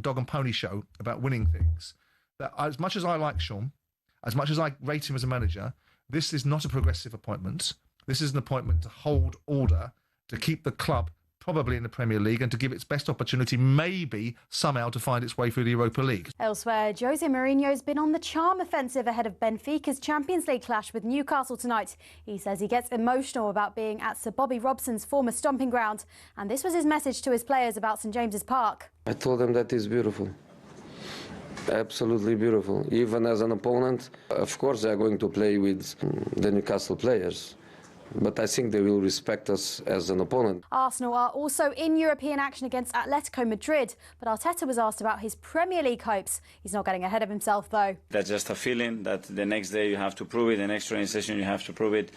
dog and pony show about winning things. That as much as I like Sean, as much as I rate him as a manager, this is not a progressive appointment. This is an appointment to hold order, to keep the club probably in the Premier League and to give its best opportunity maybe somehow to find its way through the Europa League. Elsewhere, Jose Mourinho's been on the charm offensive ahead of Benfica's Champions League clash with Newcastle tonight. He says he gets emotional about being at Sir Bobby Robson's former stomping ground, and this was his message to his players about St James's Park. I told them that it's beautiful. Absolutely beautiful. Even as an opponent, of course they are going to play with the Newcastle players. But I think they will respect us as an opponent. Arsenal are also in European action against Atletico Madrid, but Arteta was asked about his Premier League hopes. He's not getting ahead of himself, though. That's just a feeling that the next day you have to prove it, the next training session you have to prove it,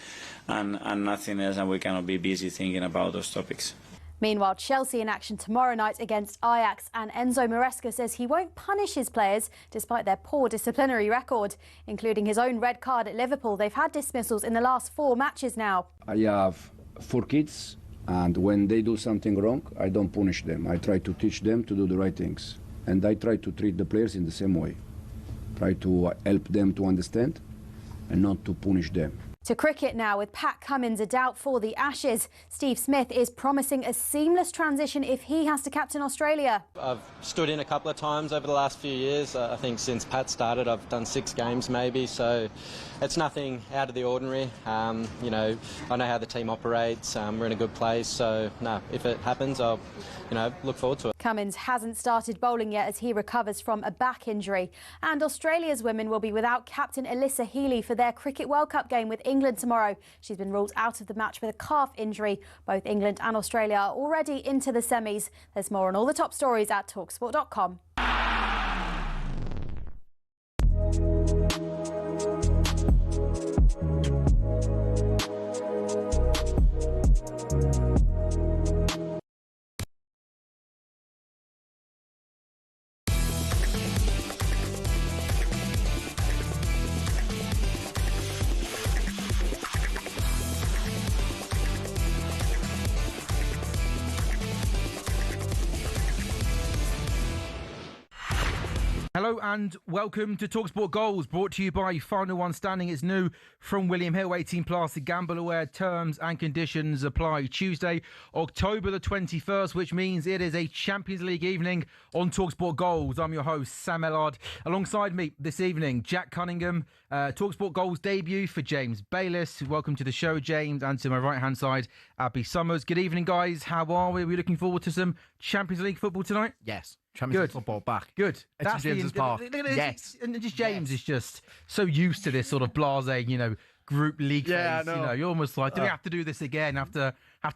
and nothing else, and we cannot be busy thinking about those topics. Meanwhile, Chelsea in action tomorrow night against Ajax, and Enzo Maresca says he won't punish his players despite their poor disciplinary record, including his own red card at Liverpool. They've had dismissals in the last 4 matches now. I have 4 kids, and when they do something wrong, I don't punish them. I try to teach them to do the right things, and I try to treat the players in the same way. Try to help them to understand and not to punish them. To cricket now, with Pat Cummins a doubt for the Ashes. Steve Smith is promising a seamless transition if he has to captain Australia. I've stood in a couple of times over the last few years. I think since Pat started I've done 6 games maybe, so it's nothing out of the ordinary. You know, I know how the team operates. We're in a good place, so no, if it happens I'll look forward to it. Cummins hasn't started bowling yet as he recovers from a back injury. And Australia's women will be without captain Alyssa Healy for their Cricket World Cup game with England tomorrow. She's been ruled out of the match with a calf injury. Both England and Australia are already into the semis. There's more on all the top stories at talksport.com. Hello and welcome to talkSPORT Goals, brought to you by Final One Standing. It's new from William Hill, 18 plus. The gamble aware terms and conditions apply. Tuesday, October the 21st, which means it is a Champions League evening on talkSPORT Goals. I'm your host, Sam Ellard. Alongside me this evening, Jack Cunningham. talkSPORT Goals debut for James Bayliss. Welcome to the show, James. And to my right-hand side, Abby Summers. Good evening, guys. How are we? Are we looking forward to some Champions League football tonight? Yes. Champions League football back. Good. That's James's part. Yes. And just James is just so used to this sort of blasé, group league phase. You're almost like, do we have to do this again? Have to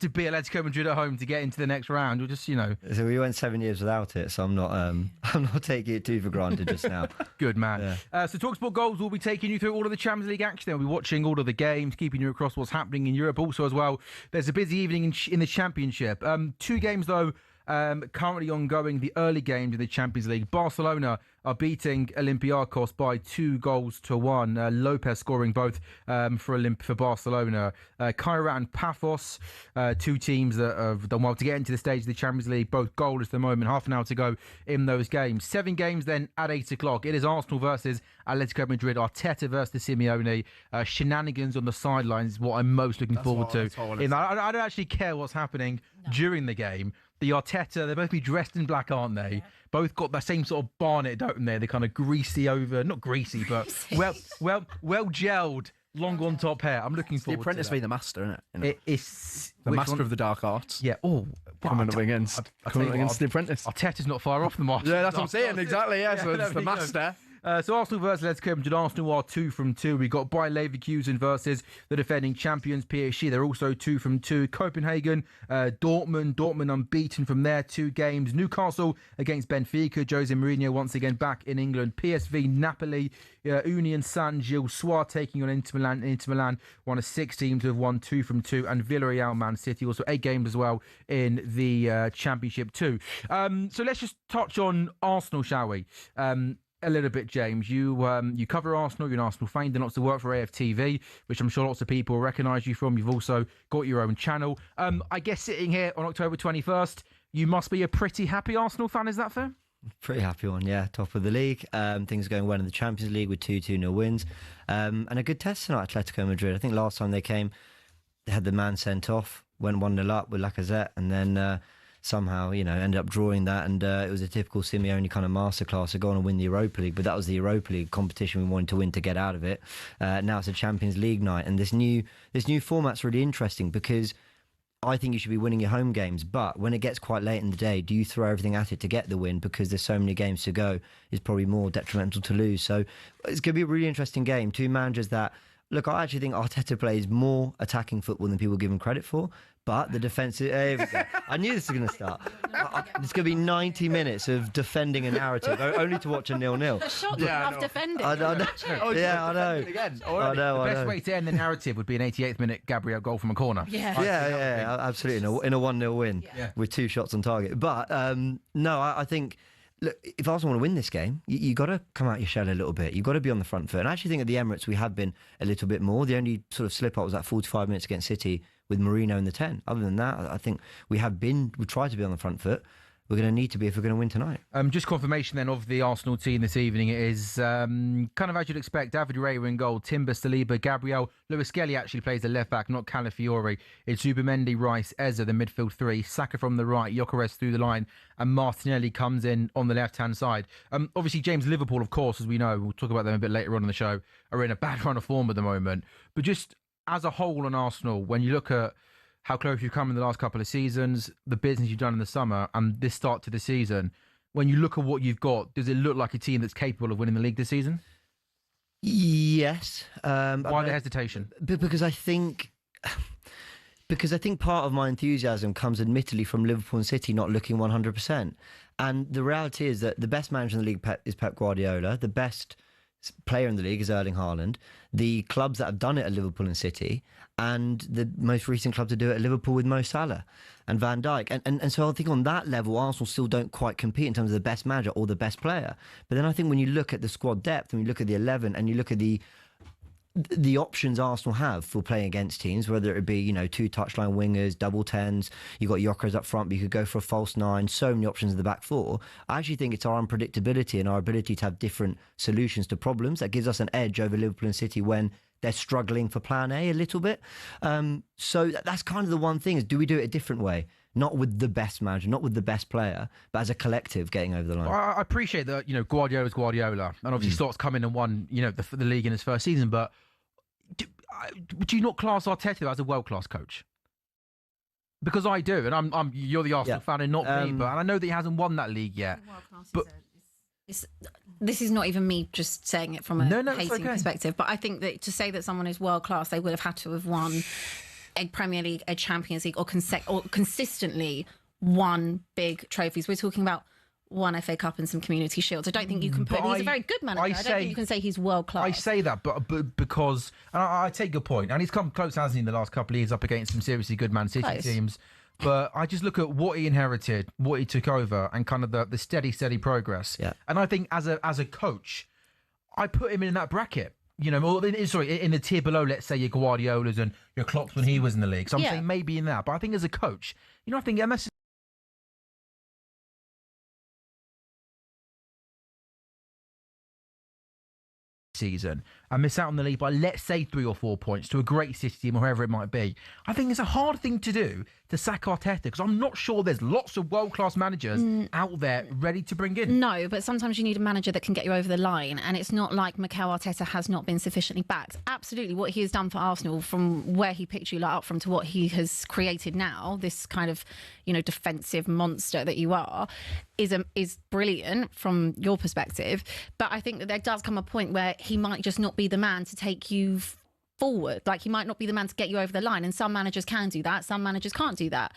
beat Atletico Madrid at home to get into the next round? Or just, So we went 7 years without it, so I'm not taking it too for granted just now. Good man. Yeah. So talkSPORT Goals will be taking you through all of the Champions League action. They'll be watching all of the games, keeping you across what's happening in Europe. Also, as well, there's a busy evening in the Championship. 2 games though. Currently ongoing, the early games in the Champions League. Barcelona are beating Olympiacos by 2-1. Lopez scoring both for Barcelona. Kairat and Paphos, 2 teams that have done well to get into the stage of the Champions League. Both goalless at the moment. Half an hour to go in those games. 7 games then at 8 o'clock. It is Arsenal versus Atletico Madrid. Arteta versus Simeone. Shenanigans on the sidelines is what I'm most looking forward to. I don't actually care what's happening during the game. The Arteta, they're both be dressed in black, aren't they? Yeah. Both got that same sort of barnet, don't they? They're kind of greasy over, not greasy, but well gelled, long on top hair. I'm looking forward to that. The apprentice being the master, isn't it? It's the master of the dark arts. Yeah. Oh, coming up against the apprentice. Arteta's not far off the master. Yeah, that's what I'm saying. Exactly. Yeah. So it's the master. So Arsenal versus Atletico Madrid. Arsenal are 2 from 2. We got Bayer Leverkusen versus the defending champions PSG. They're also 2 from 2. Copenhagen, Dortmund unbeaten from their 2 games. Newcastle against Benfica. Jose Mourinho once again back in England. PSV, Napoli, Union Saint-Gilloise taking on Inter Milan. Inter Milan, one of 6 teams who have won 2 from 2, and Villarreal, Man City, also 8 games as well in the Championship too. So let's just touch on Arsenal, shall we? A little bit, James. You cover Arsenal. You're an Arsenal fan. Done lots of work for AFTV, which I'm sure lots of people recognise you from. You've also got your own channel. I guess sitting here on October 21st, you must be a pretty happy Arsenal fan. Is that fair? Pretty happy one, yeah. Top of the league. Things are going well in the Champions League with 2-2-0 wins. And a good test tonight, Atletico Madrid. I think last time they came, they had the man sent off, went 1-0 up with Lacazette, and then somehow, ended up drawing that. And it was a typical Simeone kind of masterclass to go on and win the Europa League. But that was the Europa League competition we wanted to win to get out of it. Now it's a Champions League night. And this new format's really interesting because I think you should be winning your home games, but when it gets quite late in the day, do you throw everything at it to get the win because there's so many games to go? Is probably more detrimental to lose. So it's going to be a really interesting game. Two managers that, look, I actually think Arteta plays more attacking football than people give him credit for. But the defensive... I knew this was going to start. It's going to be 90 minutes of defending a narrative, only to watch a 0-0. The shot love defending. I know. Yeah, I know. The best way to end the narrative would be an 88th minute Gabriel goal from a corner. Yeah, absolutely. In a 1-0 win with 2 shots on target. But no, I think... Look, if Arsenal want to win this game, you got to come out your shell a little bit. You've got to be on the front foot. And I actually think at the Emirates we have been a little bit more. The only sort of slip-up was that 45 minutes against City with Mourinho in the 10. Other than that, I think we tried to be on the front foot. We're going to need to be if we're going to win tonight. Just confirmation then of the Arsenal team this evening. It is kind of as you'd expect. David Raya in goal, Timber, Saliba, Gabriel. Lewis Skelly actually plays the left back, not Calafiori. It's Zubimendi, Rice, Eze, the midfield 3. Saka from the right, Gyokeres through the line, and Martinelli comes in on the left-hand side. Obviously, James, Liverpool, of course, as we know, we'll talk about them a bit later on in the show, are in a bad run of form at the moment. But just as a whole on Arsenal, when you look at how close you've come in the last couple of seasons, the business you've done in the summer, and this start to the season, when you look at what you've got, does it look like a team that's capable of winning the league this season? Yes. Why the hesitation? Because I think part of my enthusiasm comes admittedly from Liverpool and City not looking 100%. And the reality is that the best manager in the league is Pep Guardiola. The best player in the league is Erling Haaland. The clubs that have done it are Liverpool and City, and the most recent club to do it are Liverpool with Mo Salah and Van Dijk. And so I think on that level, Arsenal still don't quite compete in terms of the best manager or the best player. But then I think when you look at the squad depth, and you look at the 11, and you look at the options Arsenal have for playing against teams, whether it be, 2 touchline wingers, double 10s, you've got Gyokeres up front, but you could go for a false 9, so many options in the back 4. I actually think it's our unpredictability and our ability to have different solutions to problems that gives us an edge over Liverpool and City when they're struggling for plan A a little bit. So that's kind of the one thing, is do we do it a different way? Not with the best manager, not with the best player, but as a collective getting over the line. I appreciate that, Guardiola's Guardiola, and obviously Slott's come in and won, the league in his first season, but do you not class Arteta as a world-class coach? Because I do, and you're the Arsenal fan and not me, and I know that he hasn't won that league yet. But this is not even me just saying it from a hating perspective, but I think that to say that someone is world-class, they would have had to have won a Premier League, a Champions League, or consistently won big trophies. We're talking about one FA Cup and some Community Shields. I don't think you can put... He's a very good manager. I don't think you can say he's world-class. I say that, but because... And I take your point, and he's come close, hasn't he, in the last couple of years up against some seriously good Man City teams. But I just look at what he inherited, what he took over, and kind of the steady progress. Yeah. And I think as a coach, I put him in that bracket. In the tier below, let's say your Guardiolas and your Klopps when he was in the league. So I'm saying maybe in that. But I think as a coach, I think unless season and miss out on the league by, let's say, 3 or 4 points to a great City team or whoever it might be, I think it's a hard thing to do to sack Arteta, because I'm not sure there's lots of world-class managers out there ready to bring in. No, but sometimes you need a manager that can get you over the line, and it's not like Mikel Arteta has not been sufficiently backed. Absolutely, what he has done for Arsenal, from where he picked you lot up from to what he has created now, this kind of, defensive monster that you are, is brilliant from your perspective. But I think that there does come a point where he might just not be the man to take you forward. Like, he might not be the man to get you over the line, and some managers can do that, some managers can't do that.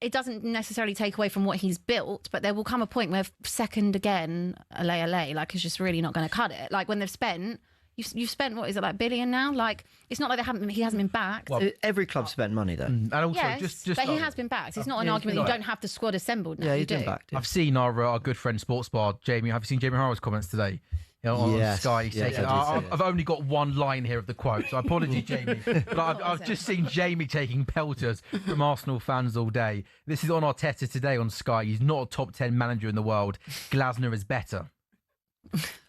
It doesn't necessarily take away from what he's built, but there will come a point where second again, like, is just really not going to cut it. Like, when they've spent... You've spent, what is it, like, billion now? Like, it's not like he hasn't been backed. Well, every club spent money, though. And also, yes, but he has been backed. It's not an argument that you don't have the squad assembled now. Yeah, you he's do. been backed. Yeah. I've seen our good friend Sports Bar, Jamie. Have you seen Jamie Harrow's comments today? On Sky. Yes, I've only got one line here of the quote, so apologies, Jamie. But I've just seen Jamie taking pelters from Arsenal fans all day. This is on Arteta today on Sky. He's not a top 10 manager in the world. Glasner is better.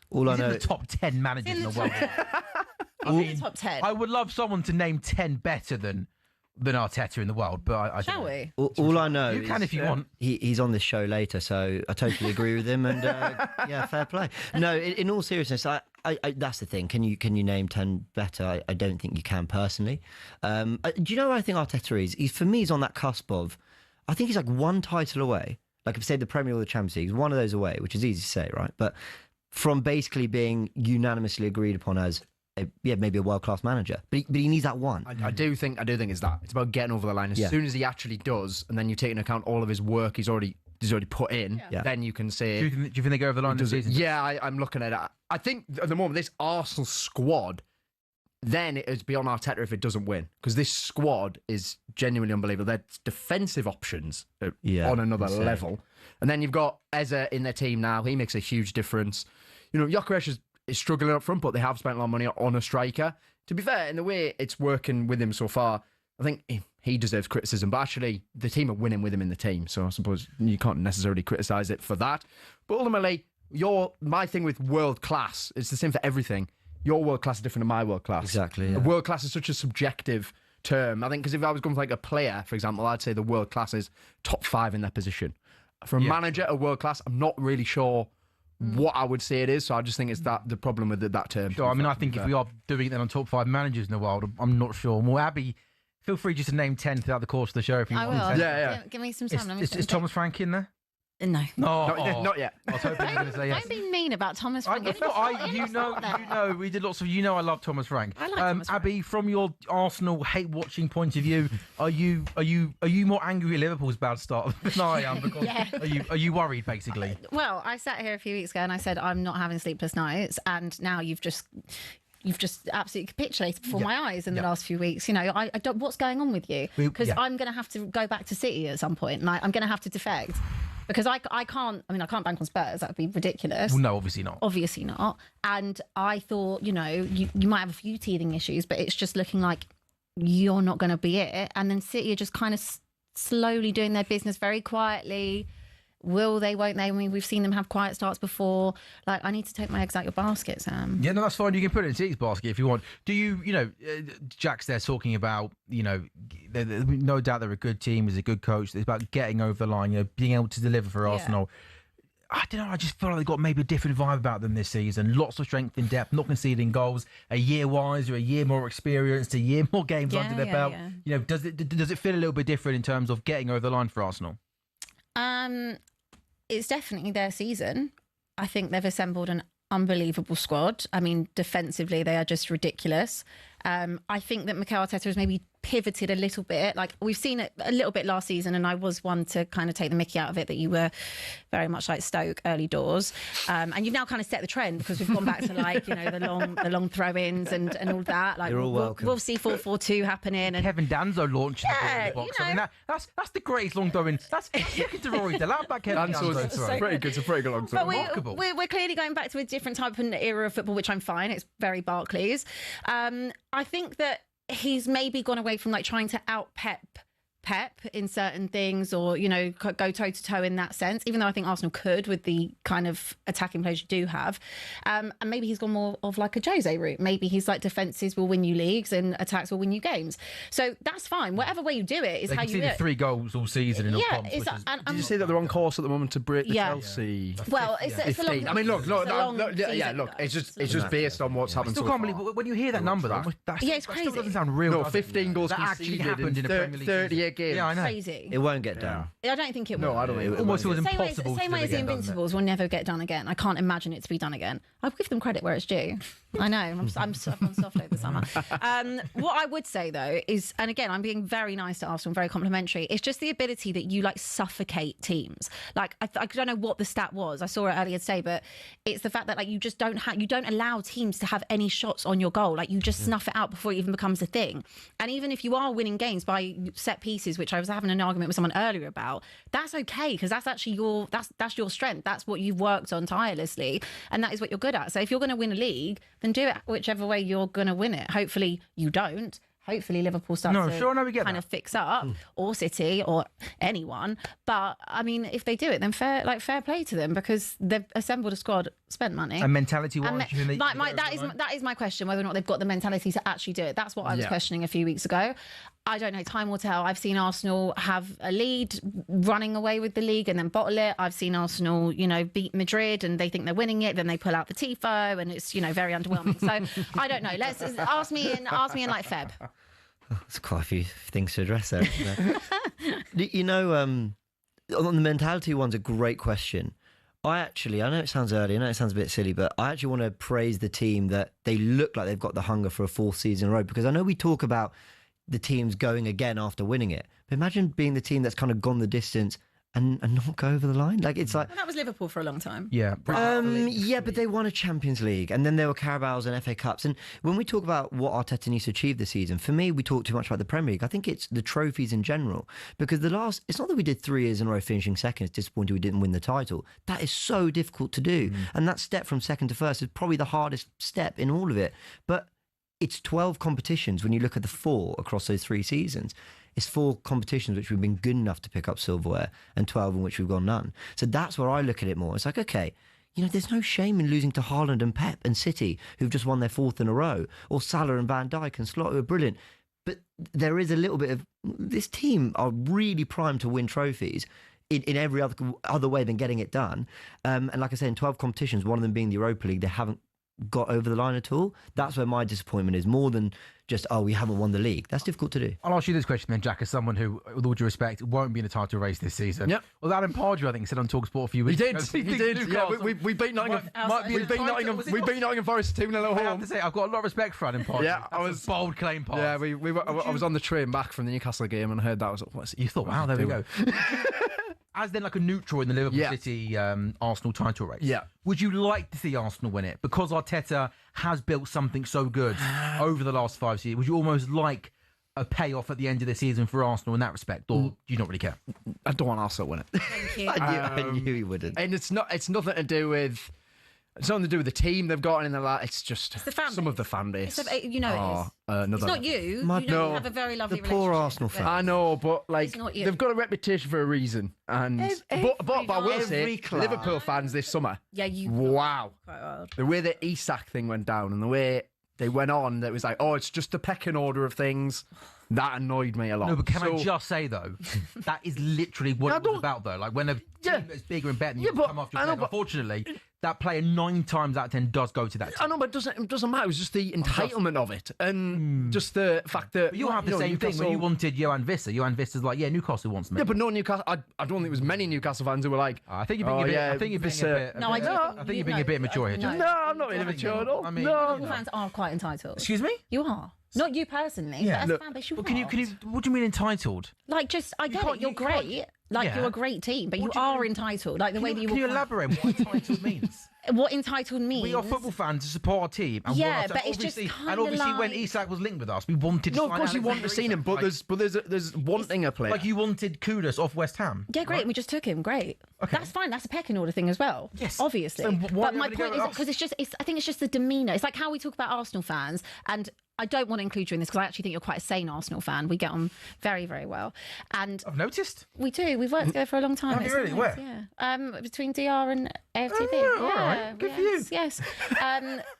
All I know, in the top 10 managers in the world. I mean, top 10. I would love someone to name 10 better than Arteta in the world, but I Shall we? All I know you can if you want. He's on this show later, so I totally agree with him. And yeah, fair play. No, in all seriousness, I that's the thing. Can you name 10 better? I don't think you can personally. Do you know what I think Arteta is? For me, he's on that cusp of. I think he's like one title away. Like if say the Premier or the Champions League, he's one of those away, which is easy to say, right? But from basically being unanimously agreed upon as maybe a world-class manager, but he needs that one. I do think it's that. It's about getting over the line. As soon as he actually does, and then you take into account all of his work he's already put in, then you can say... Do you think they go over the line this season? Yeah, I'm looking at it. I think at the moment, this Arsenal squad, then it is beyond Arteta if it doesn't win, because this squad is genuinely unbelievable. Their defensive options are on another level. And then you've got Eze in their team now. He makes a huge difference. You know, Gyokeres is struggling up front, but they have spent a lot of money on a striker. To be fair, in the way it's working with him so far, I think he deserves criticism. But actually, the team are winning with him in the team, so I suppose you can't necessarily criticise it for that. But ultimately, my thing with world class, it's the same for everything. Your world class is different to my world class. Exactly. Yeah. World class is such a subjective term. I think because if I was going for like a player, for example, I'd say the world class is top 5 in their position. For a manager, a world class, I'm not really sure what I would say it is, so I just think it's the problem with that term. Sure, I mean, I think if we are doing it then on top 5 managers in the world, I'm not sure. Well, Abby, feel free just to name 10 throughout the course of the show if you want. I will. Yeah. Give me some time. Is Thomas Frank in there? No. Not yet. I was hoping you were going to say yes. Don't be mean about Thomas Frank. We did lots of. You know, I love Thomas Frank. I like Thomas Frank. Abby, from your Arsenal hate-watching point of view, are you more angry at Liverpool's bad start than I am? Because are you worried basically? Well, I sat here a few weeks ago and I said I'm not having sleepless nights, and now you've just absolutely capitulated before my eyes in the last few weeks. You know, I don't. What's going on with you? Because I'm going to have to go back to City at some point, and I'm going to have to defect. Because I can't. I mean, I can't bank on Spurs. That would be ridiculous. Well, no, obviously not. Obviously not. And I thought, you know, you might have a few teething issues, but it's just looking like you're not going to be it. And then City are just kind of slowly doing their business very quietly. Will they, won't they? I mean, we've seen them have quiet starts before. Like, I need to take my eggs out your basket, Sam. Yeah, no, that's fine. You can put it in City's basket if you want. Do you Jack's there talking about, you know, no doubt they're a good team, he's a good coach. It's about getting over the line, you know, being able to deliver for Arsenal. I don't know, I just feel like they've got maybe a different vibe about them this season. Lots of strength in depth, not conceding goals, a year wiser, a year more experienced, a year more games under their belt. Yeah. You know, does it feel a little bit different in terms of getting over the line for Arsenal? It's definitely their season. I think they've assembled an unbelievable squad. I mean, defensively, they are just ridiculous. I think that Mikel Arteta has maybe pivoted a little bit. Like, we've seen it a little bit last season, and I was one to kind of take the mickey out of it, that you were very much like Stoke early doors. And you've now kind of set the trend, because we've gone back to, like, you know, the long throw-ins and all that. Like, you're all welcome. We'll see 4-4-2 happening. And Kevin Danzo launched the ball in the box. You know, I mean, that's the greatest long throw-in. That's looking to Rory Delap, that Kevin Danzo throw. It's a pretty good long throw. But we're clearly going back to a different type of era of football, which I'm fine. It's very Barclays. I think that he's maybe gone away from like trying to out-Pep in certain things, or, you know, go toe-to-toe in that sense, even though I think Arsenal could with the kind of attacking players you do have. And maybe he's gone more of like a Jose route. Maybe he's like, defences will win you leagues and attacks will win you games. So that's fine. Whatever way you do it is how you do it. 3 goals all season in all comps. Did you say that they're on course at the moment to break the Chelsea? Well, it's a long... I mean, look, it's just based on what's happened so far. I still can't believe, when you hear that number, it's crazy. That doesn't sound real. No, 15 goals that actually happened in a Premier League 38 games. Yeah, I know. Crazy. It won't get done. I don't think it will. No, I don't think it almost will. was impossible. Same way as the Invincibles will never get done again. I can't imagine it to be done again. I'll give them credit where it's due. I know. I'm on soft over the summer. What I would say, though, is, and again, I'm being very nice to Arsenal, very complimentary, it's just the ability that you, like, suffocate teams. Like, I don't know what the stat was. I saw it earlier today, but it's the fact that, like, you just don't allow teams to have any shots on your goal. Like, you just snuff it out before it even becomes a thing. And even if you are winning games by set pieces, excuses, which I was having an argument with someone earlier about, that's okay, because that's actually that's your strength. That's what you've worked on tirelessly, and that is what you're good at. So if you're going to win a league, then do it whichever way you're going to win it. Hopefully you don't. Hopefully Liverpool start to kind of fix up, or City, or anyone. But I mean, if they do it, then fair play to them, because they've assembled a squad, spent money. And mentality-wise, that is my question, whether or not they've got the mentality to actually do it. That's what I was questioning a few weeks ago. I don't know. Time will tell. I've seen Arsenal have a lead, running away with the league, and then bottle it. I've seen Arsenal, beat Madrid, and they think they're winning it. Then they pull out the tifo, and it's very underwhelming. So I don't know. Let's ask me in like Feb. There's quite a few things to address there. On the mentality one's a great question. I know it sounds early, I know it sounds a bit silly, but I actually want to praise the team that they look like they've got the hunger for a fourth season in a row, because I know we talk about the teams going again after winning it, but imagine being the team that's kind of gone the distance and not go over the line. Like, it's like... Well, that was Liverpool for a long time. Yeah. But they won a Champions League, and then there were Carabaos and FA Cups. And when we talk about what Arteta needs to achieve this season, for me, we talk too much about the Premier League. I think it's the trophies in general, because it's not that we did 3 years in a row finishing second. It's disappointing we didn't win the title. That is so difficult to do. And that step from second to first is probably the hardest step in all of it. But it's 12 competitions when you look at the 4 across those 3 seasons. It's 4 competitions which we've been good enough to pick up silverware, and 12 in which we've gone none. So that's where I look at it more. It's like, okay, there's no shame in losing to Haaland and Pep and City, who've just won their 4th in a row, or Salah and Van Dijk and Slot, who are brilliant. But there is a little bit of... This team are really primed to win trophies in every other way than getting it done. And like I said, in 12 competitions, one of them being the Europa League, they haven't got over the line at all. That's where my disappointment is, more than just, we haven't won the league. That's difficult to do. I'll ask you this question then, Jack, as someone who, with all due respect, won't be in a title race this season. Yep. Well, Adam Pardew, I think, said on talkSPORT a few weeks ago. He did. Yeah, we beat Nottingham. We beat Nottingham Forest 2-0 at home. I have to say, I've got a lot of respect for Adam Pardew. Yeah, I was a bold claim pass. Yeah, I was on the train back from the Newcastle game and heard that. You thought, wow, there we go. As then like a neutral in the Liverpool City Arsenal title race, would you like to see Arsenal win it? Because Arteta has built something so good over the last 5 seasons, would you almost like a payoff at the end of the season for Arsenal in that respect, or do you not really care? I don't want Arsenal to win it. Thank you. I knew he wouldn't. And it's nothing to do with... It's nothing to do with the team they've got in there. It's just some of the fan base. It is. It's not you. You have a very lovely relationship. Poor Arsenal fan. I know, but they've got a reputation for a reason. And but I will say, Liverpool fans this summer. Yeah, wow. The way the Isak thing went down and the way they went on, that was like, it's just the pecking order of things. That annoyed me a lot. No, but can I just say, though, that is literally what it was about, though. Like, when a team that's bigger and better than you come off your plate, unfortunately, that player 9 times out of 10 does go to that team. I know, but it doesn't matter. It was just the entitlement of it. And just the fact that... But you have the same thing when you wanted Johan Visser. Johan Visser's like, Newcastle wants me. Yeah, but no Newcastle... I don't think there was many Newcastle fans who were like... I think you're being a bit... I think you're being a bit... No, I think you're being a bit immature here, Jack. No, I'm not immature at all. I mean, Liverpool fans are quite entitled. Excuse me? You are. Not you personally, but as a fan base, you are. Can you? What do you mean entitled? Like, I get it. You're great. You're a great team, but you are entitled. Like the way that you. Can you elaborate what entitled means? What entitled means? We are football fans to support our team. And but it's just kind and obviously when Isak was linked with us, we wanted. No, of course you want to see him, but there's wanting a player. Like you wanted Kudus off West Ham. Yeah, great. And we just took him. Great. Okay. That's fine. That's a pecking order thing as well. Yes, obviously. So but my point is because I think it's just the demeanour. It's like how we talk about Arsenal fans, and I don't want to include you in this because I actually think you're quite a sane Arsenal fan. We get on very, very well, and I've noticed we do. We've worked together for a long time. Have you really? Where? Yeah, between DR and AFTV. All right, good for you. Yes.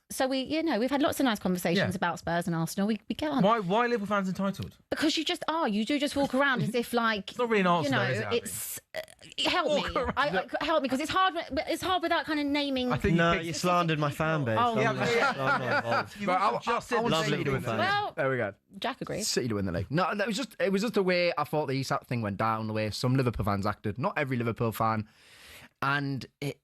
So we've had lots of nice conversations about Spurs and Arsenal. We get on. Why Liverpool fans entitled? Because you just are. You do just walk around as if like it's not really an answer. It's help me because it's hard. It's hard without kind of naming. You slandered my fan base. Oh, I've just said lovely Liverpool fans. Well, there we go. Jack agrees. City to win the league. No, it was just the way I thought the Isak thing went down. The way some Liverpool fans acted. Not every Liverpool fan, and it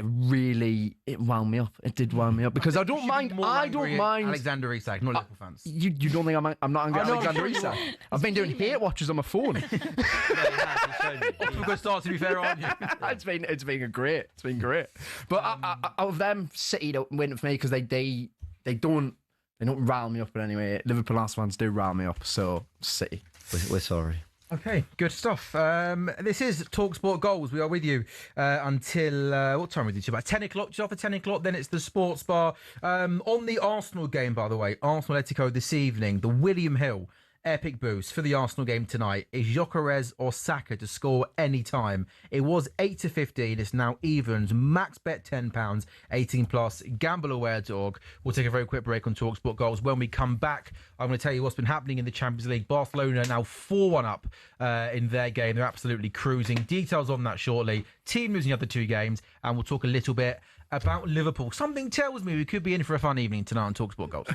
really wound me up. It did wound me up because I don't mind Alexander Isak, not Liverpool fans. You don't think I'm not angry at Alexander Isak? I've been doing hate watches on my phone. Off to a good start, to be fair, aren't you? It's been great. It's been great. But out of them, City don't win for me because they don't rile me up in any way. Liverpool Arsenal fans do rile me up. So City. We're sorry. Okay, good stuff. This is talkSPORT Goals. We are with you until, what time are we doing? About 10 o'clock, just after 10 o'clock, then it's the Sports Bar. On the Arsenal game, by the way, Arsenal Atletico this evening, the William Hill epic boost for the Arsenal game tonight is Gyokeres or Saka to score any time. It was 8-15. It's now evens. Max bet £10, 18 plus. Gambleaware.org. We'll take a very quick break on talkSPORT Goals. When we come back, I'm going to tell you what's been happening in the Champions League. Barcelona now 4-1 up in their game. They're absolutely cruising. Details on that shortly. Team losing the other two games, and we'll talk a little bit about Liverpool. Something tells me we could be in for a fun evening tonight on talkSPORT Goals.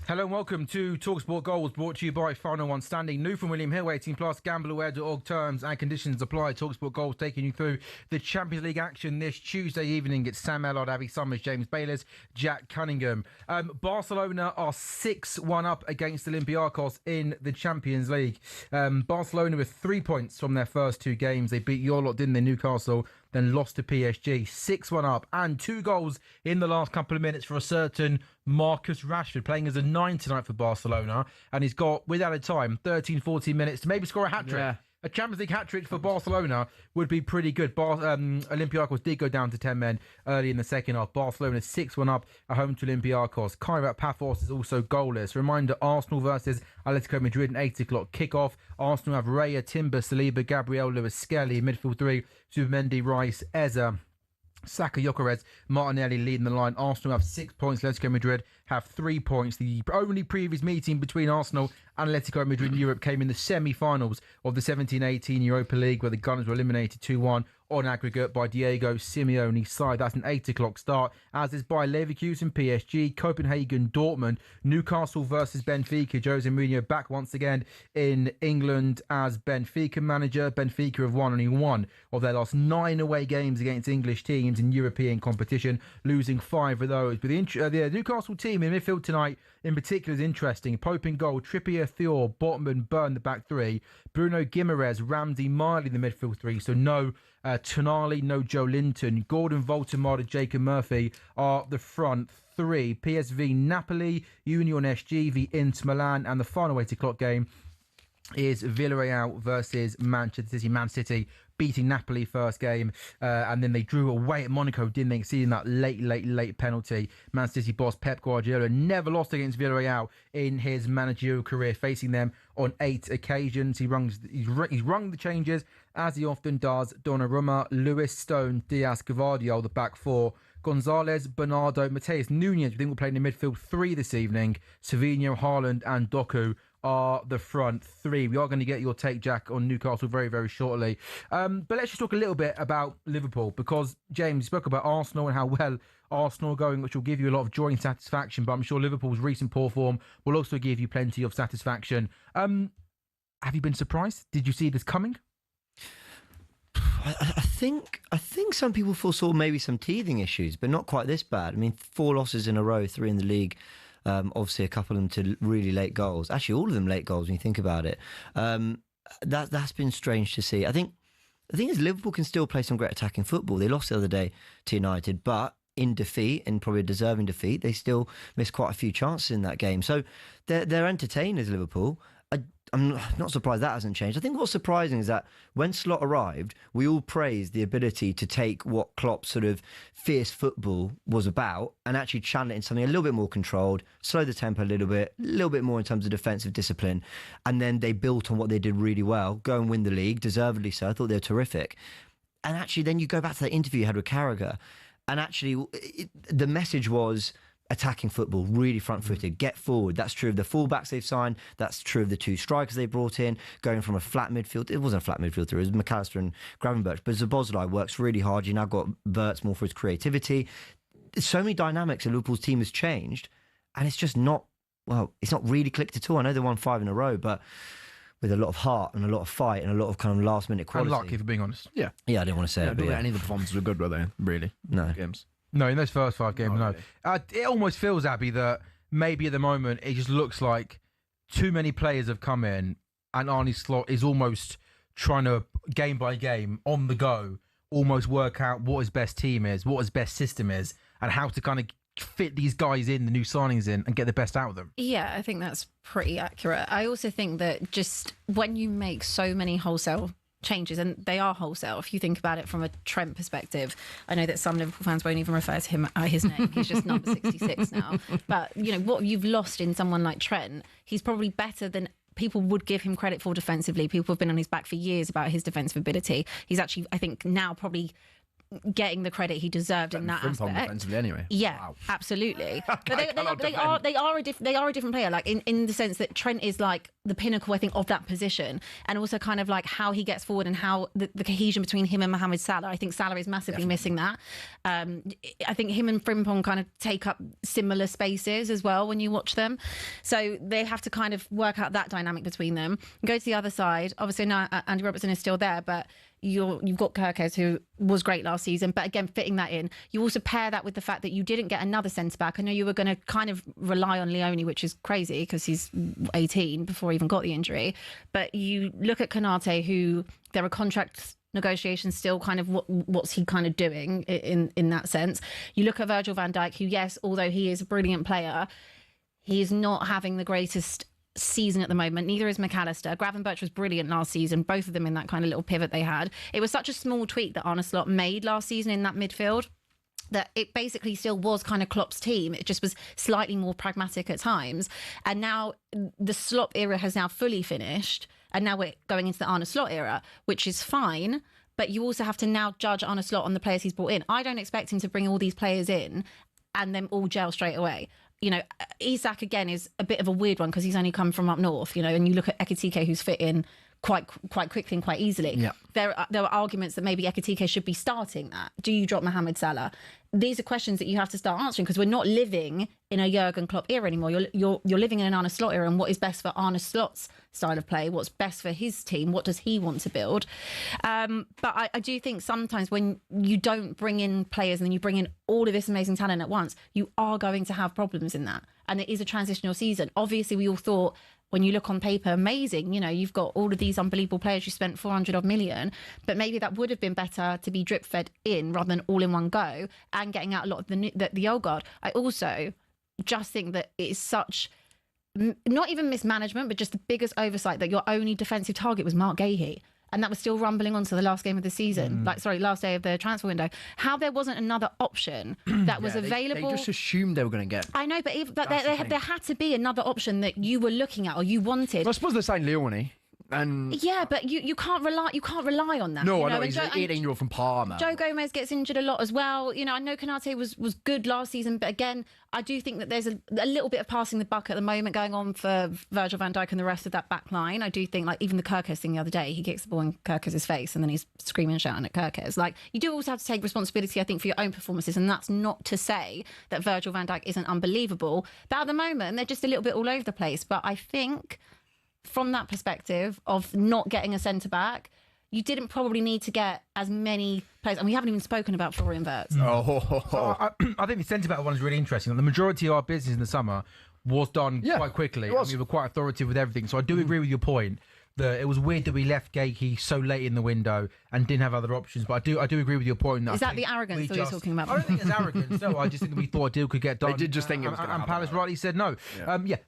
Hello and welcome to talkSPORT Goals, brought to you by Final One Standing. New from William Hill, 18 plus. Gambleaware.org. Terms and conditions apply. talkSPORT Goals taking you through the Champions League action this Tuesday evening. It's Sam Ellard, Avi Summers, James Bayless, Jack Cunningham. Barcelona are 6-1 up against Olympiacos in the Champions League. Barcelona with 3 points from their first two games. They beat your lot, didn't they, Newcastle, then lost to PSG, 6-1 up, and 2 goals in the last couple of minutes for a certain Marcus Rashford, playing as a 9 tonight for Barcelona, and he's got, without a time, 13-14 minutes to maybe score a hat-trick. Yeah. A Champions League hat-trick for Barcelona would be pretty good. Olympiacos did go down to 10 men early in the second half. Barcelona 6-1 up at home to Olympiacos. Kairat Paphos is also goalless. Reminder, Arsenal versus Atletico Madrid, an 8 o'clock kickoff. Arsenal have Raya, Timber, Saliba, Gabriel, Lewis, Skelly. Midfield 3, Zubimendi, Rice, Eza, Saka, Gyokeres, Martinelli leading the line. Arsenal have 6 points. Atletico Madrid have 3 points. The only previous meeting between Arsenal and Atletico Madrid in Europe came in the semi-finals of the 17-18 Europa League, where the Gunners were eliminated 2-1 on aggregate by Diego Simeone's side. That's an 8 o'clock start, as is by Leverkusen, PSG, Copenhagen, Dortmund, Newcastle versus Benfica. Jose Mourinho back once again in England as Benfica manager. Benfica have won only one of their last 9 away games against English teams in European competition, losing 5 of those. But the Newcastle team in midfield tonight in particular is interesting. Pope in goal, Trippier, Thiaw, Botman, Burn the back 3, Bruno Guimaraes, Ramsey, Marley the midfield 3. So no Tonali, no Joe Linton. Gordon, Voldemort, Jacob Murphy are the front 3. PSV, Napoli, Union SG v Inter Milan, and the final 8 o'clock game is Villarreal versus Manchester City. Man City beating Napoli first game, and then they drew away at Monaco, didn't they? Seeing that late penalty. Man City boss Pep Guardiola never lost against Villarreal in his managerial career, facing them on 8 occasions. He's rung the changes, as he often does. Donnarumma, Lewis, Stone, Diaz, Gvardiol, the back 4. Gonzalez, Bernardo, Mateus Nunes, we think we're playing in midfield 3 this evening. Savinho, Haaland and Doku are the front 3. We are going to get your take, Jack, on Newcastle very, very shortly. But let's just talk a little bit about Liverpool, because, James, you spoke about Arsenal and how well Arsenal are going, which will give you a lot of joy and satisfaction, but I'm sure Liverpool's recent poor form will also give you plenty of satisfaction. Have you been surprised? Did you see this coming? I think some people foresaw maybe some teething issues, but not quite this bad. I mean, 4 losses in a row, 3 in the league. Obviously, a couple of them to really late goals. Actually, all of them late goals when you think about it. That's been strange to see. I think the thing is, Liverpool can still play some great attacking football. They lost the other day to United, but in defeat, and probably a deserving defeat, they still missed quite a few chances in that game. So they're entertainers, Liverpool. I'm not surprised that hasn't changed. I think what's surprising is that when Slot arrived, we all praised the ability to take what Klopp's sort of fierce football was about and actually channel it into something a little bit more controlled, slow the tempo a little bit more in terms of defensive discipline. And then they built on what they did really well, go and win the league, deservedly so. I thought they were terrific. And actually, then you go back to that interview you had with Carragher, and actually the message was attacking football, really front-footed, get forward. That's true of the fullbacks they've signed. That's true of the 2 strikers they brought in, going from a flat midfield. It wasn't a flat midfield, it was McAllister and Gravenberch. But Szoboszlai works really hard. You now got Wirtz more for his creativity. So many dynamics of Liverpool's team has changed, and it's just not, well, it's not really clicked at all. I know they won 5 in a row, but with a lot of heart and a lot of fight and a lot of kind of last-minute quality. And luck, if you're being honest. Yeah, I didn't want to say it. But any of the performances were good, were they? Really? No. Games. No, in those first 5 games, no. Really. It almost feels, Abby, that maybe at the moment it just looks like too many players have come in and Arne Slot is almost trying to, game by game, on the go, almost work out what his best team is, what his best system is, and how to kind of fit these guys in, the new signings in, and get the best out of them. Yeah, I think that's pretty accurate. I also think that just when you make so many wholesale changes, and they are wholesale if you think about it from a Trent perspective. I know that some Liverpool fans won't even refer to him his name. He's just number 66 now. But you know what you've lost in someone like Trent, he's probably better than people would give him credit for defensively. People have been on his back for years about his defensive ability. He's actually, I think, now probably getting the credit he deserved in that aspect. Defensively anyway. Yeah, wow. Absolutely. But they are a different player. Like in the sense that Trent is like the pinnacle, I think, of that position, and also kind of like how he gets forward and how the cohesion between him and Mohamed Salah. I think Salah is massively missing that. I think him and Frimpong kind of take up similar spaces as well when you watch them. So they have to kind of work out that dynamic between them. Go to the other side. Obviously now Andy Robertson is still there, but you've got Gyokeres, who was great last season, but again, fitting that in. You also pair that with the fact that you didn't get another centre-back. I know you were going to kind of rely on Leone, which is crazy because he's 18 before he even got the injury. But you look at Konate, who there are contract negotiations still, kind of what's he kind of doing in that sense. You look at Virgil van Dijk, who, yes, although he is a brilliant player, he is not having the greatest season at the moment. Neither is McAllister. Gravenberch was brilliant last season, both of them in that kind of little pivot they had. It was such a small tweak that Arne Slot made last season in that midfield that it basically still was kind of Klopp's team. It just was slightly more pragmatic at times. And now the Slot era has now fully finished, and now we're going into the Arne Slot era, which is fine, but you also have to now judge Arne Slot on the players he's brought in. I don't expect him to bring all these players in and then all gel straight away. You know, Isak, again, is a bit of a weird one because he's only come from up north, you know, and you look at Ekitike, who's fit in quite quickly and quite easily. Yeah. There are arguments that maybe Ekitike should be starting that. Do you drop Mohamed Salah? These are questions that you have to start answering, because we're not living in a Jurgen Klopp era anymore. You're living in an Arne Slot era, and what is best for Arne Slot's style of play? What's best for his team? What does he want to build? But I do think sometimes when you don't bring in players and then you bring in all of this amazing talent at once, you are going to have problems in that. And it is a transitional season. Obviously, we all thought, when you look on paper, amazing, you've got all of these unbelievable players, you spent 400 odd million, but maybe that would have been better to be drip fed in rather than all in one go and getting out a lot of the old guard. I also just think that it is such, not even mismanagement, but just the biggest oversight that your only defensive target was Mark Gahey. And that was still rumbling on to the last game of the season, last day of the transfer window. How there wasn't another option that was available. They just assumed they were going to get. I know, but there had to be another option that you were looking at or you wanted. I suppose they signed Leone. And yeah, but you can't rely on that. No, I know, he's an 18-year-old from Parma. Joe Gomez gets injured a lot as well. I know Konate was good last season, but again, I do think that there's a little bit of passing the buck at the moment going on for Virgil van Dijk and the rest of that back line. I do think, even the Gyokeres thing the other day, he kicks the ball in Gyokeres' face and then he's screaming and shouting at Gyokeres. You do also have to take responsibility, I think, for your own performances, and that's not to say that Virgil van Dijk isn't unbelievable, but at the moment they're just a little bit all over the place. But I think, from that perspective of not getting a centre-back, you didn't probably need to get as many players. And we haven't even spoken about Florian Wirtz. I think the centre-back one is really interesting. The majority of our business in the summer was done quite quickly. We were quite authoritative with everything. So I do agree with your point that it was weird that we left Gahey so late in the window and didn't have other options. But I do agree with your point. Is that the arrogance that you're talking about? I don't think it's arrogance. No, I just think that we thought a deal could get done. They did just think it was going to happen. And Palace rightly said no.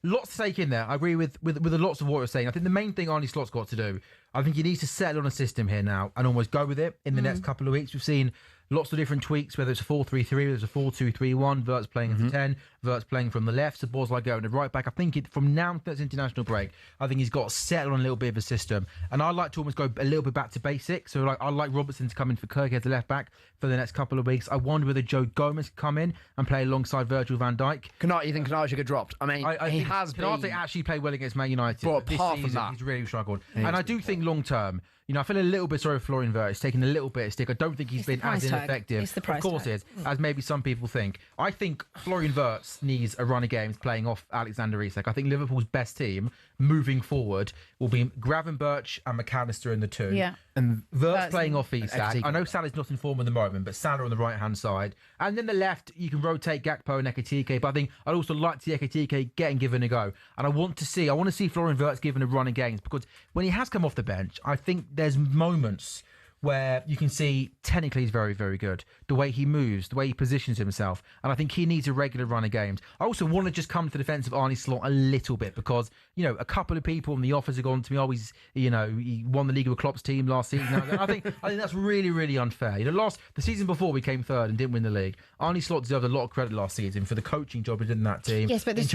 Lots to take in there. I agree with lots of what you're saying. I think the main thing Arne Slot's got to do, I think he needs to settle on a system here now and almost go with it in the next couple of weeks. We've seen lots of different tweaks, whether it's a 4-3-3, whether it's a 4-2-3-1, Wirtz playing as a 10, Wirtz playing from the left, Szoboszlai going to right back. I think from now to this international break, I think he's got to settle on a little bit of a system. And I'd like to almost go a little bit back to basics. So I'd like Robertson to come in for Gyokeres as a left back for the next couple of weeks. I wonder whether Joe Gomez can come in and play alongside Virgil van Dijk. You think Konate should get dropped? I mean, I he think has been. Konate actually played well against Man United. But this apart season, from that, he's really struggled. And I do think long term, I feel a little bit sorry for Florian Wirtz. He's taken a little bit of stick. I don't think he's been as ineffective. Of course it is, as maybe some people think. I think Florian Wirtz needs a run of games playing off Alexander Isak. I think Liverpool's best team moving forward will be Gravenberch and McAllister in the two. Yeah. And Wirtz playing off Isak. I know Salah's not in form at the moment, but Salah on the right-hand side. And then the left, you can rotate Gakpo and Ekitike. But I think I'd also like to see Ekitike getting given a go. And I want to see Florian Wirtz given a run of games, because when he has come off the bench, I think there's moments where you can see technically he's very, very good. The way he moves, the way he positions himself. And I think he needs a regular run of games. I also want to just come to the defence of Arne Slot a little bit, because, a couple of people in the office have gone to me, he won the league with Klopp's team last season. I think that's really, really unfair. The season before we came third and didn't win the league, Arne Slot deserved a lot of credit last season for the coaching job he did in that team. Yes, but in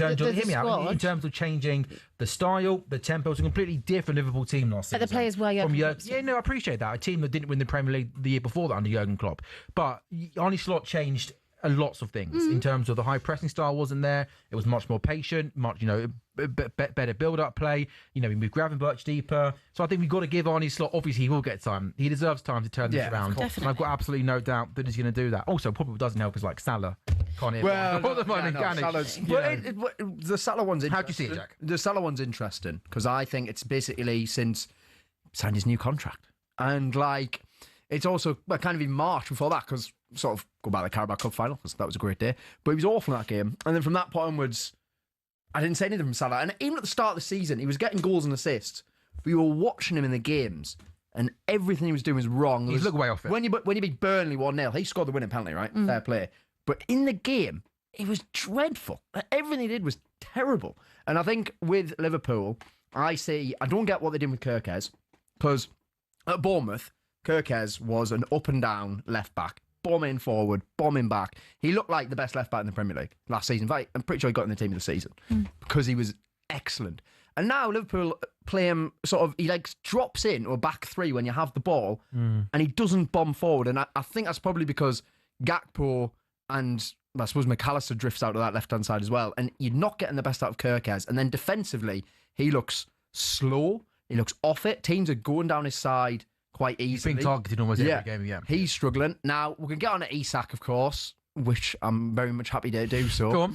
terms of changing the style, the tempo, it's a completely different Liverpool team last season. But the players were young. I appreciate that. A team that didn't win the Premier League the year before that under Jurgen Klopp. But Arne Slot changed lots of things in terms of the high pressing style wasn't there. It was much more patient, much better build-up play. We moved Gravenberch deeper. So I think we've got to give Arne Slot, obviously he will get time. He deserves time to turn this around. And I've got absolutely no doubt that he's going to do that. Also, probably doesn't help is like Salah. The Salah one's interesting. How do you see it, Jack? The Salah one's interesting because I think it's basically since he signed his new contract. And it's also kind of in March before that, because sort of go back to the Carabao Cup final, because that was a great day. But he was awful in that game. And then from that point onwards, I didn't say anything from Salah. And even at the start of the season, he was getting goals and assists. But you were watching him in the games, and everything he was doing was wrong. He's looking way off it. When you beat Burnley 1-0, he scored the winning penalty, right? Fair play. But in the game, it was dreadful. Everything he did was terrible. And I think with Liverpool, I don't get what they did with Gyokeres, because at Bournemouth, Gyokeres was an up and down left back, bombing forward, bombing back. He looked like the best left back in the Premier League last season. In fact, I'm pretty sure he got in the team of the season because he was excellent. And now Liverpool play him he drops in or back three when you have the ball, and he doesn't bomb forward. And I think that's probably because Gakpo and I suppose McAllister drifts out of that left hand side as well. And you're not getting the best out of Gyokeres. And then defensively, he looks slow. He looks off it. Teams are going down his side quite easily. He's being targeted almost every game, yeah. He's struggling. Now, we can get on to Isak, of course, which I'm very much happy to do so. Go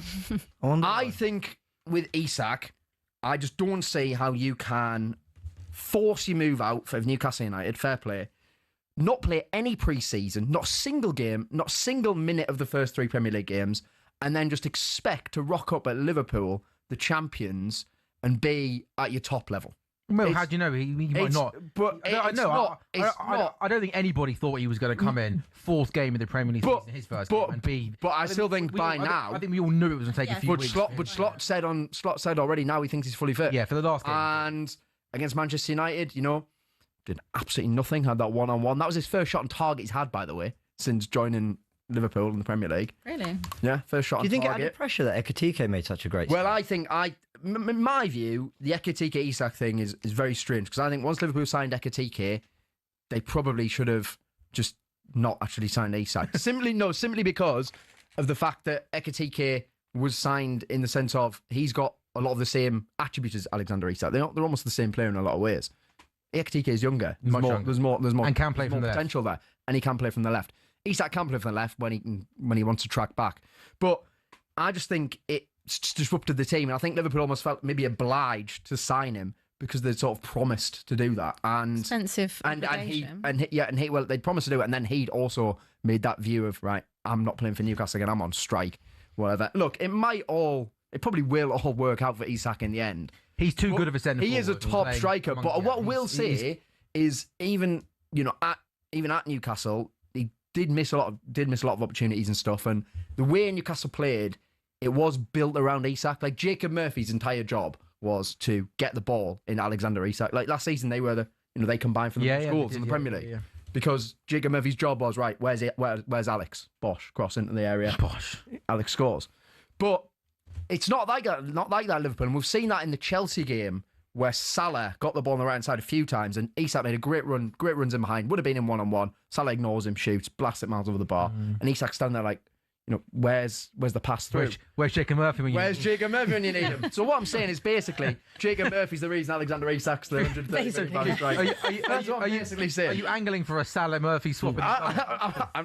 on. I think with Isak, I just don't see how you can force your move out for Newcastle United, fair play, not play any pre-season, not a single game, not a single minute of the first 3 Premier League games, and then just expect to rock up at Liverpool, the champions, and be at your top level. Well, how do you know? He might not. But I don't think anybody thought he was going to come in 4th game of the Premier League season, his first game, and be. But I still think by now. I think we all knew it was going to take a few weeks. But Slot said already now he thinks he's fully fit. Yeah, for the last game. And against Manchester United, did absolutely nothing. Had that 1-on-1. That was his first shot on target he's had, by the way, since joining Liverpool in the Premier League. Really? Yeah, first shot on target. Do you think it added pressure that Ekitike made such a great Well, I think in my view, the Ekitike Isak thing is very strange, because I think once Liverpool signed Ekitike, they probably should have just not actually signed Isak. simply because of the fact that Ekitike was signed in the sense of he's got a lot of the same attributes as Alexander Isak. They're almost the same player in a lot of ways. Ekitike is younger. There's more and can play from the potential there, and he can play from the left. Isak can play from the left when he wants to track back, but I just think it's disrupted the team, and I think Liverpool almost felt maybe obliged to sign him because they'd sort of promised to do that, and expensive obligation. Well, they'd promised to do it, and then he'd also made that view of, right, I'm not playing for Newcastle again, I'm on strike, whatever. Look, it probably will all work out for Isak in the end. He's too good of a centre forward. He is a top striker, but what we'll say is even at Newcastle, he did miss a lot of opportunities and stuff, and the way Newcastle played, it was built around Isak. Like Jacob Murphy's entire job was to get the ball in Alexander Isak. Like last season, they were they combined for the most goals in the Premier League. Yeah. Because Jacob Murphy's job was, right, where's Alex? Bosh, cross into the area. Bosh. Alex scores. But it's not like that at Liverpool. And we've seen that in the Chelsea game where Salah got the ball on the right hand side a few times, and Isak made a great runs in behind, would have been in 1-on-1. Salah ignores him, shoots, blasts it miles over the bar. And Isak's standing there like, where's the pass through? Where's Jacob Murphy when you need him? Jacob Murphy when you need him? So what I'm saying is basically, Jacob Murphy's the reason Alexander Isak's the 130 That's what I'm basically saying. Are you angling for a Salah Murphy swap?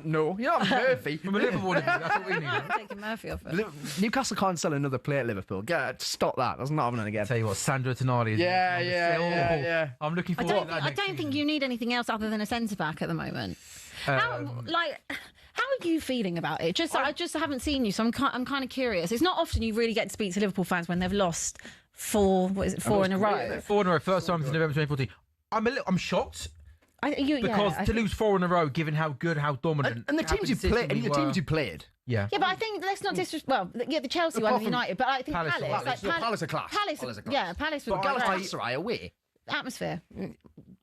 No, you're not Murphy. From a Liverpool, that's what we need. Taking Murphy off it. Newcastle can't sell another player at Liverpool. Stop that. That's not happening again. Tell you what, Sandro Tonali. Yeah. I'm looking forward to that. I don't think you need anything else other than a centre back at the moment. How are you feeling about it? I just haven't seen you, so I'm kind of curious. It's not often you really get to speak to Liverpool fans when they've lost four in a row. 4 in a row, first time since November 2014. I'm shocked. To lose 4 in a row, given how good, how dominant, and the teams you played. Yeah, but I think let's not disrespect. Well, the Chelsea one, the United, but I think Palace are class. Palace were Galatasaray away.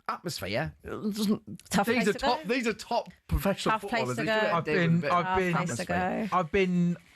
Atmosphere, yeah. These are top professional footballers.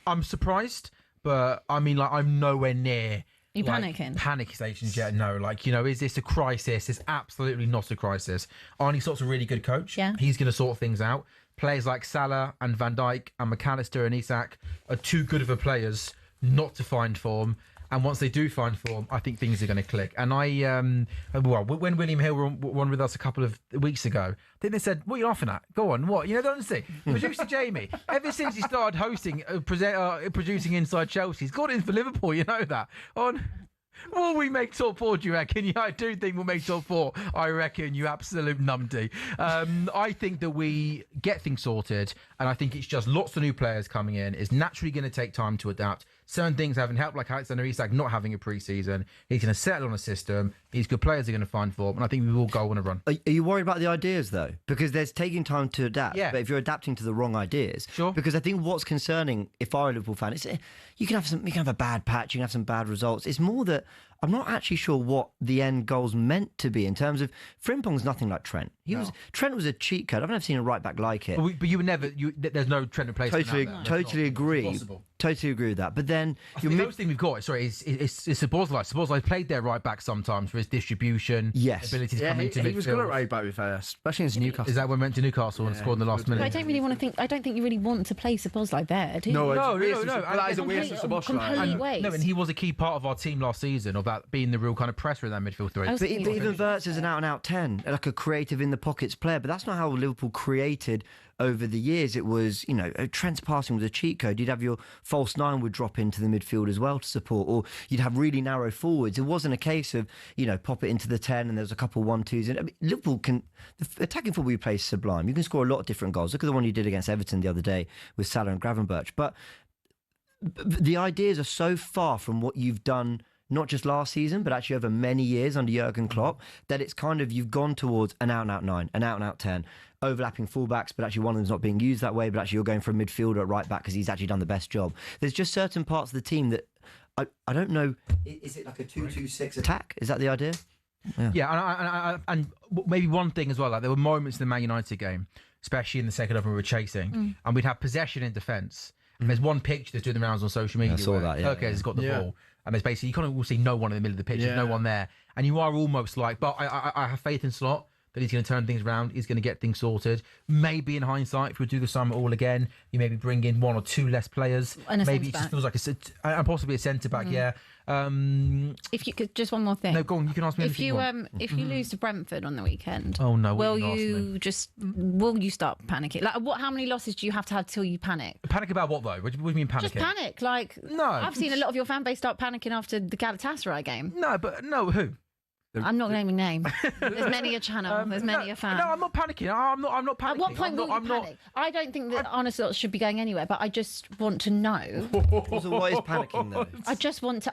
I'm surprised, but I mean, like, I'm nowhere near. You panicking? Panic stations yet? No. Is this a crisis? It's absolutely not a crisis. Arne Slott's a really good coach. Yeah. He's going to sort things out. Players like Salah and Van Dijk and McAllister and Isak are too good of a players not to find form. And once they do find form, I think things are going to click. And when William Hill were on with us a couple of weeks ago, I think they said, "What are you laughing at? Go on, what?" Honestly, producer Jamie, ever since he started hosting, producing Inside Chelsea, he's got in for Liverpool. You know that. Will we make top 4, do you reckon? Yeah, I do think we'll make top 4. I reckon, you absolute numpty. I think that we get things sorted, and I think it's just lots of new players coming in. It's naturally going to take time to adapt. Certain things haven't helped, like Alexander Isak not having a pre-season. He's going to settle on a system. These good players are going to find form, and I think we will go on a run. Are you worried about the ideas, though? Because there's taking time to adapt. Yeah. But if you're adapting to the wrong ideas... Sure. Because I think what's concerning, if I'm a Liverpool fan, is you can have a bad patch, you can have some bad results. It's more that I'm not actually sure what the end goal's meant to be in terms of... Frimpong's nothing like Trent. Trent was a cheat code. I've never seen a right back like it. But you were never... there's no Trent replacement. Totally agree. Totally agree with that. But then the most thing we've got, is Szoboszlai. Szoboszlai played their right back sometimes for his distribution, ability to come into midfield. He was good at right back, with especially against Newcastle. Is that when we went to Newcastle and scored in the last minute? I don't really want to think. I don't think you really want to play Szoboszlai there, do you? No. That is a waste of Szoboszlai. Complete waste. No, and he was a key part of our team last season, of that being the real kind of pressure in that midfield three. But even Wirtz is an out-and-out 10, like a creative in the pockets player. But that's not how Liverpool created over the years. It was, Trent's passing was a cheat code. You'd have your false nine would drop into the midfield as well to support, or you'd have really narrow forwards. It wasn't a case of, pop it into the 10 and there's a couple 1-2s. And Liverpool the attacking football you play is sublime. You can score a lot of different goals. Look at the one you did against Everton the other day with Salah and Gravenberch. But the ideas are so far from what you've done, not just last season, but actually over many years under Jurgen Klopp, that it's kind of, you've gone towards an out-and-out 9, an out-and-out 10, overlapping fullbacks, but actually one of them's not being used that way, but actually you're going for a midfielder at right back because he's actually done the best job. There's just certain parts of the team that, I don't know, is it like a 2-2-6 attack? Is that the idea? Yeah, and maybe one thing as well, like there were moments in the Man United game, especially in the second half when we were chasing, and we'd have possession in defence. And there's one picture that's doing the rounds on social media. I saw that, yeah. Gyokeres has got the ball. And there's basically, you kind of see no one in the middle of the pitch. There's no one there. And you are almost like, but I have faith in Slot that he's going to turn things around. He's going to get things sorted. Maybe in hindsight, if we do the summer all again, you maybe bring in 1 or 2 less players. And maybe it just feels like and possibly a centre-back, If you could, just one more thing. No, go on, you can ask me anything you want. If you lose to Brentford on the weekend, will you start panicking? Like, how many losses do you have to have till you panic? Panic about what, though? What do you mean panicking? Just panic. Like, no. I've seen a lot of your fan base start panicking after the Galatasaray game. No, who? I'm not naming names. There's many a channel. There's many a fan. No, I'm not panicking. I'm not panicking. At what point will you panic? I don't think that Arne Slot should be going anywhere, but I just want to know. So what is panicking though?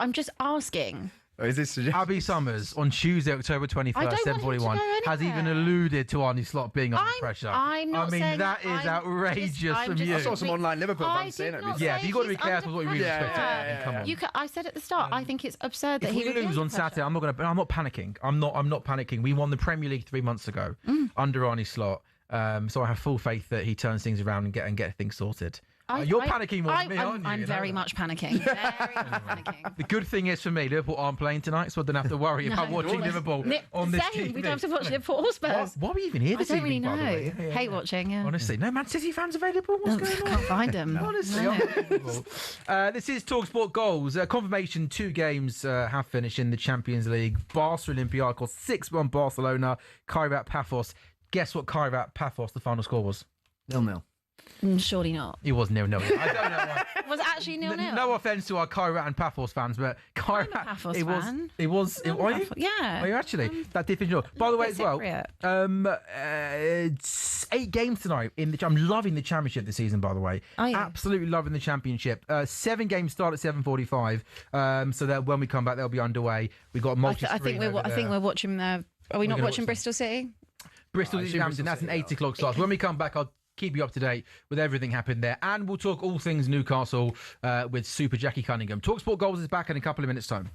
I'm just asking. Is this Abby Summers on Tuesday, October 21st, 7:41, has even alluded to Arne Slot being under pressure. I'm not saying that is outrageous from you. I saw some online Liverpool fans saying it. Yeah, but you've got to be careful what you read on Twitter. Come on. I said at the start, I think it's absurd that if we lose on Saturday, I'm not panicking. I'm not panicking. We won the Premier League 3 months ago under Arne Slot. So I have full faith that he turns things around and get things sorted. You're panicking more than me, aren't you? I'm very much panicking. Very much panicking. The good thing is for me, Liverpool aren't playing tonight, so I don't have to worry about watching Liverpool on this TV. We don't have to watch Liverpool or Spurs. What are we even here this evening, I don't really know. By the way? Hate watching, yeah. Honestly, no Man City fans available? What's going on? Can't find them. Honestly, unbelievable. This is talkSPORT Goals. Confirmation 2 games have finished in the Champions League. Barca Olympiacos 6-1 Barcelona. Kairat Paphos. Guess what Kairat Paphos, the final score was? 0-0. Surely not. It was 0-0. I don't know why. Was it actually 0-0? No offence to our Kairat and Paphos fans, but Kairat. I'm a Paphos fan. It was. Are you? Yeah. Are you actually? That different. By the way, as well, it's 8 games tonight. I'm loving the championship this season. By the way, absolutely loving the championship. 7 games start at 7:45. So that when we come back, they'll be underway. We've got I think we're watching. Are we not watching Bristol City? Bristol Hampton. That's an 8 o'clock start. When we come back, I'll keep you up to date with everything happened there. And we'll talk all things Newcastle with Super Jackie Cunningham. talkSPORT Goals is back in a couple of minutes' time.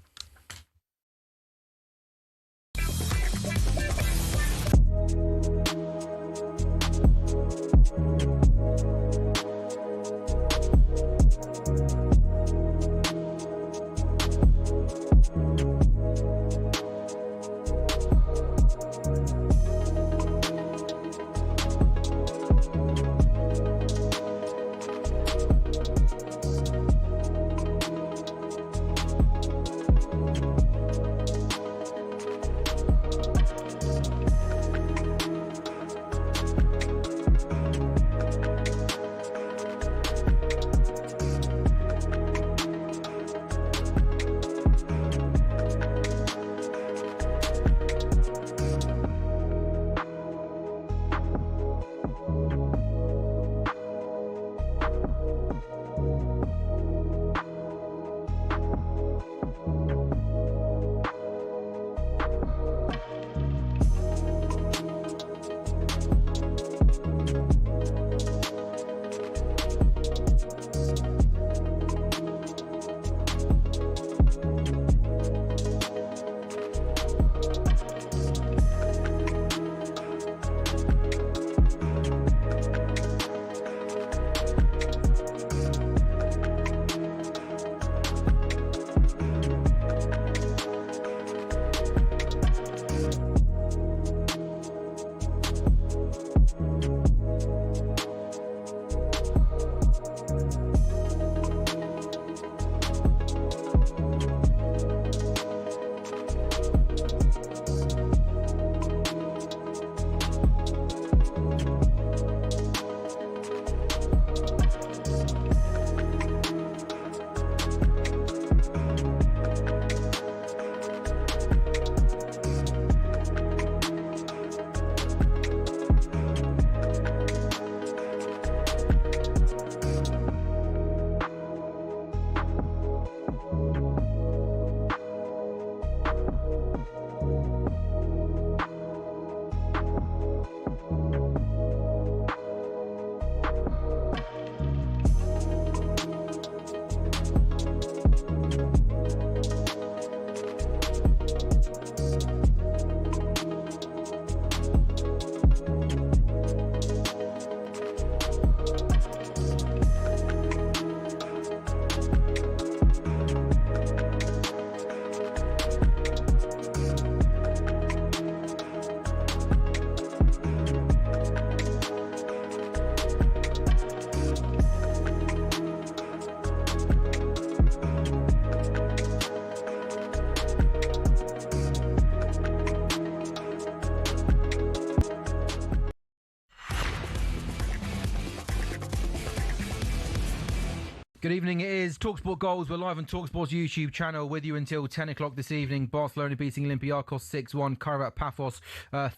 Good evening. It is TalkSport Goals. We're live on TalkSport's YouTube channel with you until 10 o'clock this evening. Barcelona beating Olympiacos 6-1. Karavat Paphos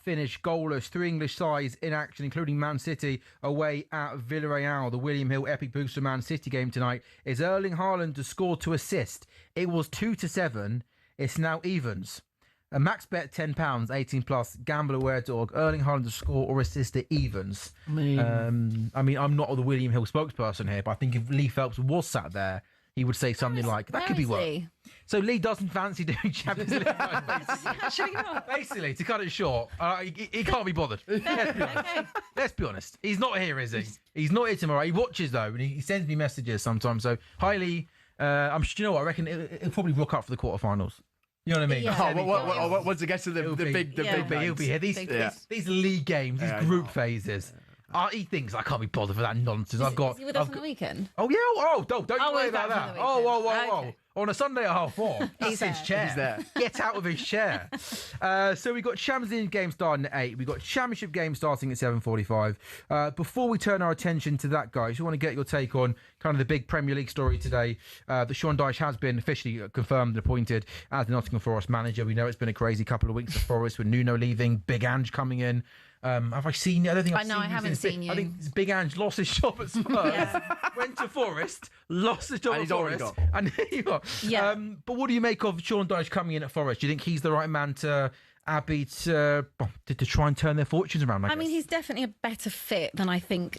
finished goalless. 3 English sides in action, including Man City away at Villarreal. The William Hill epic boost for Man City game tonight is Erling Haaland to score to assist. It was 2-7. It's now evens. A max bet £10, 18 plus. Gambleaware.org. Erling Haaland to score or assist at evens. I mean, I'm not the William Hill spokesperson here, but I think if Lee Phelps was sat there, he would say something like, "That could be worse." So Lee doesn't fancy doing Champions League. Actually not. Basically, to cut it short, he can't be bothered. Let's be honest. He's not here, is he? He's not here tomorrow. He watches though, and he sends me messages sometimes. So, hi Lee. I'm sure you know what I reckon. It'll probably rock up for the quarterfinals. You know what I mean? Yeah. Once it gets to the big he'll be here. These league games, these group phases. He thinks I can't be bothered for that nonsense. Is he with us on the weekend? Oh yeah. Don't worry about that. Whoa. On a Sunday at 4:30. He's his chair. He's there. Get out of his chair. So we've got Champions League game starting at 8. We've got Championship game starting at 7:45. Before we turn our attention to that, guys, I want to get your take on kind of the big Premier League story today. That Sean Dyche has been officially confirmed and appointed as the Nottingham Forest manager. We know it's been a crazy couple of weeks at Forest with Nuno leaving, Big Ange coming in. Have I seen you? I don't think I've seen you. I haven't seen you. I think Big Ange lost his job at Spurs, went to Forest, lost his job at Forest, and here you are. Yeah. But what do you make of Sean Dyche coming in at Forest? Do you think he's the right man to Abbey to try and turn their fortunes around? I mean, he's definitely a better fit than I think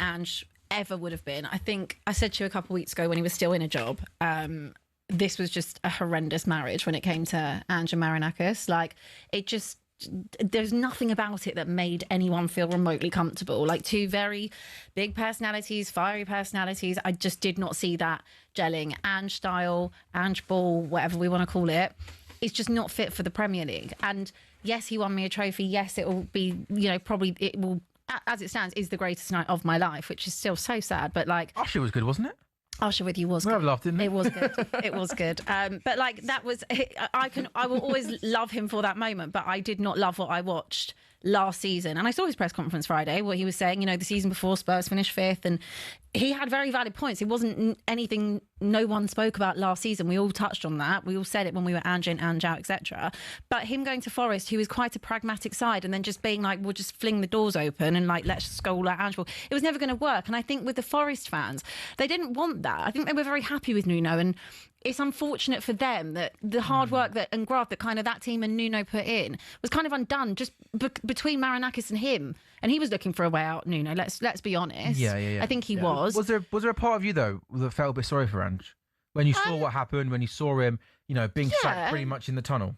Ange ever would have been. I think I said to you a couple of weeks ago when he was still in a job. This was just a horrendous marriage when it came to Ange and Marinakis. Like, it just. There's nothing about it that made anyone feel remotely comfortable. Like, two very big personalities, fiery personalities. I just did not see that gelling. Ange style, Ange ball, whatever we want to call it, it's just not fit for the Premier League. And yes, he won me a trophy. Yes, it will be, probably it will, as it stands, is the greatest night of my life, which is still so sad. But like, Usher was good, wasn't it? Usher with you was good. I've laughed, didn't it was good. It was good. But like, that was, I will always love him for that moment, but I did not love what I watched last season. And I saw his press conference Friday where he was saying, the season before Spurs finished 5th, and he had very valid points. It wasn't anything no one spoke about last season. We all touched on that. We all said it when we were Ange in, Ange out, etc. But him going to Forest, who is quite a pragmatic side, and then just being like, we'll just fling the doors open and like, let's just go all out Ange. It was never going to work. And I think with the Forest fans, they didn't want that. I think they were very happy with Nuno, and it's unfortunate for them that the hard work and graft that kind of that team and Nuno put in was kind of undone just between Marinakis and him. And he was looking for a way out, Nuno. Let's be honest. Yeah. I think he was. Was there a part of you though that felt a bit sorry for Ange when you saw what happened, when you saw him, being sacked pretty much in the tunnel?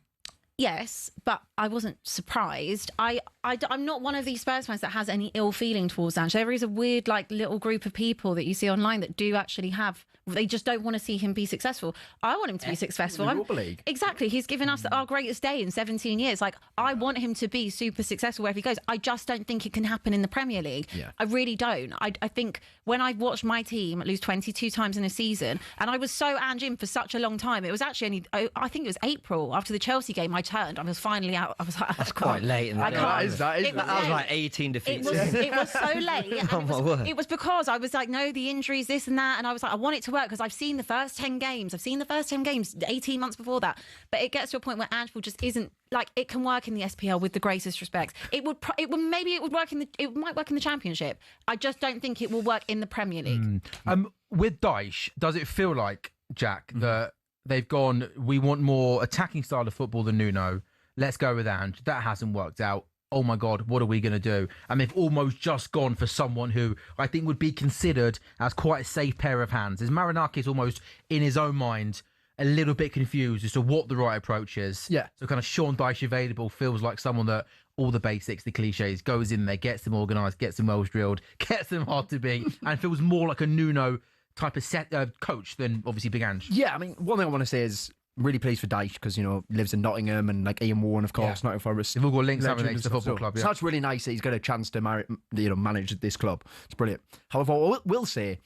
Yes, but I wasn't surprised. I'm not one of these Spurs fans that has any ill feeling towards Ange. There is a weird, like, little group of people that you see online that do actually have. They just don't want to see him be successful. I want him to be successful. Exactly. He's given us our greatest day in 17 years. Like, I want him to be super successful wherever he goes. I just don't think it can happen in the Premier League. Yeah. I really don't. I think when I watched my team lose 22 times in a season, and I was so Ange in for such a long time, it was actually only, I think it was April after the Chelsea game, I turned. I was finally out. I was like, that's quite late in the day. That was like 18 defeats. It was so late. And it was because I was like, no, the injuries, this and that. And I was like, I want it to work because I've seen the first 10 games. 18 months before that. But it gets to a point where Ange just isn't, like, it can work in the SPL with the greatest respect. It might work in the Championship. I just don't think it will work in the Premier League. With Dyche, does it feel like, Jack, that they've gone, we want more attacking style of football than Nuno, let's go with Ange? That hasn't worked out. Oh my God, what are we going to do? And they've almost just gone for someone who I think would be considered as quite a safe pair of hands. Is Marinakis almost in his own mind a little bit confused as to what the right approach is? Yeah. So kind of Sean Dyche available feels like someone that all the basics, the cliches, goes in there, gets them organised, gets them well drilled, gets them hard to beat, and feels more like a Nuno type of coach than obviously Big Ange. Yeah, I mean, one thing I want to say is really pleased for Dyche because, lives in Nottingham and like Ian Warren, of course, Nottingham Forest. They've all got links haven't they, to the football club. So that's really nice that he's got a chance to manage this club. It's brilliant. However, what I will say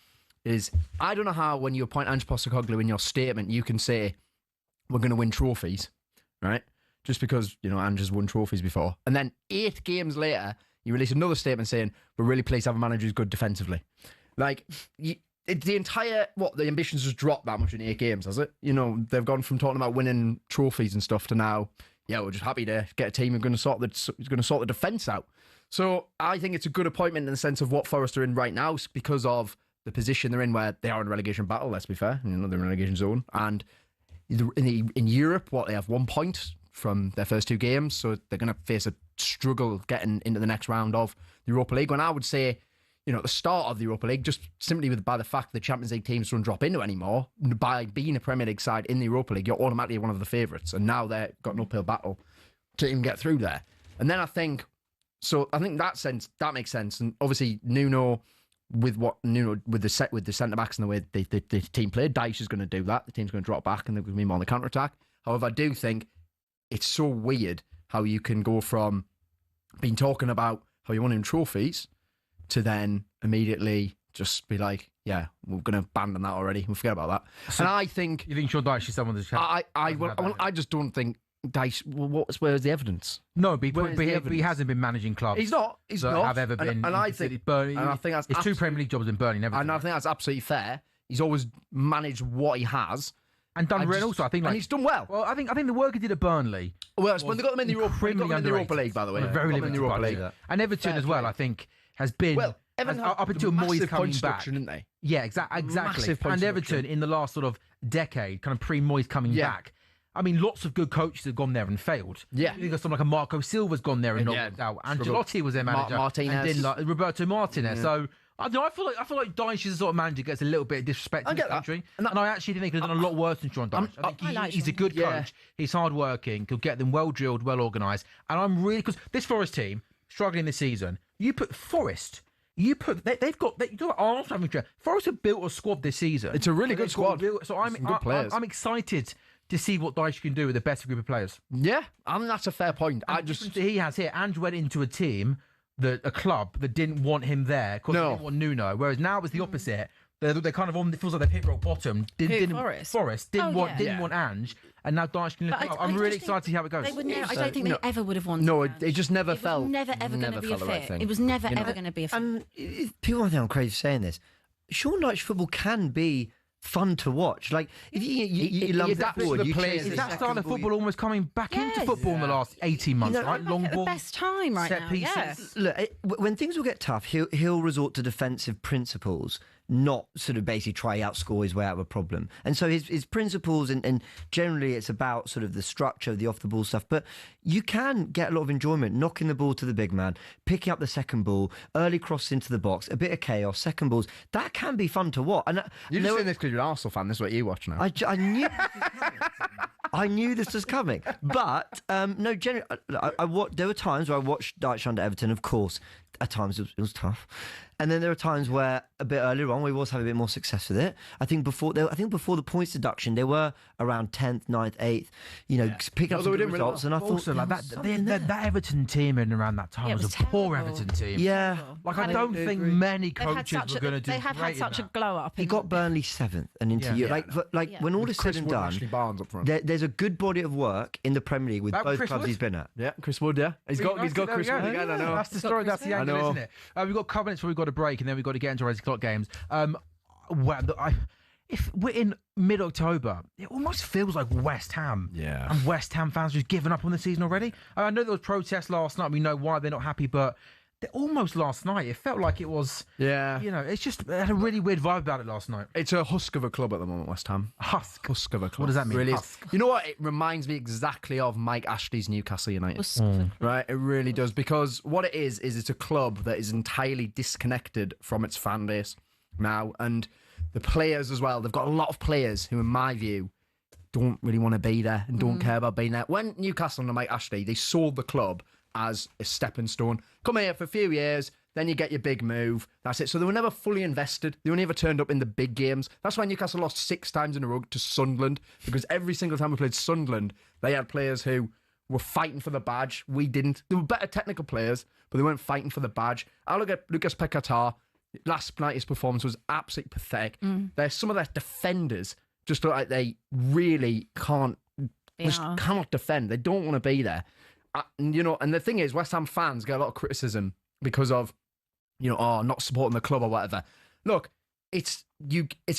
is I don't know how when you appoint Ange Postecoglou in your statement, you can say we're going to win trophies, right? Just because, Ange has won trophies before. And then 8 games later, you release another statement saying we're really pleased to have a manager who's good defensively. Like, the entire, the ambitions just dropped that much in 8 games, has it? You know, they've gone from talking about winning trophies and stuff to now, we're just happy to get a team who's going to sort the defence out. So I think it's a good appointment in the sense of what Forest are in right now because of the position they're in, where they are in a relegation battle, let's be fair. You know, they're in a relegation zone. And in Europe, they have 1 point from their first 2 games, so they're going to face a struggle getting into the next round of the Europa League. When I would say, at the start of the Europa League, just simply by the fact that the Champions League teams don't drop into it anymore, by being a Premier League side in the Europa League, you're automatically one of the favourites. And now they've got an uphill battle to even get through there. And then I think that makes sense. And obviously Nuno with the centre backs and the way the team played, Dyche is going to do that. The team's going to drop back and they're going to be more on the counter attack. However, I do think it's so weird how you can go from being talking about how you want to win trophies to then immediately just be like, we're going to abandon that already. We'll forget about that. So and I think... You think Sean Dyche is someone that's... I just don't think Dyche... Where's the evidence? No, but he hasn't been managing clubs. He's not. Have ever been. And I think... Burnley, and I think that's... It's 2 Premier League jobs in Burnley, never. And I think that's absolutely fair. He's always managed what he has. And done well also, I think. And he's done well. Well, I think the work he did at Burnley... Well, when they got them in the Europa League, by the way. Very limited Europa League. And Everton as well, I think, has been... Well, up until Moyes coming back, didn't they? Yeah, exactly. And Everton in the last sort of decade, kind of pre-Moyes coming back. I mean, lots of good coaches have gone there and failed. Yeah, you think of someone like a Marco Silva's gone there and knocked out. Ancelotti was their manager. Martinez, and Roberto Martinez. Yeah. So I feel like Dyche is the sort of manager that gets a little bit of disrespect in the country. And I actually think he could have done a lot worse than Sean Dyche. I think he's a good coach. He's hardworking. Could get them well drilled, well organised. And I'm really, because this Forest team struggling this season. You put Forest. They've got Arsenal. Forest have built a squad this season. It's a really good squad. So I'm excited to see what Dyche can do with the best group of players. Yeah, I mean that's a fair point. He has here. Andrew went into a team a club that didn't want him there because they didn't want Nuno. Whereas now it's the opposite. They're kind of on. It feels like they've hit rock bottom. Forest didn't want Ange, and now Dyche can lift up. I'm really excited to see how it goes. I don't think they ever would have wanted. No, it just never felt. It was never ever going to be a fit. It was never ever going to be a fit. And people might think I'm crazy for saying this. Sean Dyche football can be fun to watch. Like if you love that forward, is that style of football almost coming back into football in the last 18 months? Right, long ball, the best time right now. Pieces. Look, when things will get tough, he'll resort to defensive principles, not sort of basically try outscore his way out of a problem. And so his principles, and generally it's about sort of the structure of the off the ball stuff. But you can get a lot of enjoyment knocking the ball to the big man, picking up the second ball, early cross into the box, a bit of chaos, second balls. That can be fun to watch. And you're just saying this because you're an Arsenal fan. This is what you watch now. I knew. I knew this was coming, but no. Generally, there were times where I watched Dyche under Everton. Of course, at times it was tough, and then there are times where a bit earlier on we was having a bit more success with it. I think before the points deduction, they were around 10th, 9th, 8th. Picking up some good results, and I thought also like that Everton team in around that time was a poor Everton team. Yeah, like I don't think many coaches were going to do. They have had such a glow up. He got Burnley 7th and into Europe. When all is said and done, there's a good body of work in the Premier League with both clubs he's been at. Yeah, Chris Wood. Yeah, he's got Chris Wood again. I know. That's the story. That's the angle, isn't it? We've got Covenants where we've got a break, and then we've got to get into our 8 o'clock games. If we're in mid-October, it almost feels like West Ham. Yeah. And West Ham fans just given up on the season already. I know there was protests last night. We know why they're not happy, but almost last night, it felt like it was... Yeah. It's just... It had a really weird vibe about it last night. It's a husk of a club at the moment, West Ham. Husk of a club. What does that mean? Really husk. You know what? It reminds me exactly of Mike Ashley's Newcastle United. Right? It really does. Because what it is it's a club that is entirely disconnected from its fan base now. And the players as well. They've got a lot of players who, in my view, don't really want to be there and don't care about being there. When Newcastle under Mike Ashley, they sold the club as a stepping stone. Come here for a few years, then you get your big move. That's it. So they were never fully invested. They only ever turned up in the big games. That's why Newcastle lost 6 times in a row to Sunderland, because every single time we played Sunderland, they had players who were fighting for the badge. We didn't. They were better technical players, but they weren't fighting for the badge. I look at Lucas Paquetá. Last night's performance was absolutely pathetic. Some of their defenders just look like they really cannot defend. They don't want to be there. And the thing is, West Ham fans get a lot of criticism because of, not supporting the club or whatever. Look, it's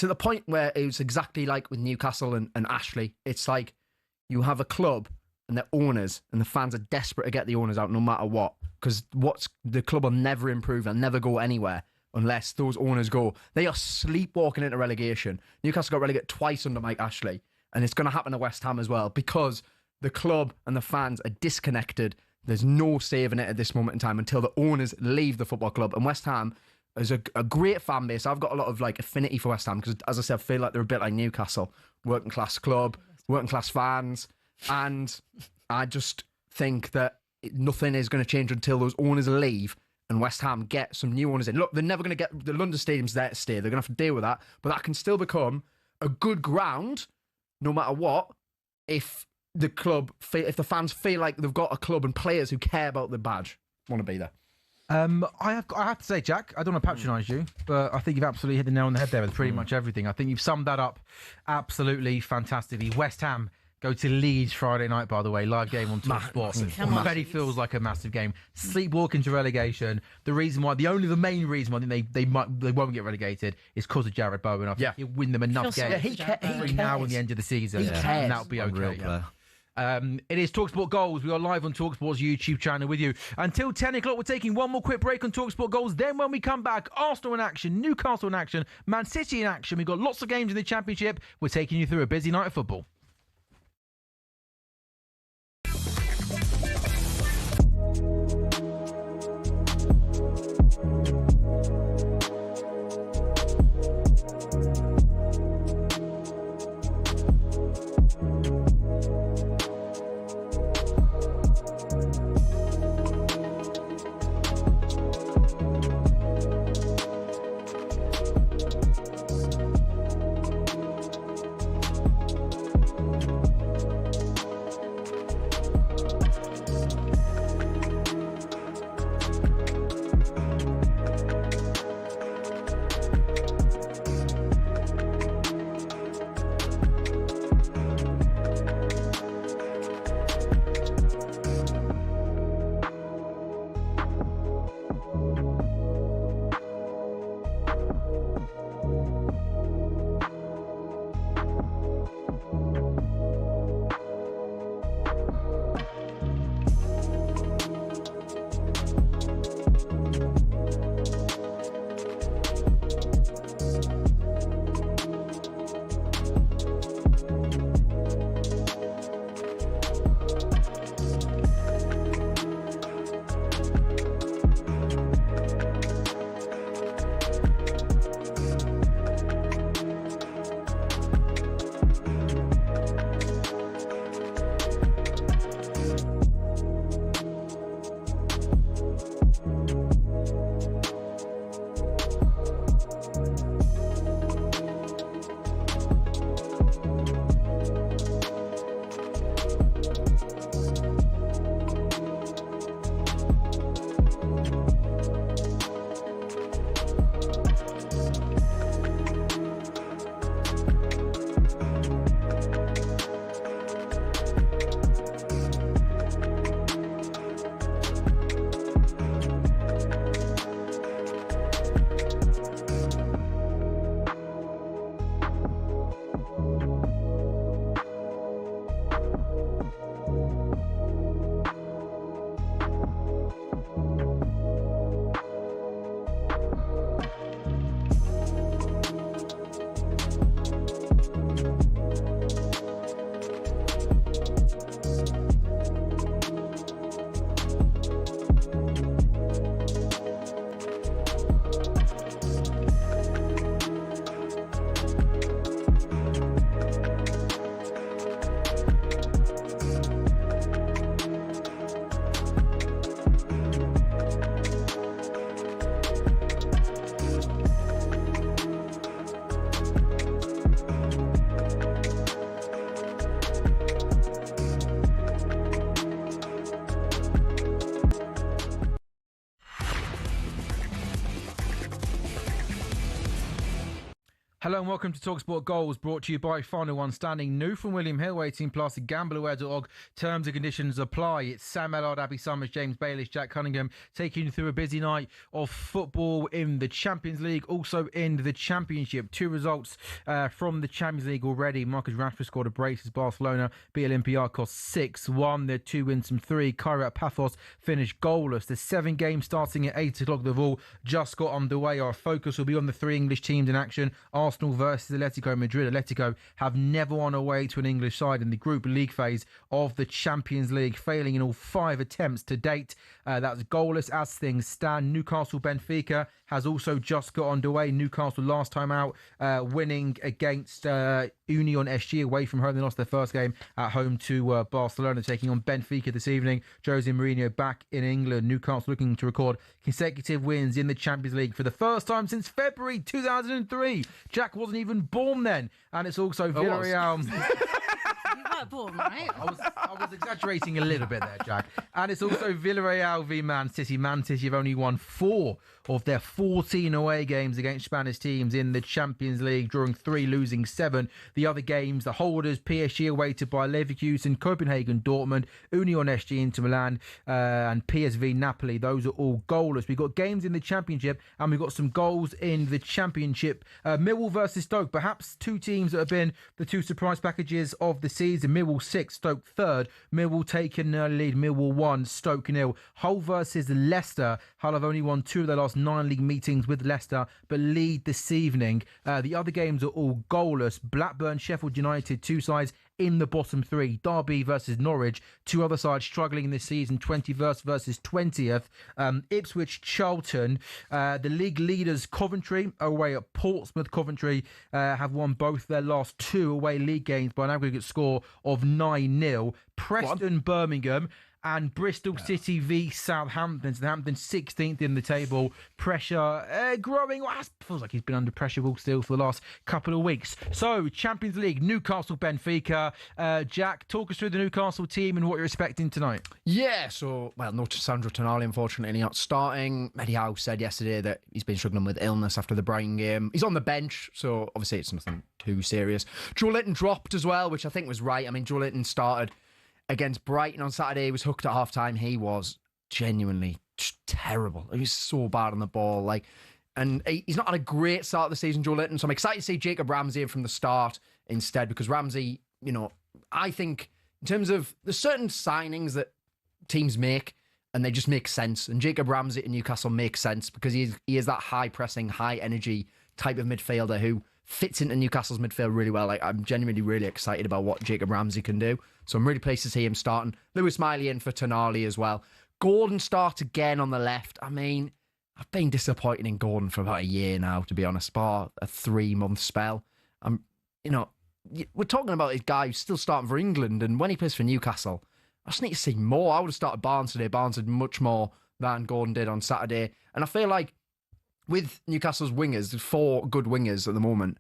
at the point where it was exactly like with Newcastle and Ashley. It's like you have a club and their owners, and the fans are desperate to get the owners out no matter what, because the club will never improve and never go anywhere unless those owners go. They are sleepwalking into relegation. Newcastle got relegated twice under Mike Ashley, and it's going to happen to West Ham as well, because the club and the fans are disconnected. There's no saving it at this moment in time until the owners leave the football club. And West Ham is a great fan base. I've got a lot of affinity for West Ham because, as I said, I feel like they're a bit like Newcastle, working class club, working class fans, and I just think that nothing is going to change until those owners leave and West Ham get some new owners in. Look, they're never going to get the London Stadium's there to stay. They're going to have to deal with that, but that can still become a good ground, no matter what, if the fans feel like they've got a club and players who care about the badge want to be there. I have to say, Jack, I don't want to patronise you, but I think you've absolutely hit the nail on the head there with pretty much everything. I think you've summed that up absolutely fantastically. West Ham go to Leeds Friday night, by the way, live game on talkSPORT. Already feels like a massive game. Sleepwalking to relegation. The main reason why I think they won't get relegated is because of Jared Bowen. I think he'll win them enough games between now and the end of the season, and that'll be okay. It is talkSPORT Goals. We are live on talkSPORT's YouTube channel with you until 10 o'clock. We're taking one more quick break on talkSPORT Goals. Then when we come back, Arsenal in action, Newcastle in action, Man City in action. We've got lots of games in the Championship. We're taking you through a busy night of football. Hello and welcome to talkSPORT Goals, brought to you by Final One Standing. New from William Hill, 18+, gambleaware.org. Terms and conditions apply. It's Sam Ellard, Abby Summers, James Baelish, Jack Cunningham, taking you through a busy night of football in the Champions League, also in the Championship. 2 results from the Champions League already. Marcus Rashford scored a brace as Barcelona beat Olympiacos 6-1. Their 2 wins from 3. Kairat Paphos finished goalless. The 7 games starting at 8 o'clock. They've all just got underway. Our focus will be on the 3 English teams in action. Arsenal versus Atletico Madrid. Atletico have never won away to an English side in the Group League phase of the Champions League, failing in all 5 attempts to date. That's goalless as things stand. Newcastle Benfica has also just got underway. Newcastle last time out winning against Union SG away from home. They lost their first game at home to Barcelona, taking on Benfica this evening. Jose Mourinho back in England. Newcastle looking to record consecutive wins in the Champions League for the first time since February 2003. Jack wasn't even born then. And it's also Villarreal. You weren't born, right? I was exaggerating a little bit there, Jack. And it's also Villarreal v Man City. Man City have only won 4 of their 14 away games against Spanish teams in the Champions League, drawing 3, losing 7. The other games, the holders, PSG awaited by Leverkusen, Copenhagen, Dortmund, Union SG, Inter Milan, and PSV Napoli. Those are all goalless. We've got games in the Championship, and we've got some goals in the Championship. Millwall versus Stoke, perhaps 2 teams that have been the 2 surprise packages of the season. Millwall 6, Stoke 3rd. Millwall taking an early lead. Millwall 1, Stoke 0. Hull versus Leicester. Hull have only won 2 of their last 9 league meetings with Leicester, but lead this evening. The other games are all goalless. Blackburn, Sheffield United, 2 sides in the bottom 3. Derby versus Norwich, 2 other sides struggling this season, 21st versus 20th. Ipswich, Charlton. The league leaders, Coventry, away at Portsmouth. Coventry have won both their last 2 away league games by an aggregate score of 9-0. Preston, Birmingham, and Bristol City v Southampton. Southampton 16th in the table. Pressure growing. Well, it feels like he's been under pressure still for the last couple of weeks. So, Champions League, Newcastle, Benfica. Jack, talk us through the Newcastle team and what you're expecting tonight. Yeah, so, well, no Sandro Tonali, unfortunately, not starting. Eddie Howe said yesterday that he's been struggling with illness after the Brighton game. He's on the bench, so obviously it's nothing too serious. Joe Linton dropped as well, which I think was right. I mean, Joe Linton started against Brighton on Saturday. He was hooked at half-time. He was genuinely terrible. He was so bad on the ball. And he's not had a great start of the season, Joe Linton. So I'm excited to see Jacob Ramsey in from the start instead, because Ramsey, I think in terms of there's certain signings that teams make and they just make sense. And Jacob Ramsey in Newcastle makes sense because he is that high-pressing, high-energy type of midfielder who fits into Newcastle's midfield really well. I'm genuinely really excited about what Jacob Ramsey can do. So I'm really pleased to see him starting. Lewis Miley in for Tonali as well. Gordon starts again on the left. I mean, I've been disappointed in Gordon for about a year now, to be honest, bar a 3-month spell. We're talking about a guy who's still starting for England, and when he plays for Newcastle, I just need to see more. I would have started Barnes today. Barnes did much more than Gordon did on Saturday. And I feel like with Newcastle's wingers, there's 4 good wingers at the moment.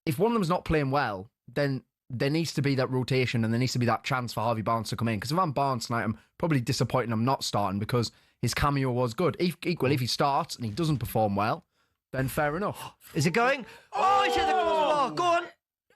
If one of them's not playing well, then there needs to be that rotation and there needs to be that chance for Harvey Barnes to come in. Because if I'm Barnes tonight, I'm probably disappointed I'm not starting because his cameo was good. Equally, if he starts and he doesn't perform well, then fair enough. Is it going? Oh, he's hit the crossbar. Go on.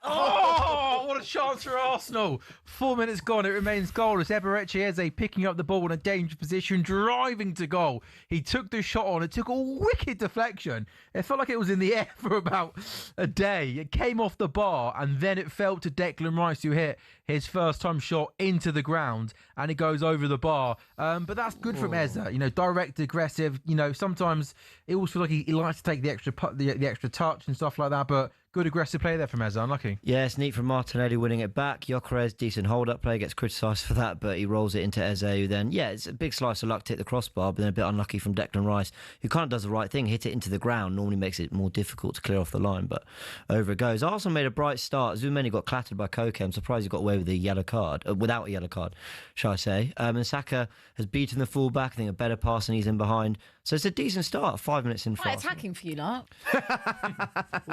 Oh, what a chance for Arsenal. 4 minutes gone. It remains goalless. Eberechi Eze picking up the ball in a dangerous position, driving to goal. He took the shot on. It took a wicked deflection. It felt like it was in the air for about a day. It came off the bar and then it fell to Declan Rice, who hit his first time shot into the ground and it goes over the bar. But that's good from Eze. Direct, aggressive. Sometimes it always feels like he likes to take the extra touch and stuff like that. But good aggressive play there from Eze. Unlucky. Yeah, it's neat from Martinelli winning it back. Gyokeres, decent hold-up play, gets criticised for that, but he rolls it into Eze, who then, it's a big slice of luck to hit the crossbar, but then a bit unlucky from Declan Rice, who kind of does the right thing, hit it into the ground, normally makes it more difficult to clear off the line, but over it goes. Arsenal made a bright start. Zoumeni got clattered by Koke. I'm surprised he got away with a yellow card, without a yellow card, shall I say. And Saka has beaten the fullback, I think a better pass than he's in behind. So it's a decent start, 5 minutes in for Quite Arsenal. attacking for you lot.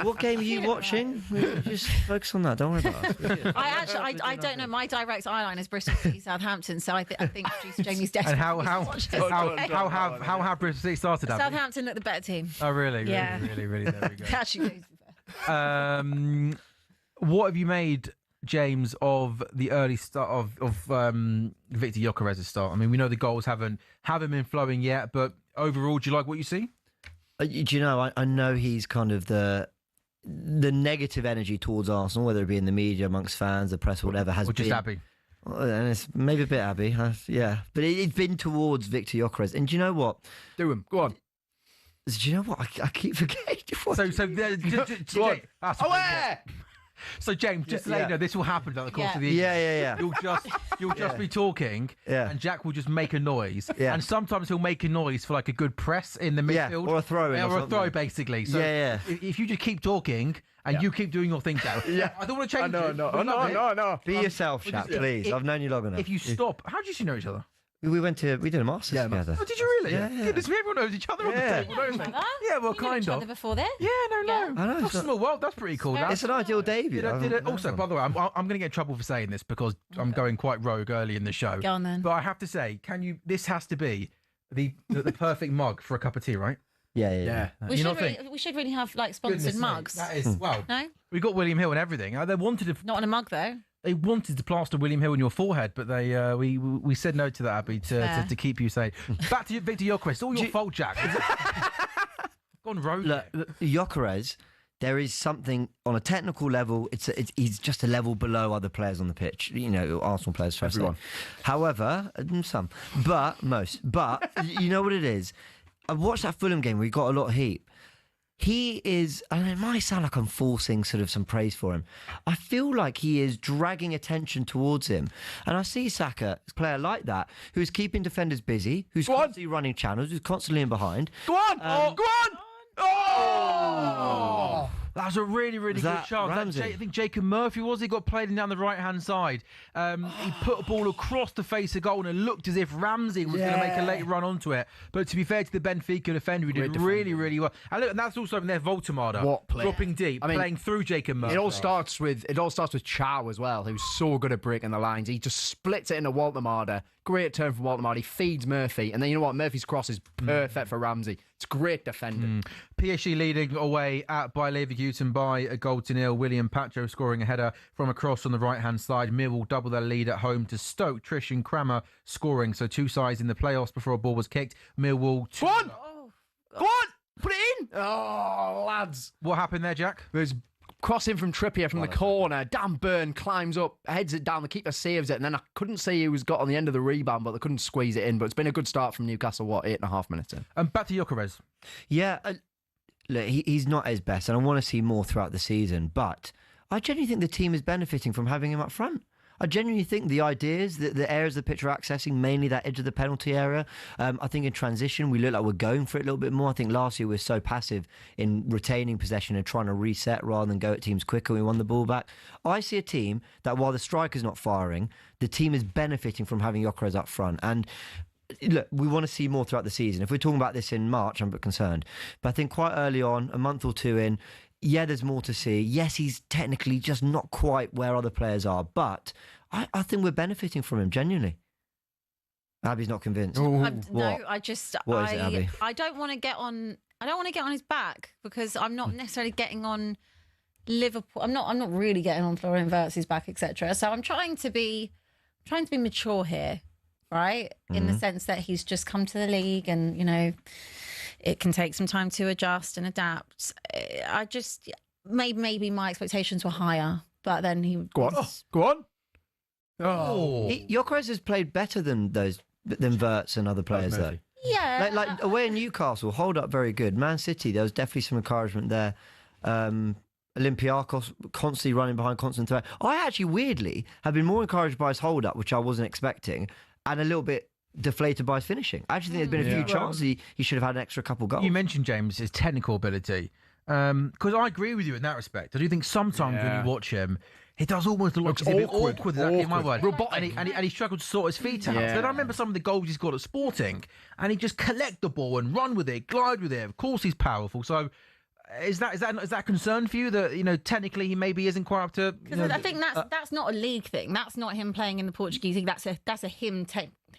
What game are you watching? Just focus on that. Don't worry about us. I don't know. My direct eye line is Bristol City, Southampton. So I think Jamie's desperate. And how have Bristol City started? Southampton look the better team. Oh, really? Yeah. Really. There we go. Actually, What have you made, James, of the early start of Victor Gyokeres' start? I mean, we know the goals haven't been flowing yet, but overall, do you like what you see? Do you know, I know he's kind of the negative energy towards Arsenal, whether it be in the media, amongst fans, the press, or whatever, has or been... just Abby? And it's maybe a bit Abby, yeah. But it's been towards Victor Gyokeres. And do you know what? Do him. Go on. Do you know what? I keep forgetting. So James, just to let you know, this will happen throughout the course of the evening. Yeah. You'll just be talking, and Jack will just make a noise, Yeah. and sometimes he'll make a noise for like a good press in the midfield, or a throw in, or a throw basically. So if you just keep talking and you keep doing your thing, Jack, I don't want to change it. No. Be yourself, Jack, please. I've known you long enough. If you stop, how did you know each other? We did a Masters together. Oh, did you really? Yeah. Goodness me, everyone knows each other on the table, don't they? Yeah, well, kind Each of. other before this? Yeah, no. I know, That's a small world. That's pretty cool. It's an ideal debut. Also, by the way, I'm going to get in trouble for saying this because I'm going quite rogue early in the show. Go on then. But I have to say, this has to be the perfect mug for a cup of tea, right? Yeah. We should really have like sponsored mugs. That is, well, No? we got William Hill and everything. They wanted to. Not on a mug though. They wanted to plaster William Hill on your forehead, but we said no to that, Abby, to keep you safe. Back to Victor Gyokeres. It's all your fault, Jack. Gone rogue. Look, Gyokeres, there is something on a technical level. He's just a level below other players on the pitch. You know, Arsenal players, first. Everyone. However, some, but most. But you know what it is. I watched that Fulham game where he got a lot of heat. He is, and it might sound like I'm forcing sort of some praise for him. I feel like he is dragging attention towards him. And I see Saka, a player like that, who's keeping defenders busy, who's constantly running channels, who's constantly in behind. Go on! Go on! Oh! That was a really, really good chance. I think Jacob Murphy he got played down the right-hand side. He put a ball across the face of goal and it looked as if Ramsey was going to make a late run onto it. But to be fair to the Benfica defender, he did really, really well. And look, and that's also in their Voltemada. What play? Dropping deep, playing through Jacob Murphy. It all starts with Chow as well, who's so good at breaking the lines. He just splits it into Voltemada. Great turn from Voltemada. He feeds Murphy. And then you know what? Murphy's cross is perfect for Ramsey. It's great defending. PSG leading away at Bayer Leverkusen by a 0-0. William Pacho scoring a header from a cross on the right-hand side. Millwall double their lead at home to Stoke. Trish and Kramer scoring. So two sides in the playoffs before a ball was kicked. Millwall... Go on! Go on! Put it in! Oh, lads. What happened there, Jack? There's crossing from Trippier from the corner. Dan Burn climbs up, heads it down. The keeper saves it. And then I couldn't see who was got on the end of the rebound, but they couldn't squeeze it in. But it's been a good start from Newcastle, 8.5 minutes in? Back to Gyokeres. Yeah, look, he's not at his best, and I want to see more throughout the season. But I genuinely think the team is benefiting from having him up front. I genuinely think the ideas, the areas of the pitch are accessing, mainly that edge of the penalty area. I think in transition, we look like we're going for it a little bit more. I think last year we were so passive in retaining possession and trying to reset rather than go at teams quicker when we won the ball back. I see a team that while the striker's not firing, the team is benefiting from having Gyokeres up front. And look, we want to see more throughout the season. If we're talking about this in March, I'm a bit concerned. But I think quite early on, a month or two in, yeah, there's more to see. Yes, he's technically just not quite where other players are, but I think we're benefiting from him, genuinely. Abby's not convinced. No, What? What is it, Abby? I don't want to get on his back because I'm not necessarily getting on Liverpool. I'm not really getting on Florian Wirtz's back, etc. So I'm trying to be mature here, right? In the sense that he's just come to the league and, you know, it can take some time to adjust and adapt. I just maybe my expectations were higher, but then he Go on. Gyokeres has played better than Wirtz and other players, though. Yeah. Like away in Newcastle, hold up very good. Man City, there was definitely some encouragement there. Olympiacos constantly running behind, constant threat. I actually, weirdly, have been more encouraged by his hold up, which I wasn't expecting, and a little bit deflated by his finishing. I actually think there's been a few chances he should have had an extra couple goals. You mentioned, James, his technical ability. Because I agree with you in that respect. I do think sometimes when you watch him, he does almost look a bit awkward. Exactly my word. And he struggled to sort his feet out. But I remember some of the goals he's got at Sporting, and he just collect the ball and run with it, glide with it. Of course, he's powerful. So. Is that a concern for you that, you know, technically he maybe isn't quite up to? You know, I think that's not a league thing. That's not him playing in the Portuguese league. That's a him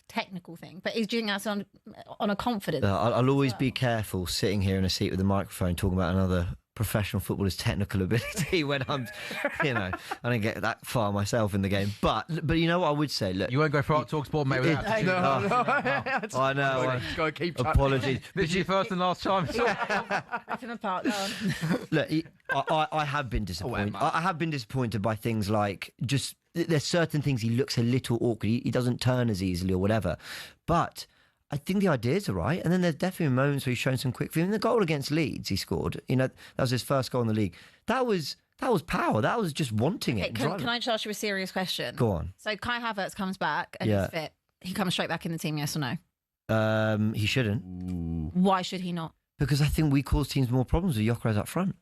technical thing. But he's doing that on a confidence. I'll always be careful sitting here in a seat with a microphone talking about another professional footballer's technical ability when I'm, I don't get that far myself in the game. But you know what I would say? Look, you won't go for talkSPORT, mate, without that. No. I know. Go keep Apologies. This is your first and last time. Look, I have been disappointed. I have been disappointed by things like just there's certain things he looks a little awkward. He doesn't turn as easily or whatever. But I think the ideas are right. And then there's definitely moments where he's shown some quick feeling. The goal against Leeds he scored, that was his first goal in the league. That was power. That was just wanting it. Can I just ask you a serious question? Go on. So Kai Havertz comes back and he's fit. He comes straight back in the team, yes or no? He shouldn't. Why should he not? Because I think we cause teams more problems with Gyokeres up front.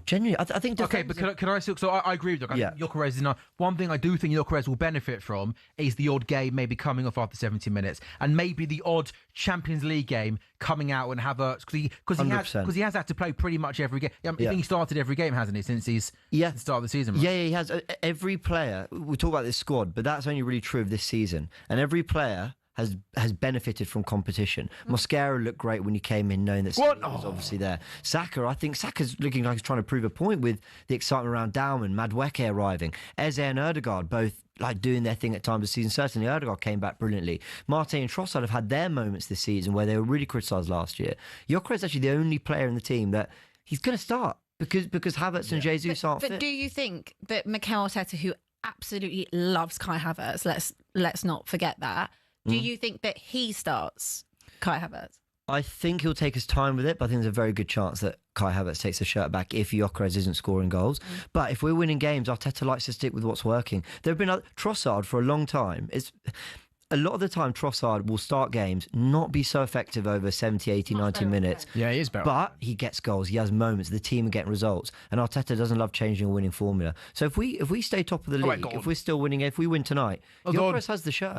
Genuinely, I think. Okay, but can I? So I agree with you. Gyokeres is not. One thing I do think Gyokeres will benefit from is the odd game maybe coming off after 70 minutes, and maybe the odd Champions League game coming out and Havertz because he has had to play pretty much every game. I think he started every game, hasn't he, since the start of the season? Right? Yeah, he has. Every player. We talk about this squad, but that's only really true of this season. And every player has benefited from competition. Mosquera looked great when he came in, knowing that City was obviously there. I think Saka's looking like he's trying to prove a point with the excitement around Dauman, Madueke arriving. Eze and Ødegaard both doing their thing at times this season. Certainly Ødegaard came back brilliantly. Marte and Trossard have had their moments this season where they were really criticised last year. Gyokeres is actually the only player in the team that he's going to start because Havertz and Jesus aren't fit. But do you think that Mikel Arteta, who absolutely loves Kai Havertz, let's not forget that, do you think that he starts Kai Havertz? I think he'll take his time with it, but I think there's a very good chance that Kai Havertz takes the shirt back if Gyokeres isn't scoring goals. But if we're winning games, Arteta likes to stick with what's working. There have been Trossard for a long time. A lot of the time, Trossard will start games, not be so effective over 70, 80, 90 minutes. Yeah, he is better. But he gets goals, he has moments, the team are getting results. And Arteta doesn't love changing a winning formula. So if we stay top of the league, if we're still winning, if we win tonight, Gyokeres has the shirt.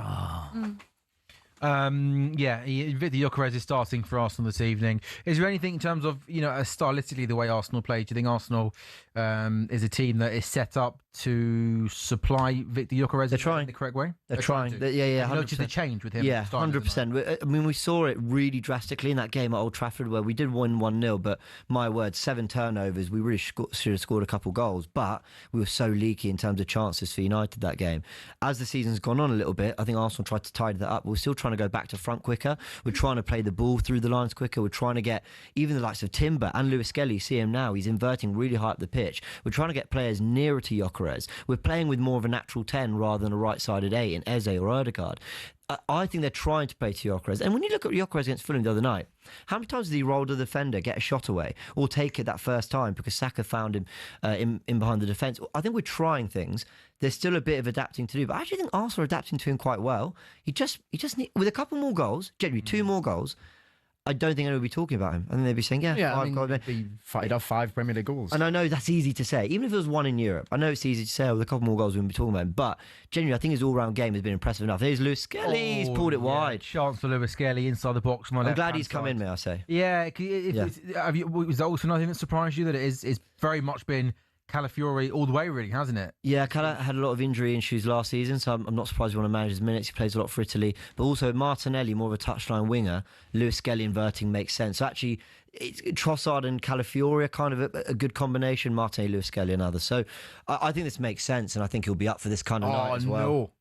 Victor Gyokeres is starting for Arsenal this evening. Is there anything in terms of, stylistically the way Arsenal play? Do you think Arsenal is a team that is set up to supply Victor Gyokeres in the correct way? They're trying. Yeah, 100%. You noticed a change with him? Yeah, 100%. I mean, we saw it really drastically in that game at Old Trafford where we did win 1-0, but my word, 7 turnovers. We really should have scored a couple goals, but we were so leaky in terms of chances for United that game. As the season's gone on a little bit, I think Arsenal tried to tidy that up. We're still trying to go back to front quicker. We're trying to play the ball through the lines quicker. We're trying to get even the likes of Timber and Lewis Skelly. See him now. He's inverting really high up the pitch. We're trying to get players nearer to Gyokeres. We're playing with more of a natural 10 rather than a right-sided 8 in Eze or Ødegaard. I think they're trying to play to Gyokeres. And when you look at Gyokeres against Fulham the other night, how many times did he roll the defender, get a shot away, or take it that first time because Saka found him in behind the defence? I think we're trying things. There's still a bit of adapting to do, but I actually think Arsenal are adapting to him quite well. He just need, with a couple more goals, generally 2 more goals, I don't think anyone would be talking about him. I think they'd be saying, he'd have 5 Premier League goals. And I know that's easy to say. Even if it was 1 in Europe, I know it's easy to say, with a couple more goals we wouldn't be talking about him. But genuinely, I think his all-round game has been impressive enough. There's Lewis Skelly. He's pulled it wide. Chance for Lewis Skelly inside the box. I'm glad he's come in, may I say. Yeah. Was that also nothing that surprised you that it's very much been Calafiori all the way, really, hasn't it? Yeah, Cala had a lot of injury issues last season, so I'm not surprised he want to manage his minutes. He plays a lot for Italy. But also Martinelli, more of a touchline winger. Lewis Skelly inverting makes sense. So actually, Trossard and Calafiori are kind of a good combination. Martinelli, Lewis Skelly and others. So I think this makes sense, and I think he'll be up for this kind of night as well. No.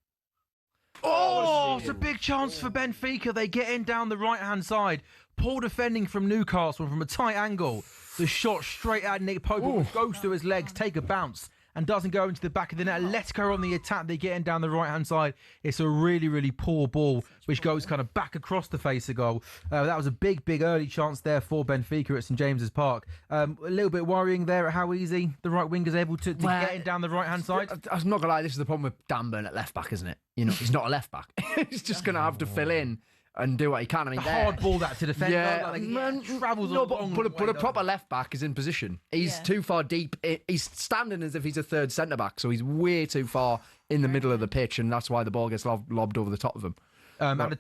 Oh, it's a big chance for Benfica. They get in down the right-hand side. Poor defending from Newcastle from a tight angle. The shot straight at Nick Pope, which goes to his legs, take a bounce, and doesn't go into the back of the net. Atletico on the attack. They get in down the right-hand side. It's a really, really poor ball, which goes kind of back across the face of goal. That was a big, big early chance there for Benfica at St James's Park. A little bit worrying there at how easy the right wing is able to get in down the right-hand side. I'm not going to lie, this is the problem with Dan Burn at left-back, isn't it? He's not a left-back. He's just going to have to fill in and do what he can. I mean, hard ball that to defend. Travels but a proper left back is in position. He's too far deep. He's standing as if he's a third centre back, so he's way too far in the middle of the pitch, and that's why the ball gets lobbed over the top of him. And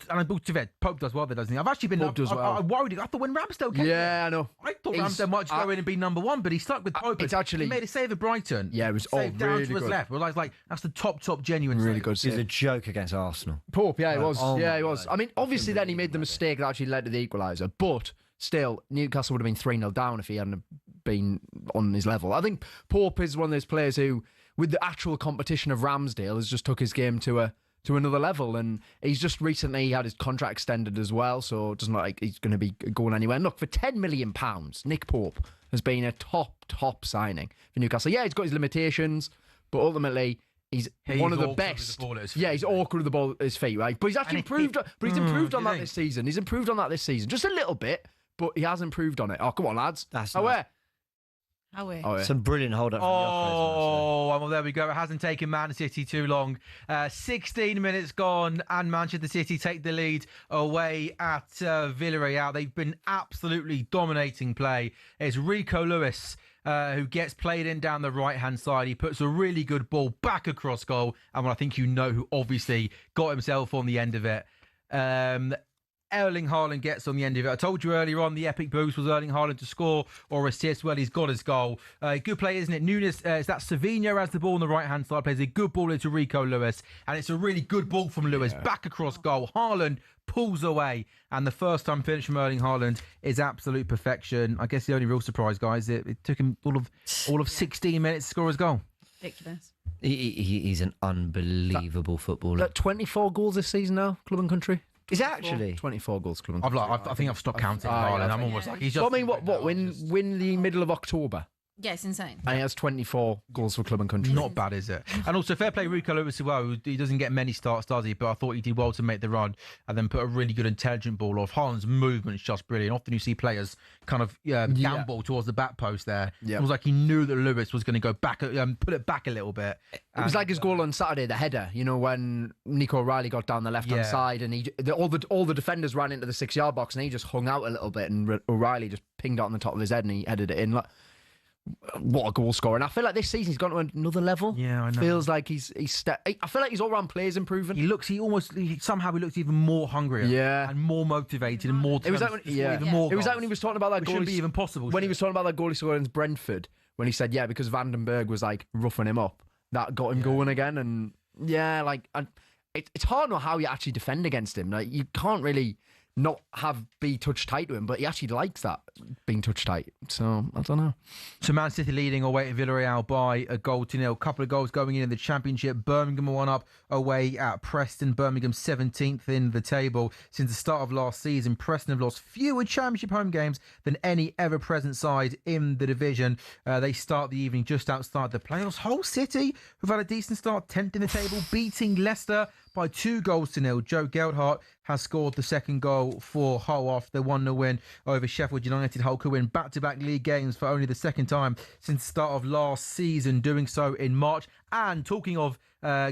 Pope does well there, doesn't he? I've actually been I worried. I thought when Ramsdale came I know. I thought Ramsdale might go in and be number 1, but he stuck with Pope. He made a save at Brighton. Yeah, it was all really down to good. his left. Well, like that's the top genuine really save. good save. He was a joke against Arsenal. Pope, he was. He was. I mean, obviously then he made the mistake that actually led to the equaliser, but still, Newcastle would have been 3-0 down if he hadn't been on his level. I think Pope is one of those players who, with the actual competition of Ramsdale, has just took his game to another level, and he's just recently had his contract extended as well, so it doesn't look like he's going to be going anywhere. And look, for £10 million, Nick Pope has been a top signing for Newcastle. Yeah, he's got his limitations, but ultimately he's one of the best. He's awkward with the ball at his feet, right? But he's actually improved. But he's improved on that this season. He's improved on that this season, just a little bit, but he has improved on it. Oh, come on, lads! That's nice. Some brilliant hold up from Gyokeres. Well, there we go. It hasn't taken Man City too long. 16 minutes gone, and Manchester City take the lead away at Villarreal. They've been absolutely dominating play. It's Rico Lewis who gets played in down the right-hand side. He puts a really good ball back across goal, and I think you know who obviously got himself on the end of it. Erling Haaland gets on the end of it. I told you earlier on the epic boost was Erling Haaland to score or assist. Well, he's got his goal. Good play, isn't it? Nunes, is that Savinho has the ball on the right-hand side, plays a good ball into Rico Lewis, and it's a really good ball from Lewis, back across goal. Haaland pulls away, and the first time finish from Erling Haaland is absolute perfection. I guess the only real surprise, guys, it took him all of 16 minutes to score his goal. Ridiculous. He's an unbelievable footballer. 24 goals this season now, club and country. Is it actually 24 goals, club and I country? think I've stopped counting. I'm almost like he's just. I mean, win the middle of October? Yeah, it's insane. And he has 24 goals for club and country. Not bad, is it? And also, fair play Rico Lewis as well. He doesn't get many starts, does he? But I thought he did well to make the run and then put a really good, intelligent ball off. Haaland's movement's just brilliant. Often you see players kind of gamble towards the back post there. Yeah. It was like he knew that Lewis was going to go back, put it back a little bit. It was like his goal on Saturday, the header. You know, when Nico O'Reilly got down the left-hand side and all the defenders ran into the 6-yard box and he just hung out a little bit and O'Reilly just pinged it on the top of his head and he headed it in. What a goal scorer. And I feel like this season he's gone to another level. Yeah, I know. Feels like I feel like his all-round play is improving. Somehow he looks even more hungrier. Yeah. And more motivated and more. It was like when he was talking about that goal. Shouldn't be even possible. When he was talking about that goal he scored against Brentford, when he said, because Vandenberg was like roughing him up, that got him going again. And it's hard to know how you actually defend against him. Like, you can't really not be touch tight to him, but he actually likes that, being touch tight. So I don't know. So Man City leading away at Villarreal by 1-0. Couple of goals going in the Championship. Birmingham 1-up away at Preston. Birmingham 17th in the table. Since the start of last season, Preston have lost fewer Championship home games than any ever-present side in the division. They start the evening just outside the playoffs. Hull City, who've had a decent start, 10th in the table, beating Leicester by 2-0. Joe Geldhart has scored the second goal for Hull after the 1-0 win over Sheffield United. Hull could win back-to-back league games for only the second time since the start of last season, doing so in March. And talking of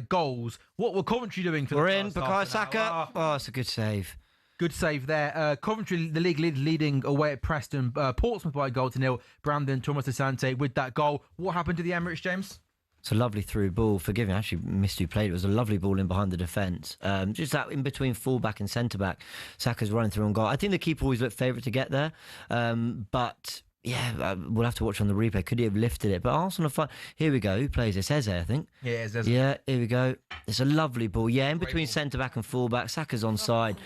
goals, what were Coventry doing for the first half? Bukayo Saka. Oh, it's a good save. Good save there. Coventry, the league leading away at Preston. Portsmouth by 1-0. Brandon Thomas Asante with that goal. What happened to the Emirates, James? It's a lovely through ball. Forgive me, I actually missed who played. It was a lovely ball in behind the defence. Just that in between full-back and centre-back. Saka's running through on goal. I think the keeper always looked favourite to get there. But, we'll have to watch on the replay. Could he have lifted it? But Arsenal are fine. Here we go. Who plays this? Eze, I think. Yeah, Eze. Yeah, here we go. It's a lovely ball. Yeah, in between centre-back and full-back. Saka's onside.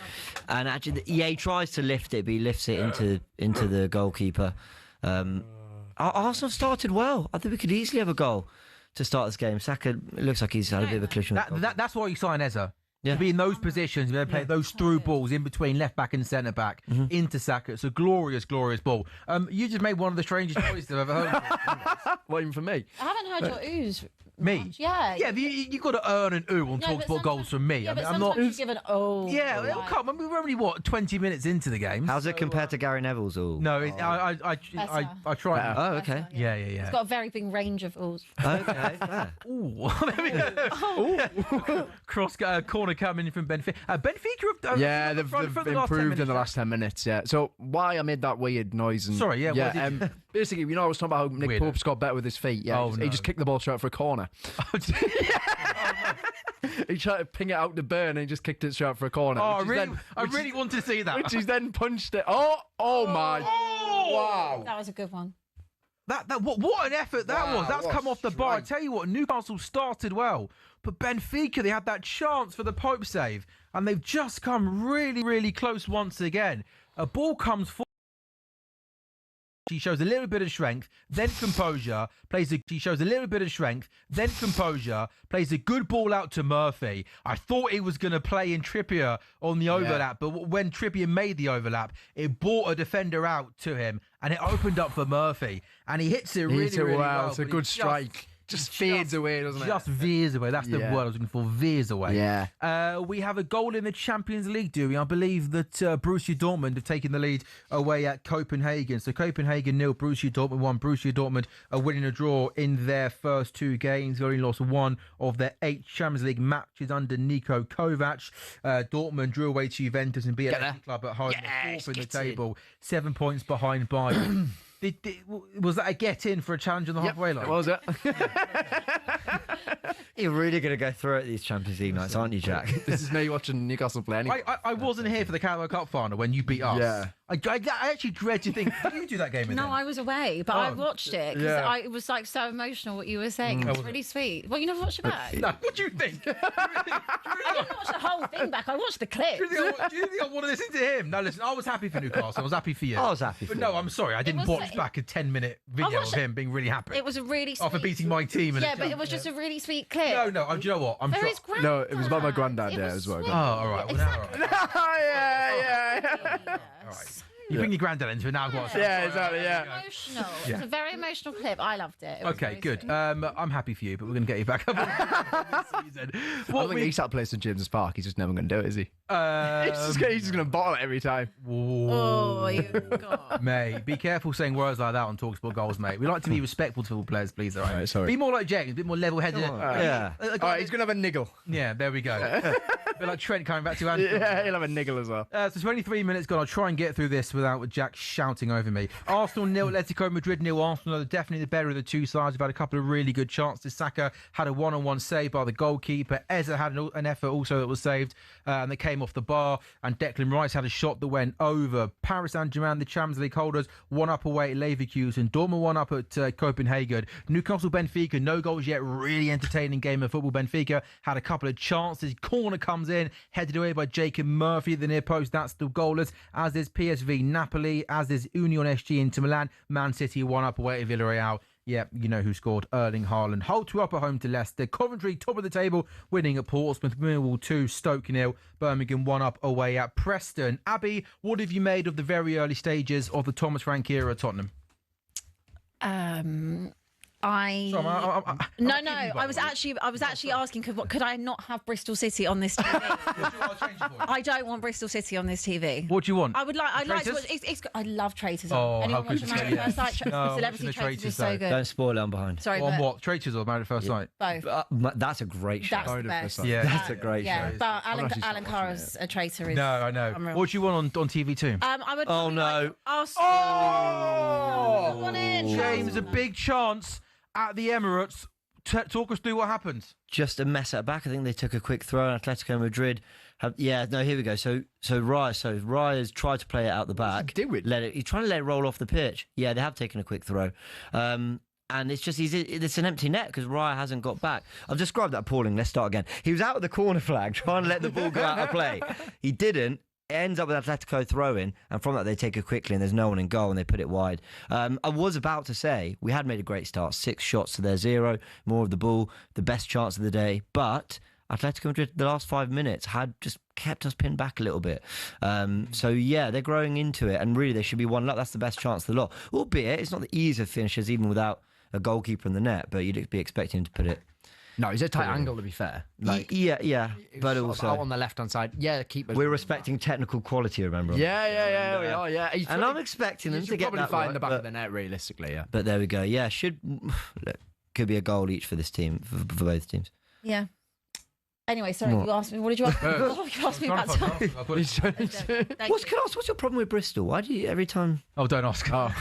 And actually, he tries to lift it, but he lifts it into the goalkeeper. Arsenal started well. I think we could easily have a goal to start this game. Saka, it looks like he's had a bit of a collision. That's why you sign Eze. To be in those positions, where they play those through balls in between left back and centre back into Saka. It's a glorious, glorious ball. You just made one of the strangest choices I've ever heard. Well, even for me. I haven't heard your oohs. Me? Much. Yeah. Yeah, you've got to earn an ooh on talkSPORT goals from me. Yeah, I'm not. You give an oh. Yeah, come on. We're only 20 minutes into the game. How's it compared to Gary Neville's ooh? No, I try. Oh, okay. Yeah. It's got a very big range of oohs. Okay. Ooh, there we go. Cross corner coming in from Benfica. Benfica have they've improved in the last 10 minutes. Yeah. So why I made that weird noise? And, Sorry. Yeah. Basically, I was talking about how Nick Pope's got better with his feet. Yeah. He just kicked the ball straight for a corner. He tried to ping it out to Burn and he just kicked it straight for a corner. I really want to see that. Which he's then punched it. Oh my! Wow, that was a good one. What an effort that was. That's come off the bar. I tell you what, Newcastle started well, but Benfica, they had that chance for the Pope save, and they've just come really, really close once again. A ball comes forward. He shows a little bit of strength, then composure. He shows a little bit of strength, then composure. Plays a good ball out to Murphy. I thought he was going to play in Trippier on the overlap, but when Trippier made the overlap, it brought a defender out to him, and it opened up for Murphy, and he hits it really well. It's a good strike. Just fades away, doesn't it? Just veers away. That's the word I was looking for. Veers away. Yeah. We have a goal in the Champions League, do we? I believe that Borussia Dortmund have taken the lead away at Copenhagen. So Copenhagen 0, Borussia Dortmund 1. Borussia Dortmund are winning a draw in their first 2 games. They only lost 1 of their 8 Champions League matches under Niko Kovac. Dortmund drew away to Juventus and beat Atletico Club at home. Fourth in the table, 7 points behind Bayern. Was that a get-in for a challenge on the halfway line? Was it? You're really going to go through it these Champions League nights, aren't you, Jack? This is me watching Newcastle play anyway. I wasn't here for the Carabao Cup final when you beat us. Yeah. I actually dread to think, did you do that game? No, I was away, but I watched it because it was like so emotional what you were saying. It was really sweet. Well, you never watched it back? No, what do you think? I didn't watch the whole thing back. I watched the clip. Do you think I want to listen to him? No, listen, I was happy for Newcastle. I was happy for you. I was happy for But no, I'm sorry. I didn't watch back a 10-minute video of him being really happy. It was a really sweet... After beating my team. But it was just a really sweet clip. No, do you know what? I'm There sure. is granddad. No, it was about my granddad there as well. sweet. Oh, all right. Well, now, all right. Yeah. All right. You bring your granddad into it now. Yeah, exactly. Yeah. Emotional. It's a very emotional clip. I loved it. It was Okay, very good. sweet. I'm happy for you, but we're going to get you back up this season. I don't think Isak plays St James's Park. He's just never going to do it, is he? He's just going to bottle it every time. Oh, you God. Mate, be careful saying words like that on talkSPORT Goals, mate. We like to be respectful to all players, please. All right? Right, sorry. Be more like James, a bit more level-headed. Yeah. All right, he's going to have a niggle. Yeah, there we go. A bit like Trent coming back to Anfield. Yeah, he'll have a niggle as well. So 23 minutes gone. I'll try and get through this without Jack shouting over me. Arsenal 0, Atletico Madrid 0. Arsenal are definitely the better of the two sides. We've had a couple of really good chances. Saka had a one-on-one save by the goalkeeper. Eza had an effort also that was saved and that came off the bar. And Declan Rice had a shot that went over. Paris Saint-Germain, the Champions League holders, 1 up away at Leverkusen. Dortmund 1 up at Copenhagen. Newcastle Benfica, no goals yet. Really entertaining game of football. Benfica had a couple of chances. Corner comes in, headed away by Jacob Murphy at the near post. That's still goalless. As is PSV, Napoli, as is Union SG into Milan. Man City 1 up away at Villarreal. Yeah, you know who scored. Erling Haaland. Hull 2 up at home to Leicester. Coventry top of the table, winning at Portsmouth. Millwall 2, Stoke 0. Birmingham 1 up away at Preston. Abby, what have you made of the very early stages of the Thomas Frank era at Tottenham? I was actually asking could I not have Bristol City on this TV? I don't want Bristol City on this TV. What do you want? I'd like to watch. I love Traitors. Oh, Anyone how could watch you say Married at yes? First Sight? No, Celebrity watching the Traitors is Traitors, so though. good. Don't spoil it, I'm behind. Sorry, On but what? Traitors or Married at First Sight? both. That's a great show. That's the best. Yeah. That's a great Yeah, show. but Alan Carr's a traitor. Is No, I know. unreal. What do you want on TV too? I would. Oh, no. Like Arsenal. Oh! Come on in, James, a big chance at the Emirates. Talk us through what happened. Just a mess at back. I think they took a quick throw, and Atletico Madrid here we go. So Raya's tried to play it out the back. He's trying to let it roll off the pitch. Yeah, they have taken a quick throw. And it's just it's an empty net because Raya hasn't got back. I've described that appalling. Let's start again. He was out of the corner flag trying to let the ball go out of play. He didn't. It ends up with Atletico throwing, and from that they take it quickly, and there's no one in goal, and they put it wide. I was about to say we had made a great start, 6 shots to their 0, more of the ball, the best chance of the day, but Atletico Madrid, the last 5 minutes, had just kept us pinned back a little bit. So yeah, they're growing into it, and really they should be 1-0. That's the best chance of the lot. Albeit it's not the ease of finishes, even without a goalkeeper in the net, but you'd be expecting him to put it. No, he's a tight angle, to be fair. Yeah, but also out on the left-hand side. Yeah, keeper. We're respecting technical quality, remember? Yeah, we are, yeah. And I'm expecting them to get probably that find right, the back of the net, realistically, yeah. But there we go. Yeah, could be a goal each for this team, for both teams. Yeah. Anyway, sorry, you asked me. What did you ask me? You asked me about Tottenham. What's your problem with Bristol? Why do you every time? Oh, don't ask. Sorry.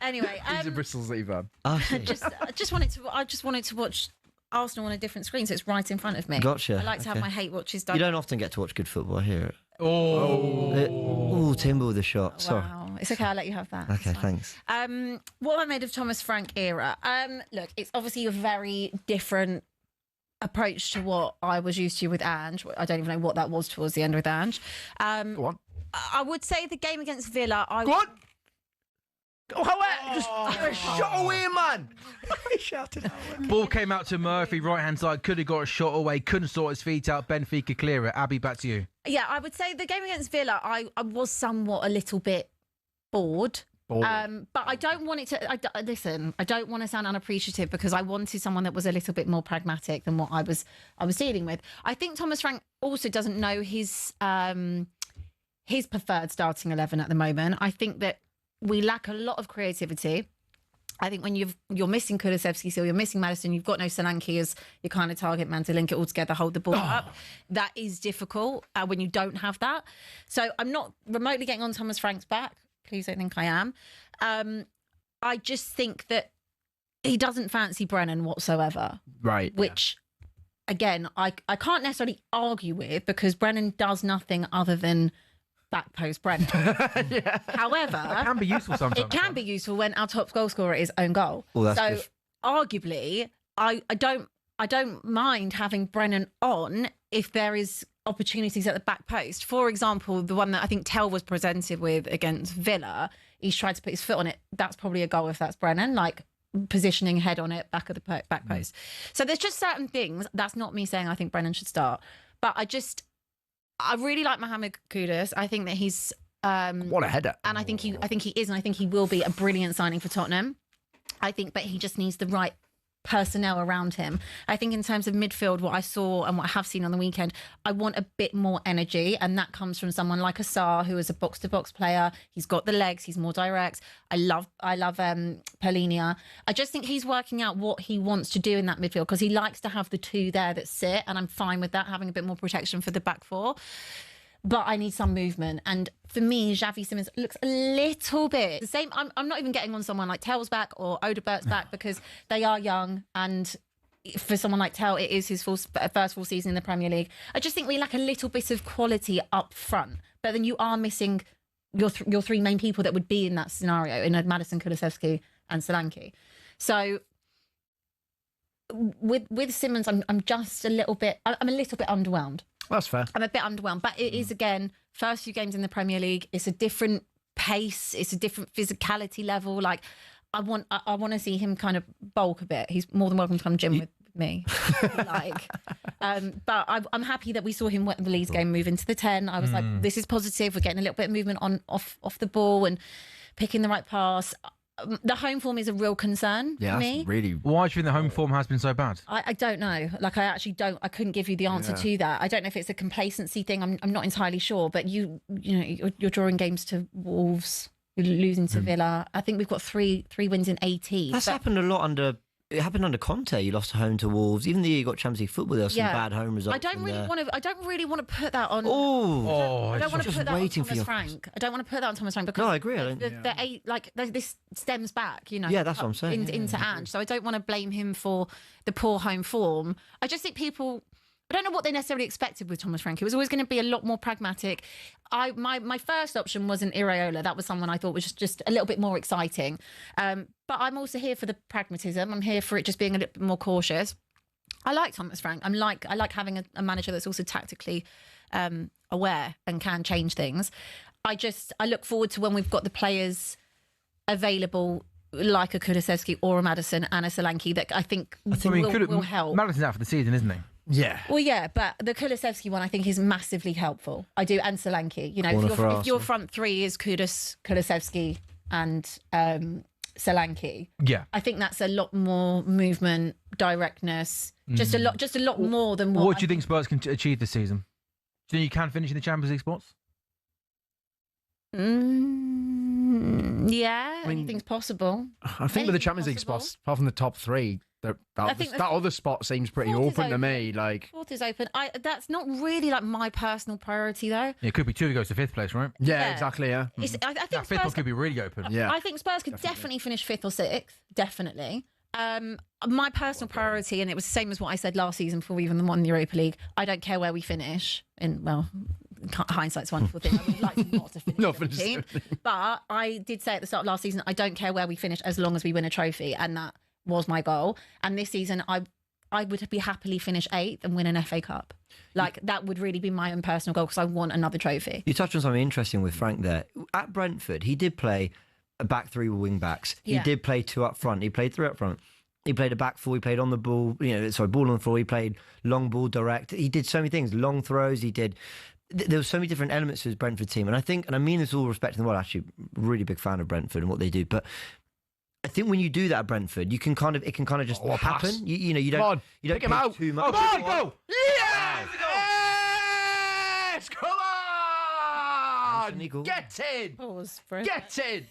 Anyway, these are Bristol's that you've had. I just wanted to watch Arsenal on a different screen, so it's right in front of me. Gotcha. I like to have my hate watches done. You don't often get to watch good football. I hear it. Oh, Timber with a shot. Sorry. Wow, it's okay. I'll let you have that. Okay, thanks. What I made of Thomas Frank era. Look, it's obviously a very different approach to what I was used to with Ange. I don't even know what that was towards the end with Ange. Go on. I would say the game against Villa. Go on. Just a shot away, man. He shouted out. Ball came out to Murphy, right hand side. Could have got a shot away. Couldn't sort his feet out. Benfica clear it. Abby, back to you. Yeah, I would say the game against Villa, I was somewhat a little bit bored. But I don't want it to. Listen, I don't want to sound unappreciative because I wanted someone that was a little bit more pragmatic than what I was dealing with. I think Thomas Frank also doesn't know his preferred starting 11 at the moment. I think that we lack a lot of creativity. I think when you're missing Kulusevski, so you're missing Maddison, you've got no Solanke as your kind of target man to link it all together, hold the ball up. That is difficult when you don't have that. So I'm not remotely getting on Thomas Frank's back. Please don't think I am. I just think that he doesn't fancy Brennan whatsoever. Right. Which, again, I can't necessarily argue with because Brennan does nothing other than back post Brennan. However, It can be useful sometimes. it can be useful when our top goal scorer is own goal. Well, that's so good. arguably, I don't mind having Brennan on if there is opportunities at the back post. For example, the one that I think Tell was presented with against Villa, he's tried to put his foot on it. That's probably a goal if that's Brennan, like positioning head on it, back of the back post. So there's just certain things. That's not me saying I think Brennan should start, but I really like Mohamed Kudus. I think that he's what a header. and I think he is, and I think he will be a brilliant signing for Tottenham. I think, but he just needs the right personnel around him. I think in terms of midfield, what I saw and what I have seen on the weekend, I want a bit more energy, and that comes from someone like Asar, who is a box-to-box player. He's got the legs, he's more direct. I love Polinia. I just think he's working out what he wants to do in that midfield because he likes to have the two there that sit, and I'm fine with that, having a bit more protection for the back four. But I need some movement. And for me, Xavi Simons looks a little bit the same. I'm not even getting on someone like Tell's back or Odebert's back because they are young. And for someone like Tell, it is his first full season in the Premier League. I just think we lack a little bit of quality up front. But then you are missing your three main people that would be in that scenario, in Maddison, Kulusevski and Solanke. So with Simons, I'm just a little bit underwhelmed. That's fair. I'm a bit underwhelmed, but it is, again, first few games in the Premier League. It's a different pace. It's a different physicality level. Like, I want to see him kind of bulk a bit. He's more than welcome to come gym with me. But I'm happy that we saw him in the Leeds game move into the 10. I was like, this is positive. We're getting a little bit of movement off the ball and picking the right pass. The home form is a real concern for me. Really. Why do you think the home form has been so bad? I don't know. Like, I actually don't. I couldn't give you the answer to that. I don't know if it's a complacency thing. I'm not entirely sure. But you're drawing games to Wolves, you're losing to Villa. I think we've got three wins in 18. That's happened a lot under. It happened under Conte. You lost at home to Wolves. Even though you got Champions League football, there were some bad home results. I don't really want to put that on. I don't want to put that on Thomas your... Frank. I don't want to put that on Thomas Frank because no, I agree. This stems back, Yeah, that's what I'm saying. Into Ange. So I don't want to blame him for the poor home form. I just think people. I don't know what they necessarily expected with Thomas Frank. It was always going to be a lot more pragmatic. My first option wasn't Iraola. That was someone I thought was just a little bit more exciting. But I'm also here for the pragmatism. I'm here for it just being a little bit more cautious. I like Thomas Frank. I like having a manager that's also tactically aware and can change things. I look forward to when we've got the players available like a Kulusevski or a Maddison and a Solanke that I think will help. Maddison's out for the season, isn't he? Yeah. Well, yeah, but the Kulusevski one I think is massively helpful. I do, and Solanke. If your front three is Kudus, Kulusevski, and Solanke, I think that's a lot more movement, directness, just a lot more than what. What do you think Spurs can achieve this season? Do you think you can finish in the Champions League spots? Yeah, anything's possible. I think with the Champions League spots, apart from the top three, that other spot seems pretty open to me. Like, fourth is open. That's not really like my personal priority though. Yeah, it could be two who goes to fifth place, right? Yeah, exactly. Yeah, I think that fifth one could be really open. Yeah, I think Spurs could definitely finish fifth or sixth. Definitely. My personal priority, and it was the same as what I said last season before we even won the Europa League. I don't care where we finish. Hindsight's a wonderful thing. I would like not to finish 17th, but I did say at the start of last season, I don't care where we finish as long as we win a trophy, and that was my goal. And this season, I would be happily finish 8th and win an FA Cup. Like, that would really be my own personal goal because I want another trophy. You touched on something interesting with Frank there. At Brentford, he did play a back three with wing backs. Yeah. He did play 2 up front. He played 3 up front. He played a back 4. He played on the ball. Ball on the floor. He played long ball direct. He did so many things. Long throws. He did. There were so many different elements to his Brentford team, and I think, and I mean this all respect in the world. Actually, really big fan of Brentford and what they do, but I think when you do that at Brentford, it can kind of just happen. You don't pick him out too much. Come on, go! Yes! Come on! Get in! Pause. Get in!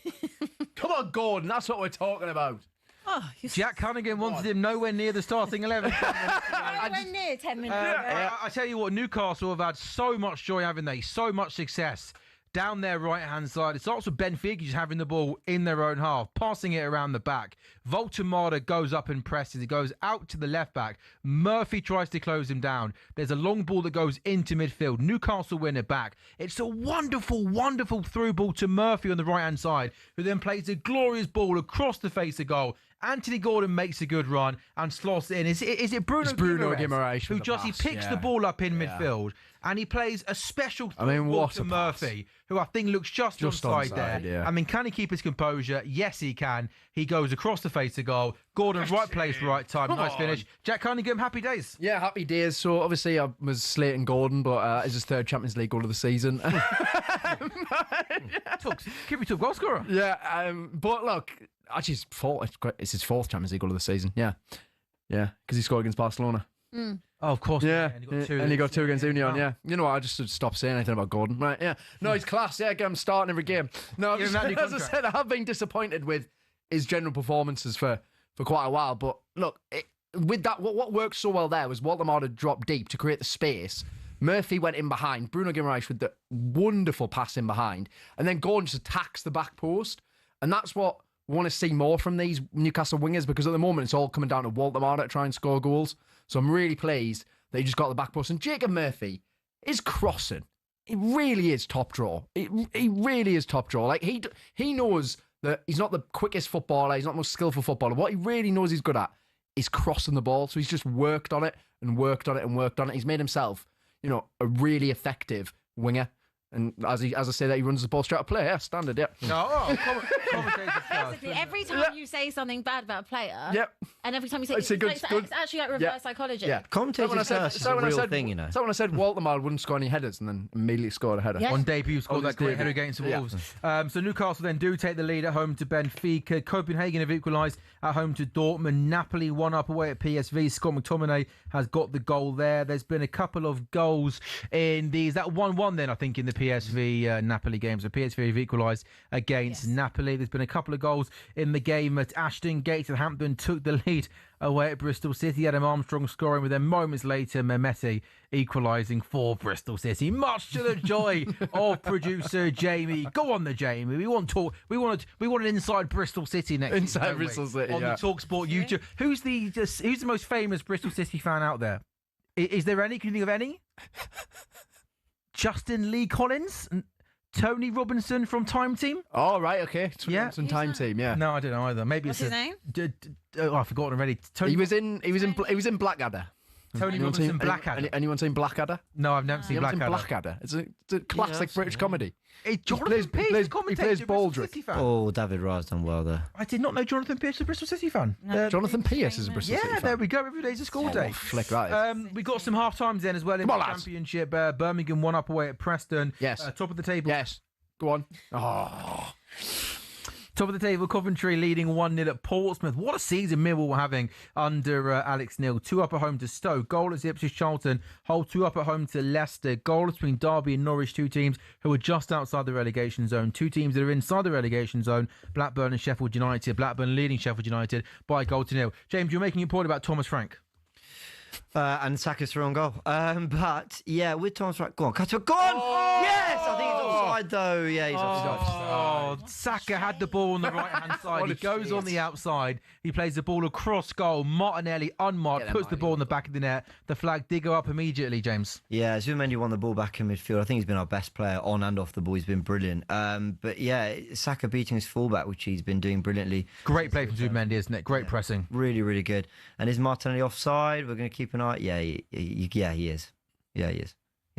Come on, Gordon. That's what we're talking about. Oh, Jack Cunningham wanted him nowhere near the starting 11. nowhere near 10 minutes ago. I tell you what, Newcastle have had so much joy, haven't they? So much success down their right-hand side. It starts with Benfica just having the ball in their own half, passing it around the back. Voltemada goes up and presses. It goes out to the left back. Murphy tries to close him down. There's a long ball that goes into midfield. Newcastle win it back. It's a wonderful, wonderful through ball to Murphy on the right-hand side, who then plays a glorious ball across the face of goal. Anthony Gordon makes a good run and slots it in. Is it Bruno Guimaraes who just he picks the ball up in midfield and he plays a special ball to Murphy, who I think looks just onside there. Yeah. I mean, can he keep his composure? Yes, he can. He goes across the face of goal. Gordon, right place, right time. Nice finish. Jack Cunningham, happy days. Yeah, happy days. So obviously I was slating Gordon, but it's his 3rd Champions League goal of the season. Keep it top goal scorer. Yeah, but look, actually it's his 4th Champions League goal of the season. Yeah, because he scored against Barcelona. Oh, of course. Yeah, and he got 2 against Union. Yeah, you know what? I just stopped saying anything about Gordon. Right? Yeah, no, he's class. Yeah, get him starting every game. No, as I said, I have been disappointed with his general performances for quite a while. But look, with that, what worked so well there was Voltemada dropped deep to create the space. Murphy went in behind. Bruno Guimaraes with the wonderful pass in behind, and then Gordon just attacks the back post, and that's what we want to see more from these Newcastle wingers, because at the moment it's all coming down to Voltemada to try and score goals. So I'm really pleased that he just got the back post. And Jacob Murphy is crossing. It really is top draw. He really is top draw. Like he knows that he's not the quickest footballer. He's not the most skillful footballer. What he really knows he's good at is crossing the ball. So he's just worked on it and worked on it and worked on it. He's made himself, a really effective winger. And as I say that, he runs the ball straight up play. Yeah, standard, yeah. No, every time you say something bad about a player, and every time you say it's actually like reverse psychology. Yeah, commentators is a real thing, So when I said Voltemada wouldn't score any headers and then immediately scored a header. Yes. On debut, scored that great header against Wolves. So Newcastle then do take the lead at home to Benfica. Copenhagen have equalised at home to Dortmund. Napoli 1-up away at PSV. Scott McTominay has got the goal there. There's been a couple of goals in these. That 1-1 then, I think, in the PSV Napoli games. So PSV have equalised against Napoli. There's been a couple of goals in the game at Ashton Gate. Southampton took the lead away at Bristol City. Adam Armstrong scoring, with them moments later Mehmeti equalising for Bristol City. Much to the joy of producer Jamie. Go on, Jamie. We want talk. We want an inside Bristol City next. Inside Bristol City on the talkSPORT YouTube. Who's the most famous Bristol City fan out there? Is there any? Can you think of any? Justin Lee Collins, Tony Robinson from Time Team. Oh, right, okay. Robinson Time Team, yeah. No, I don't know either. Maybe what's his name? I've forgotten already. He was in Blackadder. Tony Robinson, Blackadder. Anyone seen Blackadder? No, I've never seen Blackadder. Blackadder. It's a classic British comedy. Jonathan Pearce, he plays Baldrick. Oh, David Ra's done well there. I did not know Jonathan Pearce was a Bristol City fan. No, Jonathan Pearce is a Bristol City fan. Yeah, there we go. Every day's a school day. Flick that is. We got some half times then as well in the Championship. Birmingham 1-up away at Preston. Yes. Top of the table. Yes. Go on. Oh. Top of the table, Coventry leading 1-0 at Portsmouth. What a season Millwall were having under Alex Neil. 2-up at home to Stoke. Goalless Ipswich Charlton. Hull 2-up at home to Leicester. Goalless between Derby and Norwich, two teams who are just outside the relegation zone. Two teams that are inside the relegation zone, Blackburn and Sheffield United. Blackburn leading Sheffield United by a goal to nil. James, you're making a point about Thomas Frank. And Saka's through on goal. But yeah, with Thomas Frank, go on, cut it, go on! Yes, I think he's offside though. Yeah, he's offside. Saka had the ball on the right hand side. He goes on the outside. He plays the ball across goal. Martinelli unmarked, puts the ball in the back of the net. The flag did go up immediately, James. Yeah, Zubimendi won the ball back in midfield. I think he's been our best player on and off the ball. He's been brilliant. But yeah, Saka beating his fullback, which he's been doing brilliantly. Great play from Zubimendi, isn't it? Great pressing. Really, really good. And is Martinelli offside? We're going to keep an eye. Yeah, he is. Yeah, he is.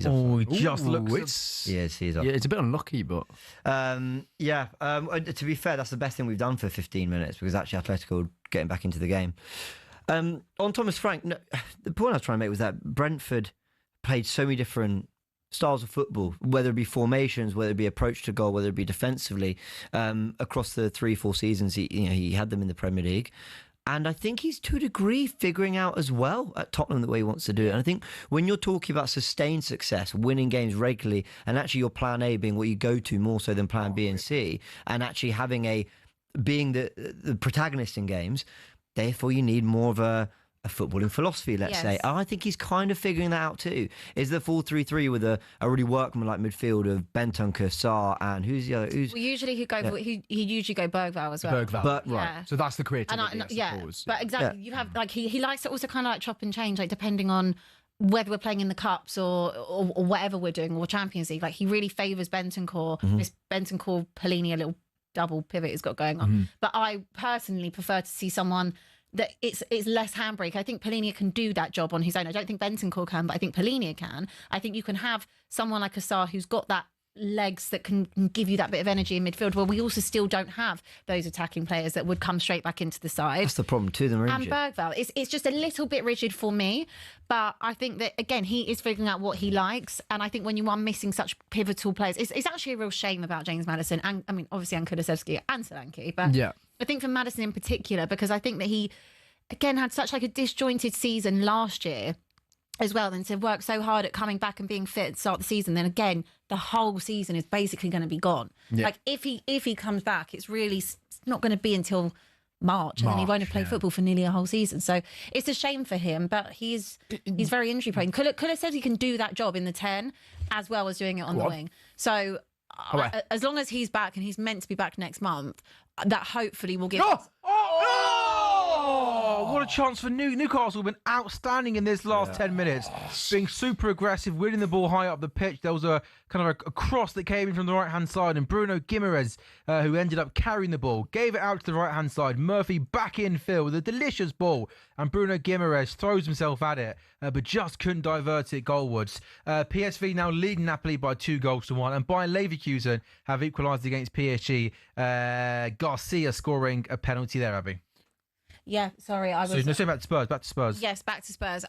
Oh, offside. he just looks. Yes, he's off. Yeah, it's a bit unlucky, but to be fair, that's the best thing we've done for 15 minutes because actually Atletico are getting back into the game. On Thomas Frank, no, the point I was trying to make was that Brentford played so many different styles of football, whether it be formations, whether it be approach to goal, whether it be defensively, across the 3-4 seasons he had them in the Premier League. And I think he's, to a degree, figuring out as well at Tottenham the way he wants to do it. And I think when you're talking about sustained success, winning games regularly, and actually your plan A being what you go to more so than plan B and C, and actually being the protagonist in games, therefore you need more of a footballing philosophy, let's say. And I think he's kind of figuring that out too. Is the 4-3-3 with a really workman-like midfield of Bentancur, Sarr, and who's the other? Well, usually he usually go Bergvall as well. Bergvall, Yeah. right? So that's the creativity, I suppose. But exactly, you have like he likes to also kind of like chop and change, like depending on whether we're playing in the cups or whatever we're doing, or Champions League. Like he really favours Bentancur. This Bentancur Pelini, a little double pivot he's got going on. But I personally prefer to see someone that it's less handbrake. I think Pelini can do that job on his own. I don't think Bentancur can, but I think Pelini can. I think you can have someone like Assar who's got that legs that can give you that bit of energy in midfield, where we also still don't have those attacking players that would come straight back into the side. That's the problem too. And Bergvall, it's just a little bit rigid for me, but I think that again he is figuring out what he likes, and I think when you are missing such pivotal players, it's actually a real shame about James Maddison, and I mean obviously and Kulusevski and Solanke, but I think for Maddison in particular, because I think that he again had such like a disjointed season last year as well, and to work so hard at coming back and being fit at the start of the season, then again the whole season is basically going to be gone. Like if he comes back, it's really not going to be until March, and then he won't have played football for nearly a whole season. So it's a shame for him, but he's very injury prone. Kula said he can do that job in the 10 as well as doing it on the wing. So as long as he's back, and he's meant to be back next month, that hopefully will give us... Oh, what a chance for Newcastle. Been outstanding in this last 10 minutes, being super aggressive, winning the ball high up the pitch. There was a kind of a cross that came in from the right-hand side, and Bruno Gyokeres, who ended up carrying the ball, gave it out to the right-hand side. Murphy back in field with a delicious ball, and Bruno Gyokeres throws himself at it, but just couldn't divert it goalwards. PSV now leading Napoli by 2-1, and Bayer Leverkusen have equalised against PSG. Garcia scoring a penalty there, Abby. Yeah, sorry, I was... So, no, say back to Spurs. Yes, back to Spurs.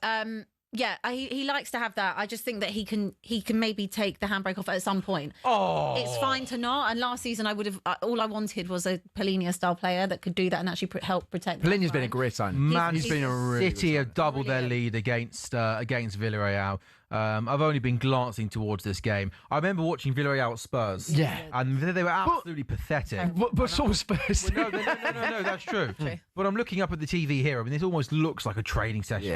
He likes to have that. I just think that he can maybe take the handbrake off at some point. It's fine to not. And last season, I would have all I wanted was a Pelini-style player that could do that and actually help protect. Pelini's been a great sign. He's been a really City have doubled their lead against Villarreal. I've only been glancing towards this game. I remember watching Villarreal at Spurs. Yeah. And they were absolutely pathetic. But so was Spurs. No, that's true. But I'm looking up at the TV here. I mean, this almost looks like a training session.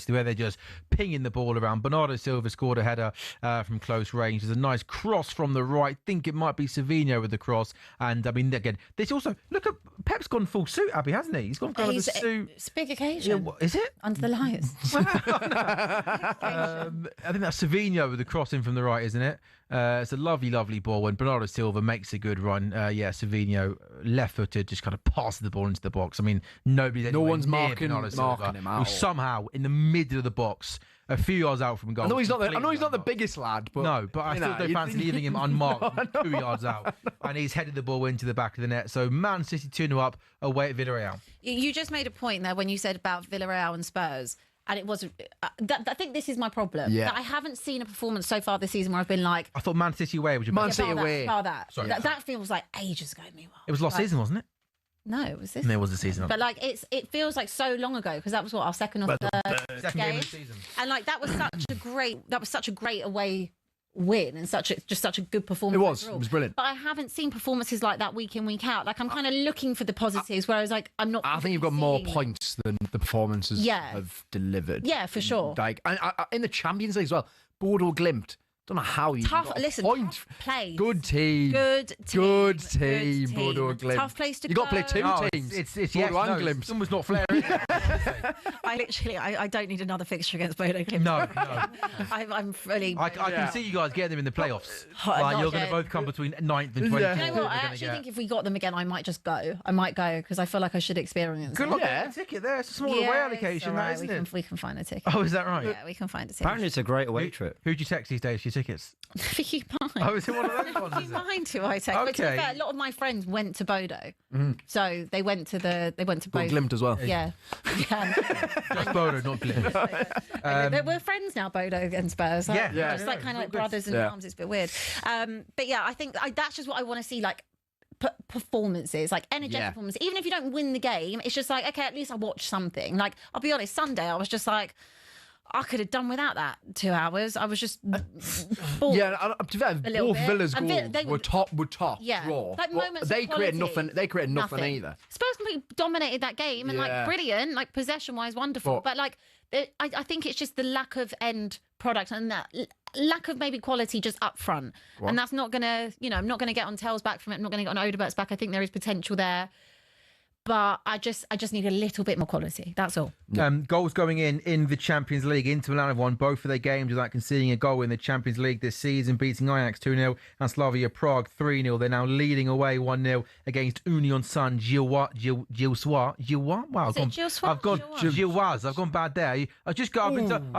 Where they're just pinging the ball around. Bernardo Silva scored a header from close range. There's a nice cross from the right. Think it might be Savinho with the cross. And I mean, again, this also, look at Pep's gone full suit, Abby, hasn't he? He's gone kind of a suit. It's a big occasion. Yeah, is it? Under the lights. I think that's Savinho with the cross in from the right, isn't it? It's a lovely, lovely ball. When Bernardo Silva makes a good run, Savinho left-footed just kind of passes the ball into the box. I mean, no one's marking him out. Who's somehow in the middle of the box, a few yards out from goal. I know he's not the biggest lad, but I still don't fancy leaving him unmarked 2 yards out, and he's headed the ball into the back of the net. So Man City 2-0 up away at Villarreal. You just made a point there when you said about Villarreal and Spurs. And it wasn't. I think this is my problem. Yeah. That I haven't seen a performance so far this season where I've been like. I thought Man City away was your Man City away. Sorry, that feels like ages ago. Meanwhile, it was last season, wasn't it? No, it was this. And it was the season. But like it feels like so long ago because that was what our second or third game of the season. And like that was such a great away win and such a good performance. It was brilliant. But I haven't seen performances like that week in, week out. Like I'm kind of looking for the positives, whereas like I'm not. I think you've got more points than the performances have delivered. Yeah, for sure. Like in the Champions League as well, Bodo Glimt Don't know how you Tough, got a listen, point. tough place. Good team. Good team. Bordeaux and Glimt. Tough place to You got to play two teams. It's Bordeaux and Glimt. Someone's not flaring. I don't need another fixture against Bordeaux Glimt. No. I'm really. I can see you guys getting them in the playoffs. Not You're going yet. to both come between 9th and 20th. Do you know what? I actually think if we got them again, I might just go. I might go because I feel like I should experience Good it. luck getting a ticket there. It's a small away allocation, right. isn't it? We can find a ticket. Oh, is that right? Yeah, we can find a ticket. Apparently, it's a great away trip. Who'd you text these days for your tickets? Vicky Pine. Oh, is it one of those ones? Vicky Pine who I text. But to be fair, a lot of my friends went to Bodo, so they went to Bodo. Glimt as well. Yeah. Just Bodo, not Glimt. We're friends now, Bodo and Spurs. Yeah. Just like kind of like brothers in arms. It's a bit weird. But yeah, I think that's just what I want to see. Like. Performances, like energetic performances. Even if you don't win the game, it's just like, okay, at least I watched something. Like, I'll be honest, Sunday I was just like, I could have done without that 2 hours. I was just bored. Yeah, to be fair, both Villa's goals were top yeah, draw. like moments they of created quality. nothing. They created nothing either. Spurs completely dominated that game and like brilliant, like possession-wise, wonderful. But like, I think it's just the lack of end product and that lack of maybe quality just up front. And that's not gonna, I'm not gonna get on Tell's back from it. I'm not gonna get on Odebert's back. I think there is potential there. But I just need a little bit more quality. That's all. Goals going in the Champions League. Inter Milan have won both of their games without conceding a goal in the Champions League this season, beating Ajax 2-0 and Slavia Prague 3-0. They're now leading away 1-0 against Union Saint-Gilloise. Wow, I've gone Gilloise. I've gone bad there. I've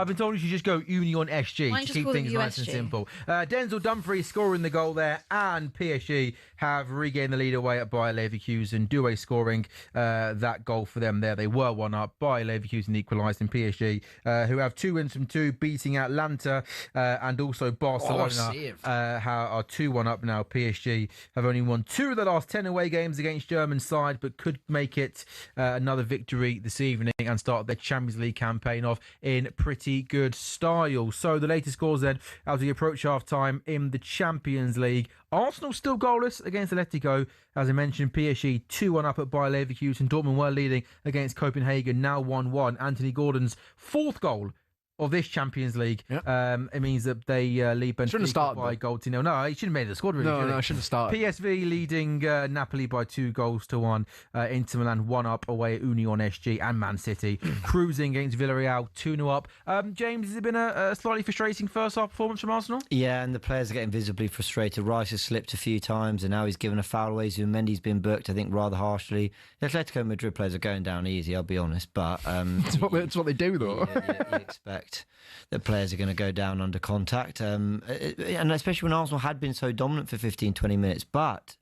been told you should just go Union SG to keep things nice and simple. Denzel Dumfries scoring the goal there, and PSG have regained the lead away at Bayer Leverkusen. Doué scoring that goal for them there. They were 1-up. Bayer Leverkusen equalised, and PSG, who have 2 wins from 2, beating Atlanta and also Barcelona, are 2-1 up now. PSG have only won 2 of the last 10 away games against German side, but could make it another victory this evening and start their Champions League campaign off in pretty good style. So the latest scores then as we approach half-time in the Champions League. Arsenal still goalless against Atletico. As I mentioned, PSG 2-1 up at Bayer Leverkusen. Dortmund were leading against Copenhagen, now 1-1. Anthony Gordon's 4th goal of this Champions League. It means that they lead Benfica by a goal to 0. No, he shouldn't have made the squad, really. No, I shouldn't have started. PSV leading Napoli by 2-1. Inter Milan 1-up away at Union SG, and Man City cruising against Villarreal 2-0 up. James, has it been a slightly frustrating first half performance from Arsenal? Yeah, and the players are getting visibly frustrated. Rice has slipped a few times, and now he's given a foul away. Zubimendi's been booked, I think, rather harshly. The Atletico Madrid players are going down easy, I'll be honest, but it's what they do, though. You expect that players are going to go down under contact, and especially when Arsenal had been so dominant for 15-20 minutes, but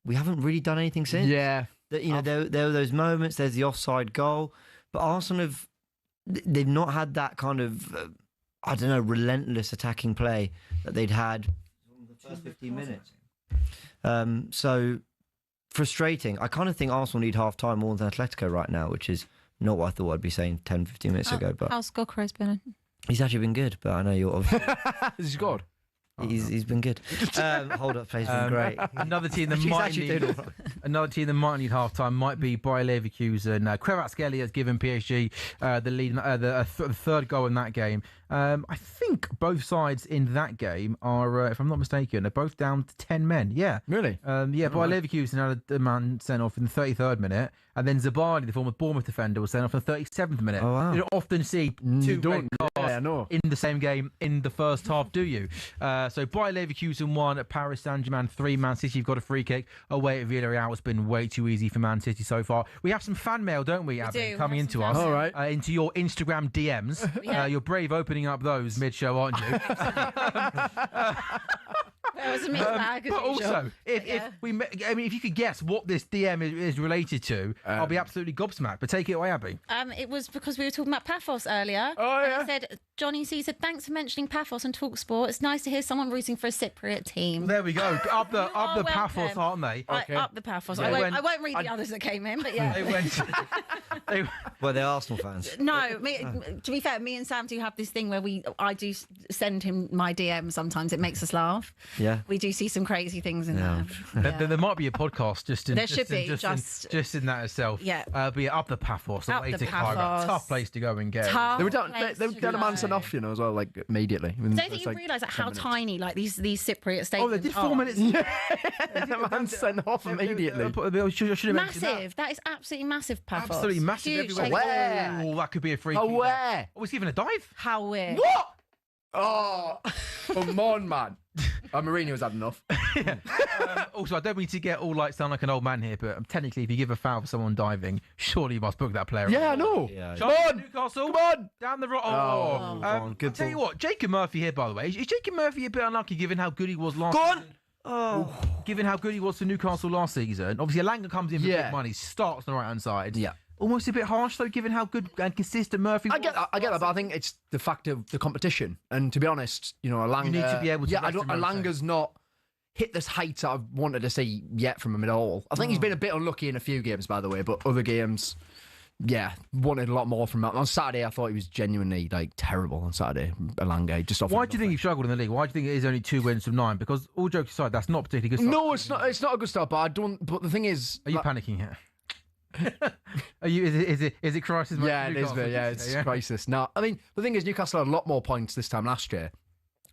we haven't really done anything since. Yeah, there were those moments. There's the offside goal, but Arsenal they've not had that kind of relentless attacking play that they'd had in the first 15 minutes. So frustrating. I kind of think Arsenal need half time more than Atletico right now, which is not what I thought I'd be saying 10-15 minutes ago. But how's Gyokeres been? He's actually been good, but I know you're obviously... Has he scored? He's been good. Hold up, play's been great. Another team that might need half time might be Bayer Leverkusen. Kvaratskhelia has given PSG the lead, the third goal in that game. I think both sides in that game are, if I'm not mistaken, they're both down to 10 men. Yeah, really? Bayer Leverkusen had a man sent off in the 33rd minute, and then Zabani, the former Bournemouth defender, was sent off in the 37th minute. Oh, wow. You don't often see 2 red cards in the same game in the first half, do you? So Bayer Leverkusen 1 at Paris Saint-Germain 3. Man City have got a free kick away at Villarreal. It's been way too easy for Man City so far. We have some fan mail, don't we, Abby, coming into us? All right. Into your Instagram DMs. You're brave opening up those mid-show, aren't you? It was a mixed bag, but also, if you could guess what this DM is related to, I'll be absolutely gobsmacked. But take it away, Abby. It was because we were talking about Paphos earlier. Oh, yeah. And I said, Johnny C said, thanks for mentioning Paphos and talkSPORT. It's nice to hear someone rooting for a Cypriot team. Well, there we go. Up the Paphos, aren't they? Okay. Up the Paphos. I won't read the others that came in, but yeah. Well, they're Arsenal fans. No, to be fair, me and Sam do have this thing where I do send him my DM sometimes. It makes us laugh. Yeah. We do see some crazy things in there. There might be a podcast just in There should be, just in that itself. Yeah. Be it up the Paphos, Up away the to Cairo. Paphos. Tough place to go and get. They were down a man sent off, as well, like immediately. Don't think you realise how tiny like these Cypriot states. Oh, they did 4 minutes. The man sent off immediately. Massive. That is absolutely massive, Paphos. Absolutely massive Huge. everywhere. Where? Oh, that could be a free. Oh, where? Oh, he's giving a dive. How weird. What? Oh, come on, man. Mourinho's had enough. Also, I don't mean to get all sound like an old man here, but technically, if you give a foul for someone diving, surely you must book that player. Yeah, I know. Yeah. Come on, Newcastle. Come on. Down the road. Good I'll tell you what, Jacob Murphy here, by the way. Is Jacob Murphy a bit unlucky given how good he was last season? Given how good he was for Newcastle last season. Obviously, Alanga comes in for big money, starts on the right-hand side. Yeah. Almost a bit harsh, though, given how good and consistent Murphy was. I get that, but I think it's the fact of the competition. And to be honest, Alanga... You need to be able to... Alanga's not hit this height that I've wanted to see yet from him at all. I think he's been a bit unlucky in a few games, by the way, but other games, wanted a lot more from him. On Saturday, I thought he was genuinely, terrible on Saturday, Alanga. Why do you think he struggled in the league? Why do you think it is only 2 wins from 9? Because, all jokes aside, that's not particularly good stuff. No, it's not a good start, but I don't... But the thing is... Are you panicking here? Are you? Is it crisis? Yeah, it is. It's crisis. No, I mean the thing is, Newcastle had a lot more points this time last year,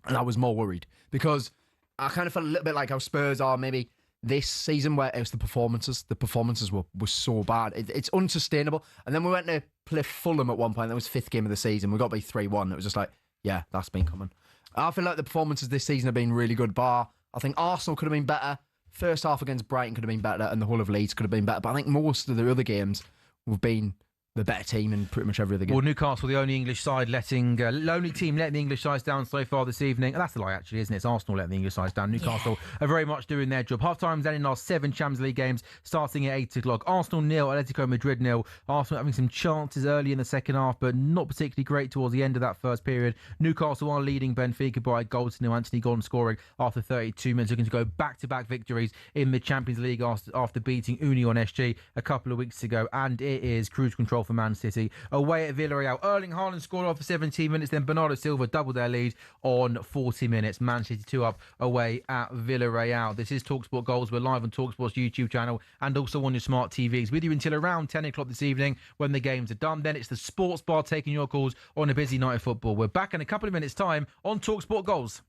and I was more worried because I kind of felt a little bit like how Spurs are maybe this season, where it was the performances. The performances were so bad. It's unsustainable. And then we went to play Fulham at one point. That was 5th game of the season. We got by 3-1. It was just like, yeah, that's been coming. I feel like the performances this season have been really good. Bar, I think Arsenal could have been better. First half against Brighton could have been better, and the whole of Leeds could have been better. But I think most of the other games we've been the better team in pretty much every other game. Well, Newcastle, the only English side only team letting the English sides down so far this evening. And that's a lie, actually, isn't it? It's Arsenal letting the English sides down. Newcastle are very much doing their job. Half-time's ending our 7 Champions League games, starting at 8 o'clock. Arsenal 0, Atletico Madrid 0. Arsenal having some chances early in the second half, but not particularly great towards the end of that first period. Newcastle are leading Benfica by a goal to 0. Anthony Gordon scoring after 32 minutes, looking to go back-to-back victories in the Champions League after beating Union SG a couple of weeks ago. And it is cruise control for Man City. Away at Villarreal, Erling Haaland scored after 17 minutes, then Bernardo Silva doubled their lead on 40 minutes. Man City 2 up away at Villarreal. This is talkSPORT Goals. We're live on talkSPORT's YouTube channel and also on your smart TVs. With you until around 10 o'clock this evening when the games are done. Then it's the Sports Bar taking your calls on a busy night of football. We're back in a couple of minutes' time on talkSPORT Goals.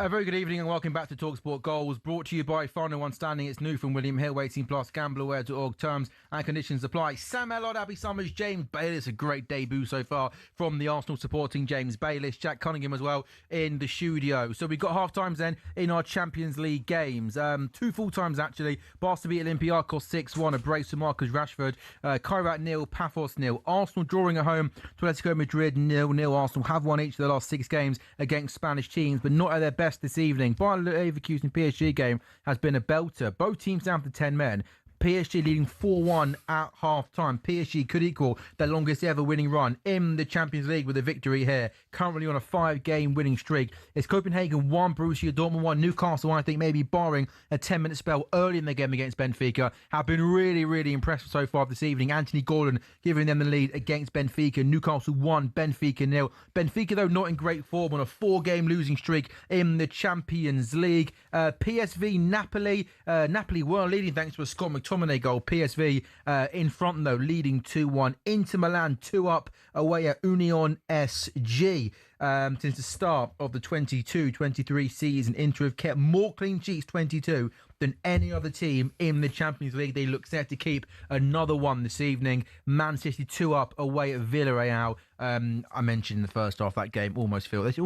A very good evening and welcome back to talkSPORT Goals, brought to you by Foreigner One Standing. It's new from William Hill, 18+, gambleaware.org. Terms and conditions apply. Sam Ellard, Abby Summers, James Bayliss. A great debut so far from the Arsenal supporting James Bayliss. Jack Cunningham as well in the studio. So we've got half times then in our Champions League games. 2 full times actually. Barcelona beat Olympiacos 6-1. A brace for Marcus Rashford. Kairat 0, Paphos 0. Arsenal drawing at home to Atletico Madrid 0-0. Arsenal have won each of their last 6 games against Spanish teams, but not at their best this evening. Bayern Leverkusen PSG game has been a belter. Both teams down to 10 men. PSG leading 4-1 at half-time. PSG could equal their longest ever winning run in the Champions League with a victory here. Currently on a 5-game winning streak. It's Copenhagen 1, Borussia Dortmund 1. Newcastle, I think, maybe barring a 10-minute spell early in the game against Benfica, have been really, really impressive so far this evening. Anthony Gordon giving them the lead against Benfica. Newcastle 1, Benfica 0. Benfica, though, not in great form on a 4-game losing streak in the Champions League. PSV, Napoli. Napoli were leading thanks to a Scott McTominay goal. PSV in front, though, leading 2-1. Inter Milan 2-up away at Union SG. Since the start of the 22-23 season, Inter have kept more clean sheets, 22, than any other team in the Champions League. They look set to keep another one this evening. Man City 2-up away at Villarreal. I mentioned in the first half that game almost feels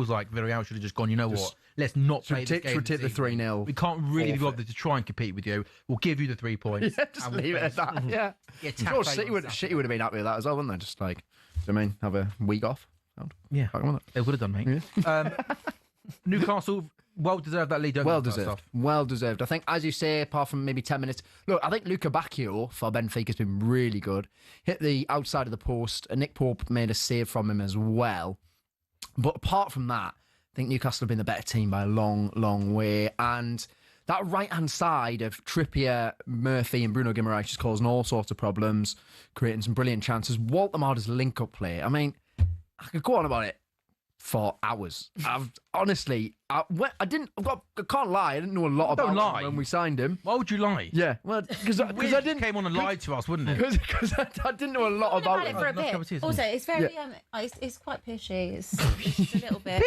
like Villarreal should have just gone, you know what? Let's not play this game. Take the 3-0. We can't really be bothered to try and compete with you. We'll give you the 3 points. Yeah, just leave it at that. Yeah. Sure, City would have been happy with that as well, wouldn't they? Just like, have a week off. Yeah, they would have done, mate. Yeah. Newcastle, well deserved that lead. Well deserved. I think, as you say, apart from maybe 10 minutes. Look, I think Luka Bacchio for Benfica has been really good. Hit the outside of the post, and Nick Pope made a save from him as well. But apart from that, I think Newcastle have been the better team by a long, long way. And that right-hand side of Trippier, Murphy and Bruno Guimaraes is causing all sorts of problems, creating some brilliant chances. Walter Marder's link-up play, I mean, I could go on about it for hours. I can't lie, I didn't know a lot about him when we signed him. Why would you lie? Yeah, well, because I didn't came on and lied to us, wouldn't it? Because I didn't know a lot about him. For a bit. Also, it's very it's quite pishy. It's a little bit.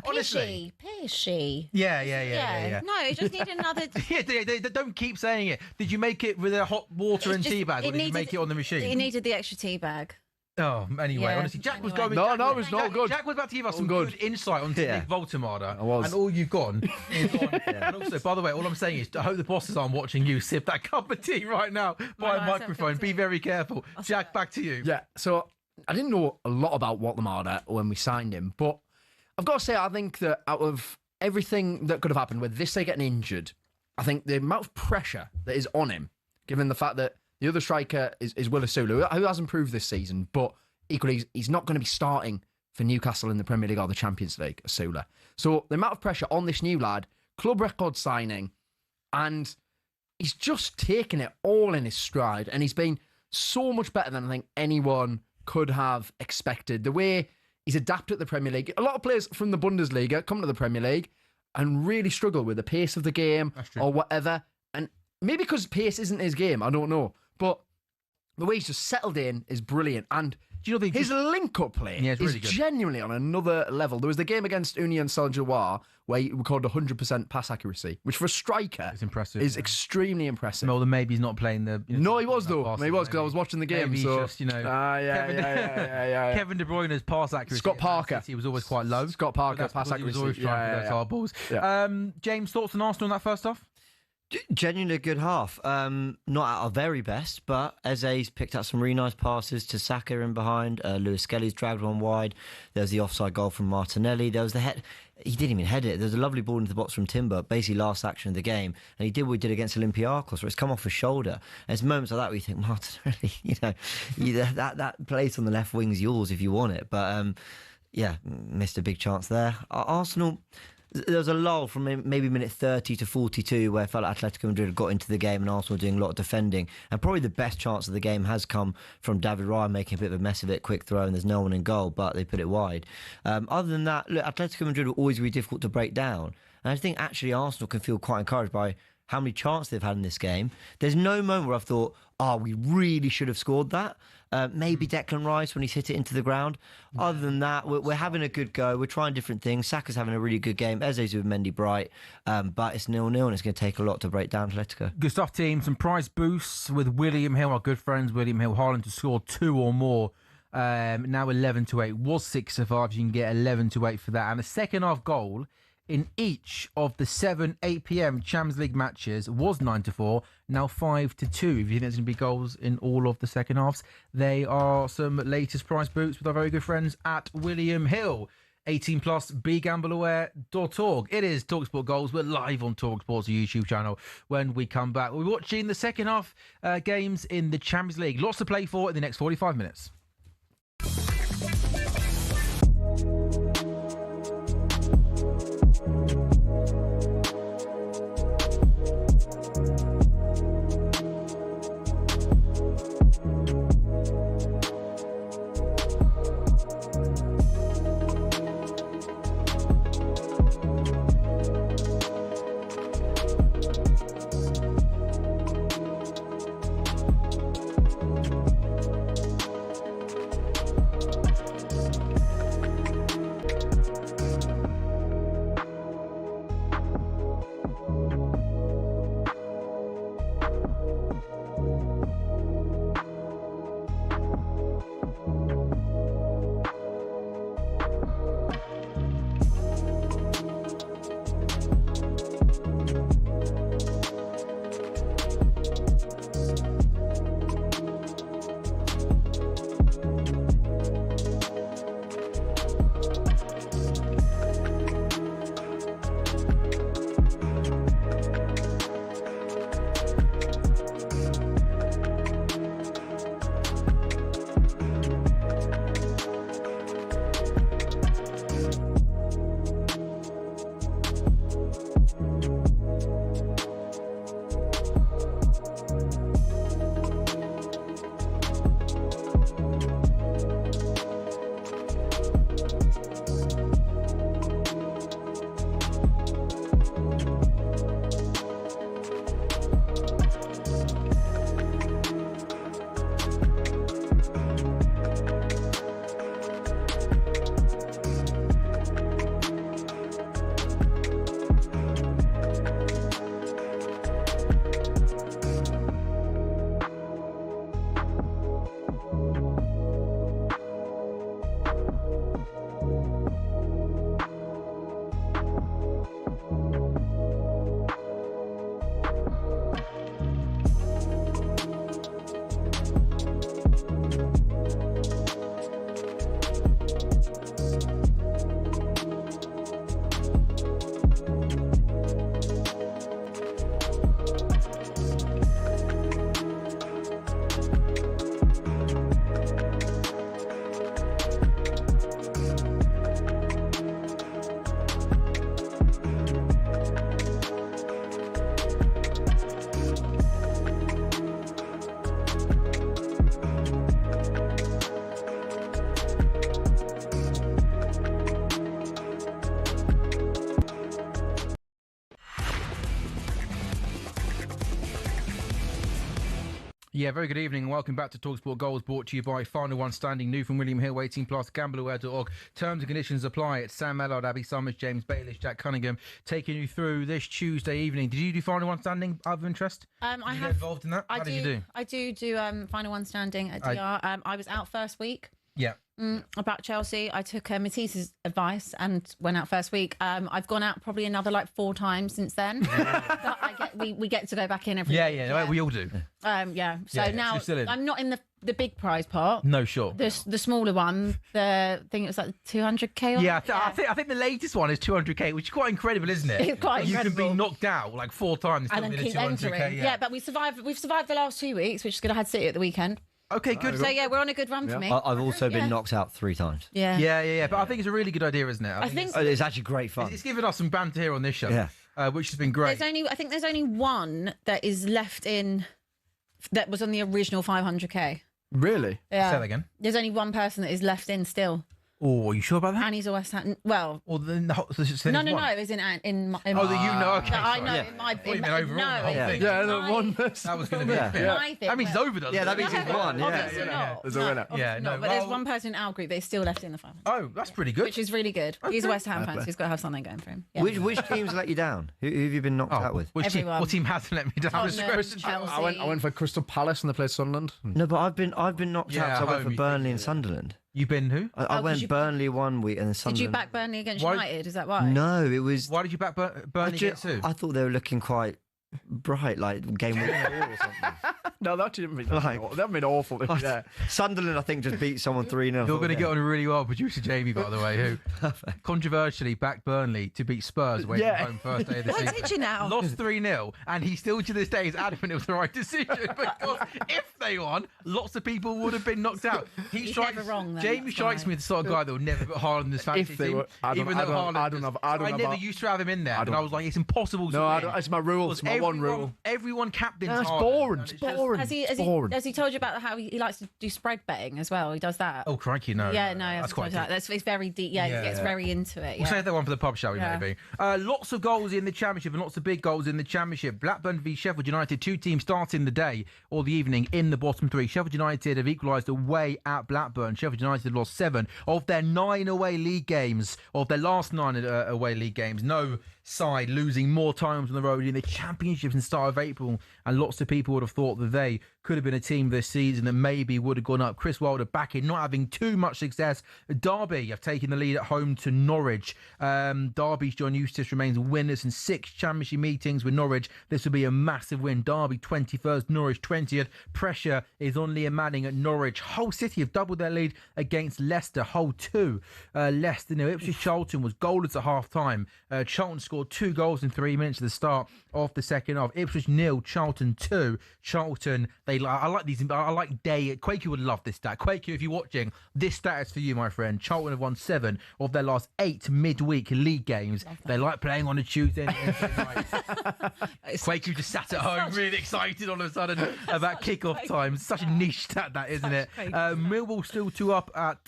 Honestly. Pishy. Yeah. No, it just needed another. They don't keep saying it. Did you make it with a hot water and tea bag, or did you make it on the machine? It needed the extra tea bag. Oh, anyway, honestly, Jack was going. No, it was not good. Jack was about to give us some good insight onto Nick Voltemada. I was. And all you've gone is on. And also, by the way, all I'm saying is, I hope the bosses aren't watching you sip that cup of tea right now by a microphone. Be very careful. Jack, back to you. Yeah, so I didn't know a lot about Voltemada when we signed him, but I've got to say, I think that out of everything that could have happened with this guy getting injured, I think the amount of pressure that is on him, given the fact that the other striker is Willis Sulu, who has improved this season, but equally he's not going to be starting for Newcastle in the Premier League or the Champions League, Sula. So the amount of pressure on this new lad, club record signing, and he's just taken it all in his stride, and he's been so much better than I think anyone could have expected. The way he's adapted to the Premier League. A lot of players from the Bundesliga come to the Premier League and really struggle with the pace of the game or whatever. And maybe because pace isn't his game, I don't know. But the way he's just settled in is brilliant. And do you know his link-up play is really genuinely on another level. There was the game against Union Saint-Gilloise where he recorded 100% pass accuracy, which for a striker is extremely impressive. Well, then maybe he's not playing the... No, he was, though. He was, because I was watching the game. Maybe so just, Kevin De Bruyne's pass accuracy. Scott Parker. He was always quite low. Scott Parker, pass accuracy. He was always trying for those hard balls. Yeah. James, thoughts on Arsenal in that first half? Genuinely a good half. Not at our very best, but Eze's picked up some really nice passes to Saka in behind. Lewis Skelly's dragged one wide. There was the offside goal from Martinelli. There was the head. He didn't even head it. There's a lovely ball into the box from Timber, basically last action of the game. And he did what he did against Olympiacos, where it's come off his shoulder. And it's moments like that where you think, Martinelli, that place on the left wing's yours if you want it. But missed a big chance there. Arsenal... There was a lull from maybe minute 30 to 42 where I felt like Atletico Madrid got into the game and Arsenal were doing a lot of defending. And probably the best chance of the game has come from David Raya making a bit of a mess of it, quick throw, and there's no one in goal, but they put it wide. Other than that, look, Atletico Madrid will always be difficult to break down. And I think actually Arsenal can feel quite encouraged by how many chances they've had in this game. There's no moment where I've thought, we really should have scored that. Maybe Declan Rice when he's hit it into the ground. Other than that, we're having a good go. We're trying different things. Saka's having a really good game. Eze's with Mendy bright. But it's 0-0 and it's going to take a lot to break down Atletico. Good stuff, team. Some prize boosts with William Hill, our good friends William Hill, Haaland to score 2 or more. Now 11-8. Was 6-5. You can get 11-8 for that. And a second half goal in each of the 7-8 p.m. Champions League matches was 9-4, now 5-2. If you think there's going to be goals in all of the second halves, they are some latest prize boosts with our very good friends at William Hill. 18 plus, begambleaware.org. It is talkSPORT Goals. We're live on talkSPORT's YouTube channel. When we come back, we'll be watching the second half games in the Champions League. Lots to play for in the next 45 minutes. Yeah, very good evening and welcome back to talkSPORT Goals, brought to you by Final One Standing, new from William Hill, 18 plus, gambleaware.org. Terms and conditions apply. It's Sam Ellard, Abby Summers, James Baelish, Jack Cunningham, taking you through this Tuesday evening. Did you do Final One Standing out of interest? I did you have get involved in that? How did you do? I do Final One Standing at DR. I was out first week. Yeah. About Chelsea, I took Matisse's advice and went out first week. I've gone out probably another 4 times since then. But we get to go back in every week. Yeah, we all do. Yeah. So now I'm not in the big prize pot. No, sure. The smaller one, I think it was 200k. Yeah, I think the latest one is 200k, which is quite incredible, isn't it? It's quite incredible. You can be knocked out 4 times and then keep 200k. entering. Yeah, but we've survived the last 2 weeks, which is good. I had City at the weekend. Okay, good. So yeah, we're on a good run for me. I've also been knocked out 3 times. Yeah. But I think it's a really good idea, isn't it? I think it's actually great fun. It's given us some banter here on this show, which has been great. I think there's only one that is left in that was on the original 500k. Really? Yeah. Say that again. There's only one person that is left in still. Oh, are you sure about that? And he's a West Ham. Well, Or the no, it's in Oh, that you know. Okay, No, I sorry. know. Yeah. In my, Thought you in meant my, overall, no, the whole it's thing. Yeah, my- the one. That was going to be Yeah. fair. My thing, That means it's over, doesn't Yeah, it? that means he's won. Yeah. Obviously not. There's a winner. Obviously Yeah, no, not, but there's well- one person in our group that's still left in the final. Oh, that's pretty good. Which is really good. He's a West Ham fan, so he's got to have something going for him. Yeah. Which teams let you down? Who have you been knocked out with? Which team, Everyone. what team hasn't let me down? Tottenham, Chelsea. Chelsea. I went for Crystal Palace and they played Sunderland. No, but I've been knocked Yeah, out. So I went home, for you Burnley think, and Sunderland. You've been who? I 'cause went you- Burnley one week and then Did Sunderland. you back Burnley against Why- United? Is that why? No, it was. Why did you back Burnley against who? I thought they were looking quite bright, like game week 4 or something. No, that didn't mean Like- that would been awful. Yeah. Sunderland, I think, just beat someone 3-0. You're going to get on really well, producer Jamie, by the way, who controversially backed Burnley to beat Spurs away from home first day of the Why season. did you now? Lost 3-0, and he still to this day is adamant it was the right decision because if they won, lots of people would have been knocked out. He's never wrong, then, Jamie that's strikes why. me as the sort of guy that will never put Haaland in this fantasy If they team. were- I don't- even I though don't- Haaland I don't have- I don't I have never a- used to have him in there, I and don't- I was like, it's impossible to No, win. it's my rule. It's my one rule. Everyone captains No, it's Haaland, boring. and It's just- boring. Has he told you about how he likes to do spread betting as well? He does that. Oh, crikey, no. Yeah, no, that's quite that. It's very deep. Yeah, he gets very into it. We'll Yeah. save that one for the pub, shall we, Yeah. maybe? Lots of goals in the Championship and lots of big goals in the Championship. Blackburn v Sheffield United, two teams starting the day or the evening in the bottom three. Sheffield United have equalised away at Blackburn. Sheffield United have lost 7 of their 9 away league games, of their last 9 away league games. No side losing more times on the road in the Championship since the start of April, and lots of people would have thought that they could have been a team this season that maybe would have gone up. Chris Wilder back in, not having too much success. Derby have taken the lead at home to Norwich. Derby's John Eustace remains winners in 6 Championship meetings with Norwich. This will be a massive win. Derby 21st, Norwich 20th. Pressure is on Liam Manning at Norwich. Hull City have doubled their lead against Leicester. Hull 2, Leicester 0. Ipswich Charlton was goalless at half-time. Charlton scored 2 goals in 3 minutes at the start of the second half. Ipswich 0, Charlton 2. Charlton, I like these. I like day. Quakey would love this stat. Quakey, if you're watching, this stat is for you, my friend. Charlton have won 7 of their last 8 midweek league games. They like playing on a Tuesday and Wednesday night. Quakey just sat at home, really excited all of a sudden about kick-off time. It's such a niche stat, that, isn't it? Millwall still 2 up at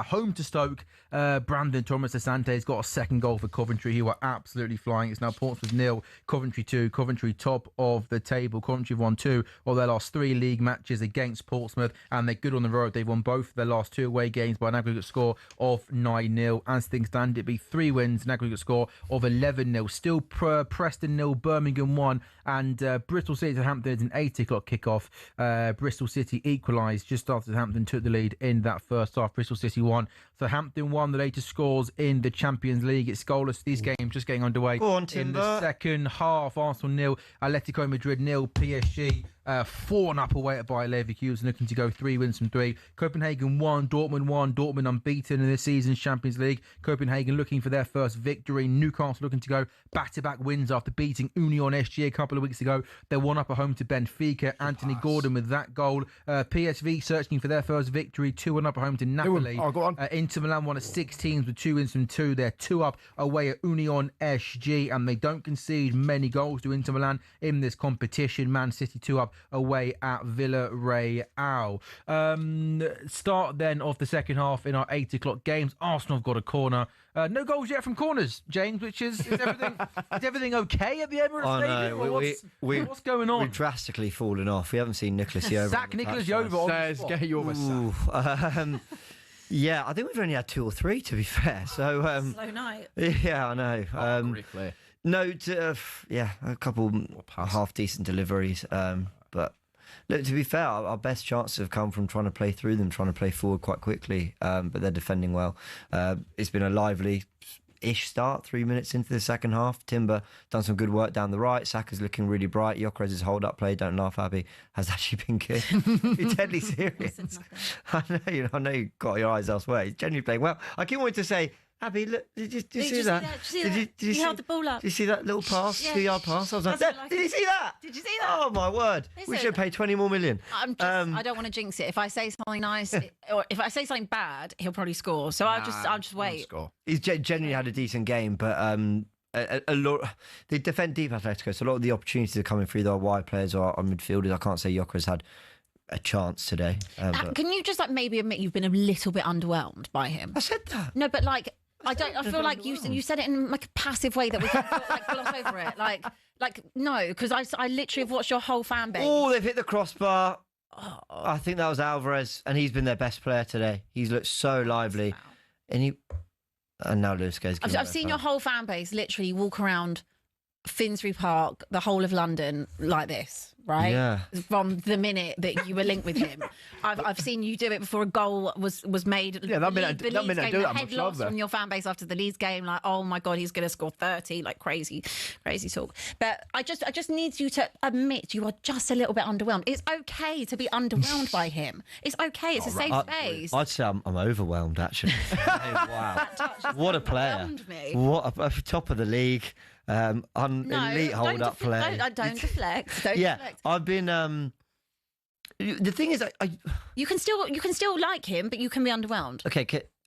home to Stoke. Brandon Thomas Asante's got a second goal for Coventry, who are absolutely flying. It's now Portsmouth 0, Coventry 2. Coventry top of the table. Coventry have won 2 of their last 3 league matches against Portsmouth, and they're good on the road. They've won both their last 2 away games by an aggregate score of 9-0. As things stand, it'd be 3 wins, an aggregate score of 11-0. Still Preston 0, Birmingham 1, and Bristol City Southampton is an 8 o'clock kickoff. Bristol City equalised just after Southampton took the lead in that first half. Bristol City 1, Southampton 1, the latest scores in the Champions League. It's goalless. These games just getting underway in the second half. Arsenal 0, Atletico Madrid 0, PSG 4-0 away at Bayer Leverkusen, looking to go 3 wins from 3. Copenhagen 1, Dortmund 1. Dortmund unbeaten in this season's Champions League. Copenhagen looking for their first victory. Newcastle looking to go back-to-back wins after beating Union SG a couple of weeks ago. They're 1-up at home to Benfica. Anthony Gordon with that goal. PSV searching for their first victory. 2-1 up at home to Napoli. Oh, go on. Inter Milan, one of 6 teams with 2 wins from 2. They're 2-up away at Union SG, and they don't concede many goals to Inter Milan in this competition. Man City 2-up away at Villarreal. Start then of the second half in our 8 o'clock games. Arsenal have got a corner. No goals yet from corners, James, which is everything okay at the Emirates Stadium? Or what's going on? We've drastically fallen off. We haven't seen Nicholas Yeovil. Sack Nicholas Yeovil. Says get your sack. Yeah, I think we've only had 2 or 3, to be fair. So Slow night. yeah, I know. Pretty clear. No, a couple half decent deliveries. But look, to be fair, our best chances have come from trying to play through them, trying to play forward quite quickly. But they're defending well. It's been a lively-ish start, 3 minutes into the second half. Timber done some good work down the right. Saka's looking really bright. Gyokeres' hold-up play, don't laugh, Abby, has actually been good. You're deadly serious. I know you've got your eyes elsewhere. He's genuinely playing well. I keep wanting to say, Abby, look, did you see that? Did you held the ball up. Did you see that little pass, Yeah. 2-yard pass? I was like, Doesn't like did you it. see that? Did you see that? Oh, my word. We should pay 20 more million. I don't want to jinx it. If I say something nice, or if I say something bad, he'll probably score. So I'll just wait. He's genuinely had a decent game, but a lot they defend deep, Atletico, so a lot of the opportunities are coming through their wide players or our midfielders. I can't say Gyokeres had a chance today. But Can you just maybe admit you've been a little bit underwhelmed by him? I said that. No, but I feel like you said it in a passive way that we can gloss over it. No, because I literally have watched your whole fan base. Oh, they've hit the crossbar. Oh. I think that was Alvarez, and he's been their best player today. He's looked so lively, and now Lewis goes. I've seen your whole fan base literally walk around Finsbury Park, the whole of London, like this, right? Yeah. From the minute that you were linked with him, I've seen you do it before a goal was made. Yeah, that mean I do that much love from your fan base after the Leeds game, like, oh my god, he's going to score 30, like crazy talk. But I just need you to admit you are just a little bit underwhelmed. It's okay to be underwhelmed by him. It's okay. It's a safe space. I'd say I'm overwhelmed actually. Wow, what a player! Me. What a top of the league. Elite hold-up play. Don't deflect. Deflect. I've been. The thing is, you can still like him, but you can be underwhelmed. Okay,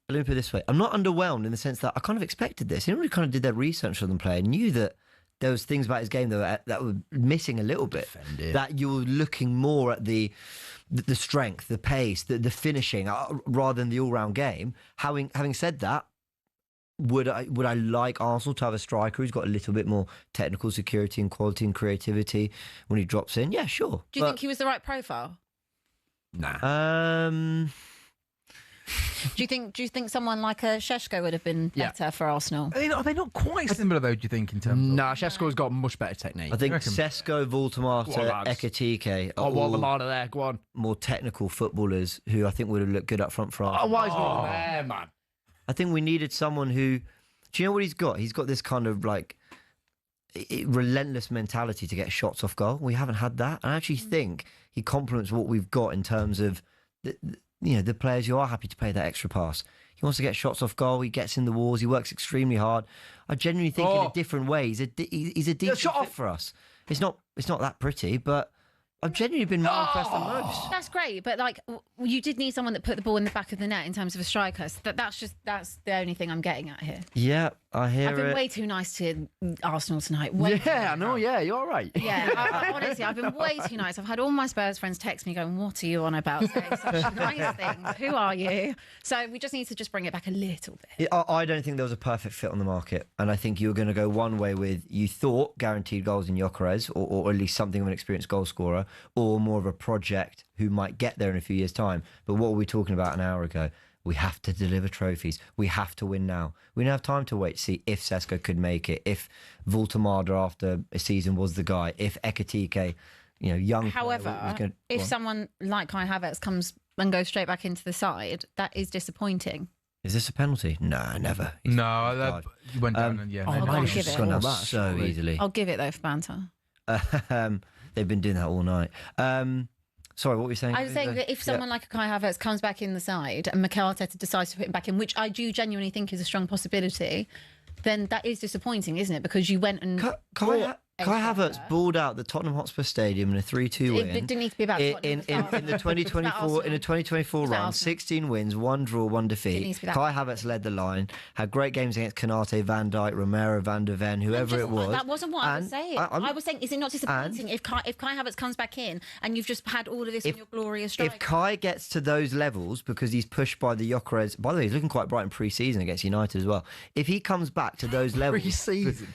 let me put it this way: I'm not underwhelmed in the sense that I kind of expected this. Everybody kind of did their research on the player, knew that there was things about his game that were missing a little bit. That you were looking more at the strength, the pace, the finishing, rather than the all-round game. Having said that. Would I like Arsenal to have a striker who's got a little bit more technical security and quality and creativity when he drops in? Yeah, sure. Do you think he was the right profile? Nah. Do you think someone like a Šeško would have been better for Arsenal? Are they not quite similar though? Do you think in terms? No, Šeško's got much better technique. I think Sesko, Voltemata, Ekitike are all there. Go on. More technical footballers who I think would have looked good up front for Arsenal. Why is not there, man? I think we needed someone who... Do you know what he's got? He's got this kind of relentless mentality to get shots off goal. We haven't had that. And I actually think he complements what we've got in terms of the players who are happy to play that extra pass. He wants to get shots off goal. He gets in the walls. He works extremely hard. I genuinely think in a different way, he's a decent fit for us. It's not that pretty, but... I've genuinely been more impressed than most. That's great, but you did need someone that put the ball in the back of the net in terms of a striker. So that's the only thing I'm getting at here. Yeah, I hear it. I've been way too nice to Arsenal tonight. I know. Yeah, you're all right. Yeah, honestly, I've been way too nice. I've had all my Spurs friends text me going, "What are you on about? Saying such nice things. Who are you?" So we just need to bring it back a little bit. I don't think there was a perfect fit on the market, and I think you were going to go one way with you thought guaranteed goals in Gyokeres, or at least something of an experienced goal scorer, or more of a project who might get there in a few years' time. But what were we talking about an hour ago? We have to deliver trophies. We have to win now. We don't have time to wait to see if Sesko could make it, if Voltemada after a season was the guy, if Ekitike, young. However, if someone like Kai Havertz comes and goes straight back into the side, that is disappointing. Is this a penalty? No, never. You went down and I'll give it. Gone down so easily. I'll give it though for banter. They've been doing that all night. Sorry, what were you saying? I was saying that if someone like a Kai Havertz comes back in the side and Mikel Arteta decides to put him back in, which I do genuinely think is a strong possibility, then that is disappointing, isn't it? Because you went and Kai Havertz balled out the Tottenham Hotspur Stadium in a 3-2 win. It didn't need to be about in the 2024 run. 16 wins, 1 draw, 1 defeat. Kai Havertz led the line. Had great games against Konate, Van Dijk, Romero, Van der Ven, whoever it was. That wasn't what I was saying. I was saying, is it not disappointing if Kai Havertz comes back in and you've just had all of this on your glorious strike? If Kai gets to those levels because he's pushed by the Gyokeres, by the way, he's looking quite bright in pre-season against United as well. If he comes back to those levels, pre-season,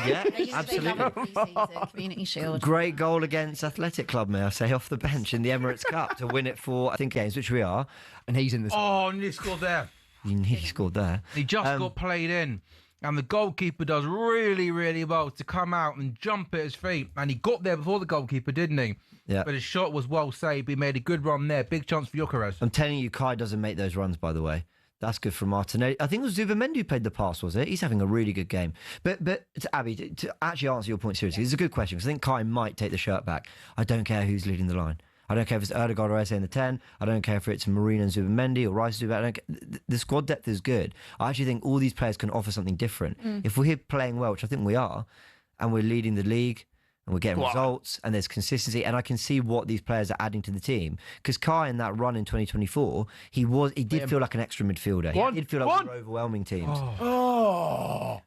yeah, absolutely. Community Shield. Great goal against Athletic Club, may I say, off the bench in the Emirates Cup to win it for, I think, games, which we are. And he's in the... and he scored there. He scored there. He just got played in. And the goalkeeper does really, really well to come out and jump at his feet. And he got there before the goalkeeper, didn't he? Yeah. But his shot was well saved. He made a good run there. Big chance for Gyokeres. I'm telling you, Kai doesn't make those runs, by the way. That's good for Martinelli. I think it was Zubimendi who played the pass, was it? He's having a really good game. But to Abby, to actually answer your point seriously, it's a good question because I think Kai might take the shirt back. I don't care who's leading the line. I don't care if it's Erdegaard or Eze in the 10. I don't care if it's Marina and Zubimendi or Rice and Zubimendi. The squad depth is good. I actually think all these players can offer something different. If we're playing well, which I think we are, and we're leading the league, and we're getting results, and there's consistency, and I can see what these players are adding to the team. Because Kai, in that run in 2024, he did feel like an extra midfielder. He did feel like we were overwhelming teams.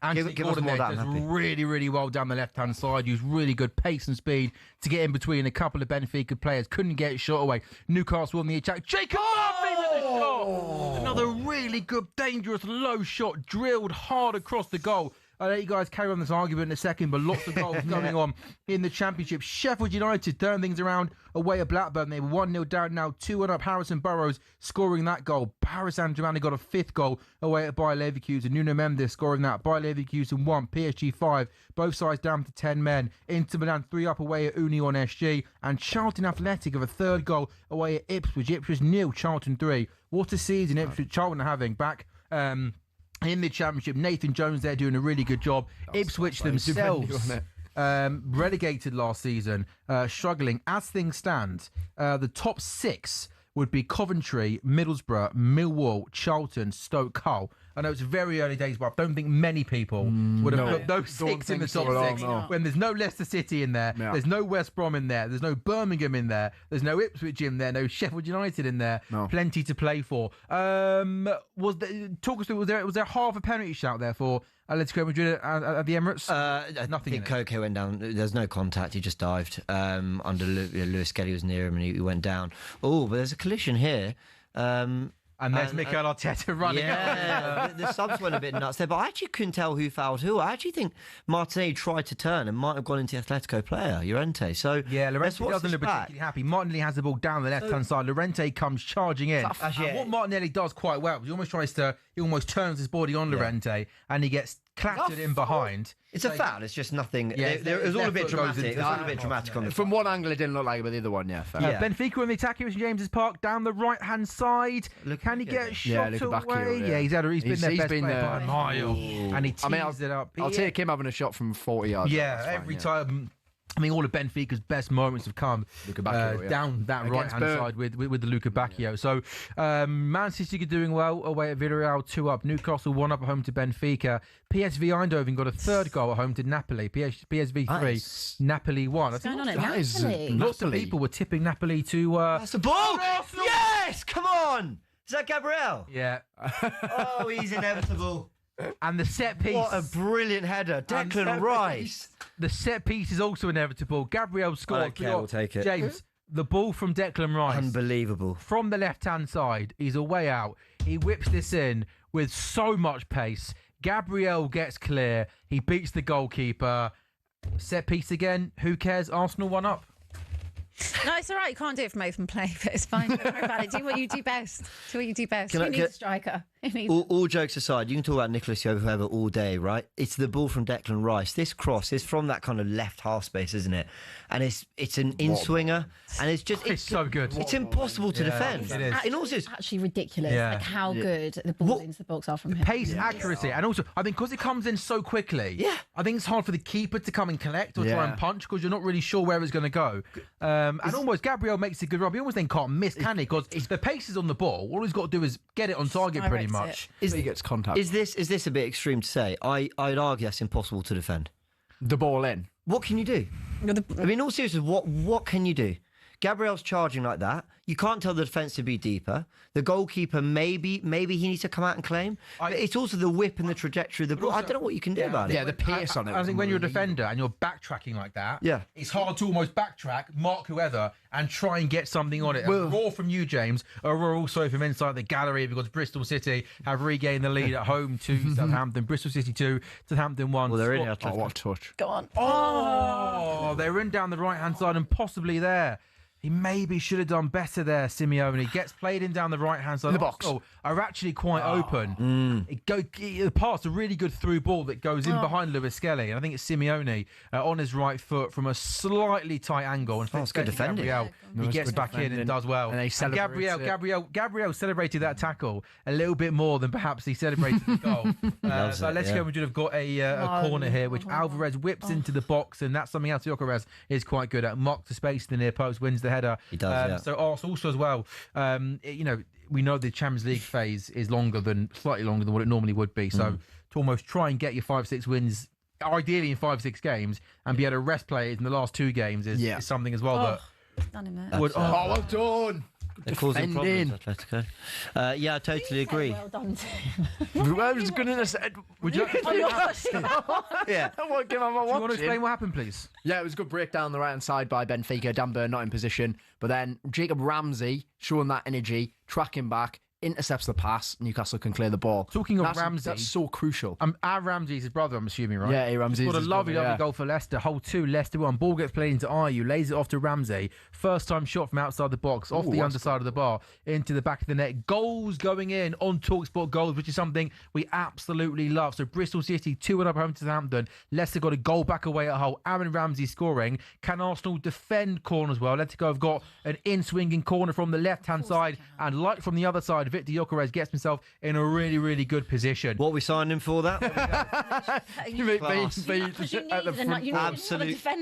Anthony Give us Gordon more there of that, does I'm happy. really, really well down the left-hand side. Used really good pace and speed to get in between a couple of Benfica players. Couldn't get it shot away. Newcastle on the attack. Jacob Murphy with a shot. Another really good, dangerous, low shot, drilled hard across the goal. I'll let you guys carry on this argument in a second, but lots of goals going on in the Championship. Sheffield United turn things around away at Blackburn. They were 1-0 down, now 2-1 up. Harrison Burrows scoring that goal. Paris Saint-Germain got a 5th goal away at Bayer Leverkusen. Nuno Mendes scoring that. Bayer Leverkusen 1, PSG 5. Both sides down to 10 men. Inter Milan 3 up away at Union SG. And Charlton Athletic of a 3rd goal away at Ipswich. Ipswich 0, Charlton 3. What a season Ipswich Charlton are having back in the Championship. Nathan Jones there doing a really good job. Ipswich themselves relegated last season, struggling. As things stand, the top 6 would be Coventry, Middlesbrough, Millwall, Charlton, Stoke, Hull. I know it's very early days, but I don't think many people would have put those 6 in the top 6 when there's no Leicester City in there, there's no West Brom in there, there's no Birmingham in there, there's no Ipswich in there, no Sheffield United in there. Plenty to play for. Talk us through, was there half a penalty shout there for Atletico Madrid at the Emirates? Nothing. I think Coco went down. There's no contact. He just dived. Under Lewis Kelly was near him and he went down. Oh, but there's a collision here. And there's Mikel Arteta running. Yeah, the subs went a bit nuts there, but I actually couldn't tell who fouled who. I actually think Martinelli tried to turn and might have gone into the Atletico player, Llorente. So yeah, Llorente doesn't look particularly happy. Martinelli has the ball down the left-hand side. Llorente comes charging in. And what Martinelli does quite well is he almost turns his body on Llorente and he gets clattered in behind. It's a foul. It's just nothing. Yeah, it was all a bit dramatic. It was all a bit dramatic on the From one angle, it didn't look like it, but the other one, yeah. Benfica on the attack here at St James's Park down the right-hand side. Can he get shot away? Yeah, he's been their best player by a mile. And he tees it up. I'll take him having a shot from 40 yards. Yeah, every time. I mean, all of Benfica's best moments have come down that right-hand side with the Luka Bacchio. So, Man City are doing well away at Villarreal, 2 up. Newcastle 1 up at home to Benfica. PSV Eindhoven got a 3rd goal at home to Napoli. PSV 3, Napoli 1. What's going on at Napoli? Lots of people were tipping Napoli to... That's the ball! Yes! Come on! Is that Gabriel? Yeah. Oh, he's inevitable. And the set piece. What a brilliant header. Declan Rice. The set piece is also inevitable. Gabriel scored. Okay, we'll take it. James, the ball from Declan Rice. Unbelievable. From the left-hand side. He's a way out. He whips this in with so much pace. Gabriel gets clear. He beats the goalkeeper. Set piece again. Who cares? Arsenal 1 up. No, it's all right. You can't do it from open play, but it's fine. Don't worry about it. Do what you do best. Who needs a striker? All jokes aside, you can talk about Nicolas whoever all day, right? It's the ball from Declan Rice. This cross is from that kind of left half space, isn't it? And it's an in-swinger, and it's so good. It's impossible to defend. It is. It's actually ridiculous, like how good the balls into the box are from him. Pace, accuracy, and also I think because it comes in so quickly, I think it's hard for the keeper to come and collect or try and punch because you're not really sure where it's going to go. And almost Gabriel makes a good rub. He almost then can't miss, can he? Because the pace is on the ball. All he's got to do is get it on target pretty much. He gets contact. Is this a bit extreme to say? I'd argue that's impossible to defend. The ball in. What can you do? I mean, all seriousness, what can you do? Gabriel's charging like that. You can't tell the defence to be deeper. The goalkeeper, maybe he needs to come out and claim. But it's also the whip and the trajectory of the ball. I don't know what you can do about it. Yeah, the pace on it. I think when you're a defender and you're backtracking like that, it's hard to almost backtrack, mark whoever, and try and get something on it. A roar from you, James. A roar also from inside the gallery because Bristol City have regained the lead at home to Southampton. Bristol City 2, Southampton 1. Well, they're in. Oh, what a touch. Go on. Oh, they're in down the right-hand side and possibly there. He maybe should have done better there, Simeone. Gets played in down the right-hand side. The box. Are actually quite open. The pass, a really good through ball that goes in behind Lewis Kelly. And I think it's Simeone on his right foot from a slightly tight angle. And it's good defending. He gets back in and does well. And Gabriel celebrated that tackle a little bit more than perhaps he celebrated the goal. So Atletico Madrid have got a corner here, which Alvarez whips into the box, and that's something else Gyokeres is quite good at. Mock to space in the near post, wins the header. He does, So Arsenal also as well, we know the Champions League phase is slightly longer than what it normally would be. So to almost try and get your 5-6 wins ideally in 5-6 games, and be able to rest players in the last 2 games is something as well that Done him there. would. well done. They're causing problems, Atletico. Yeah, I totally agree. Well done, I was going to say, Would you? yeah. I won't give him a Do you want to watching. explain what happened, please? Yeah, it was a good breakdown on the right-hand side by Benfica. Dan Burn not in position. But then Jacob Ramsey showing that energy, tracking back, intercepts the pass. Newcastle can clear the ball. Talking of Ramsey. That's so crucial. Our Ramsey's his brother, I'm assuming, right? Yeah, Ramsey's Got a his lovely, brother, lovely yeah. goal for Leicester. Hole 2, Leicester 1. Ball gets played into Ayew, lays it off to Ramsey. First time shot from outside the box, off the underside of the bar, into the back of the net. Goals going in on talkSPORT Goals, which is something we absolutely love. So Bristol City 2-1 up home to Southampton. Leicester got a goal back away at Hull. Aaron Ramsey scoring. Can Arsenal defend corners well? Atletico have got an in-swinging corner from the left-hand side, and like from the other side, Victor Gyokeres gets himself in a really, really good position. What we signed him for that?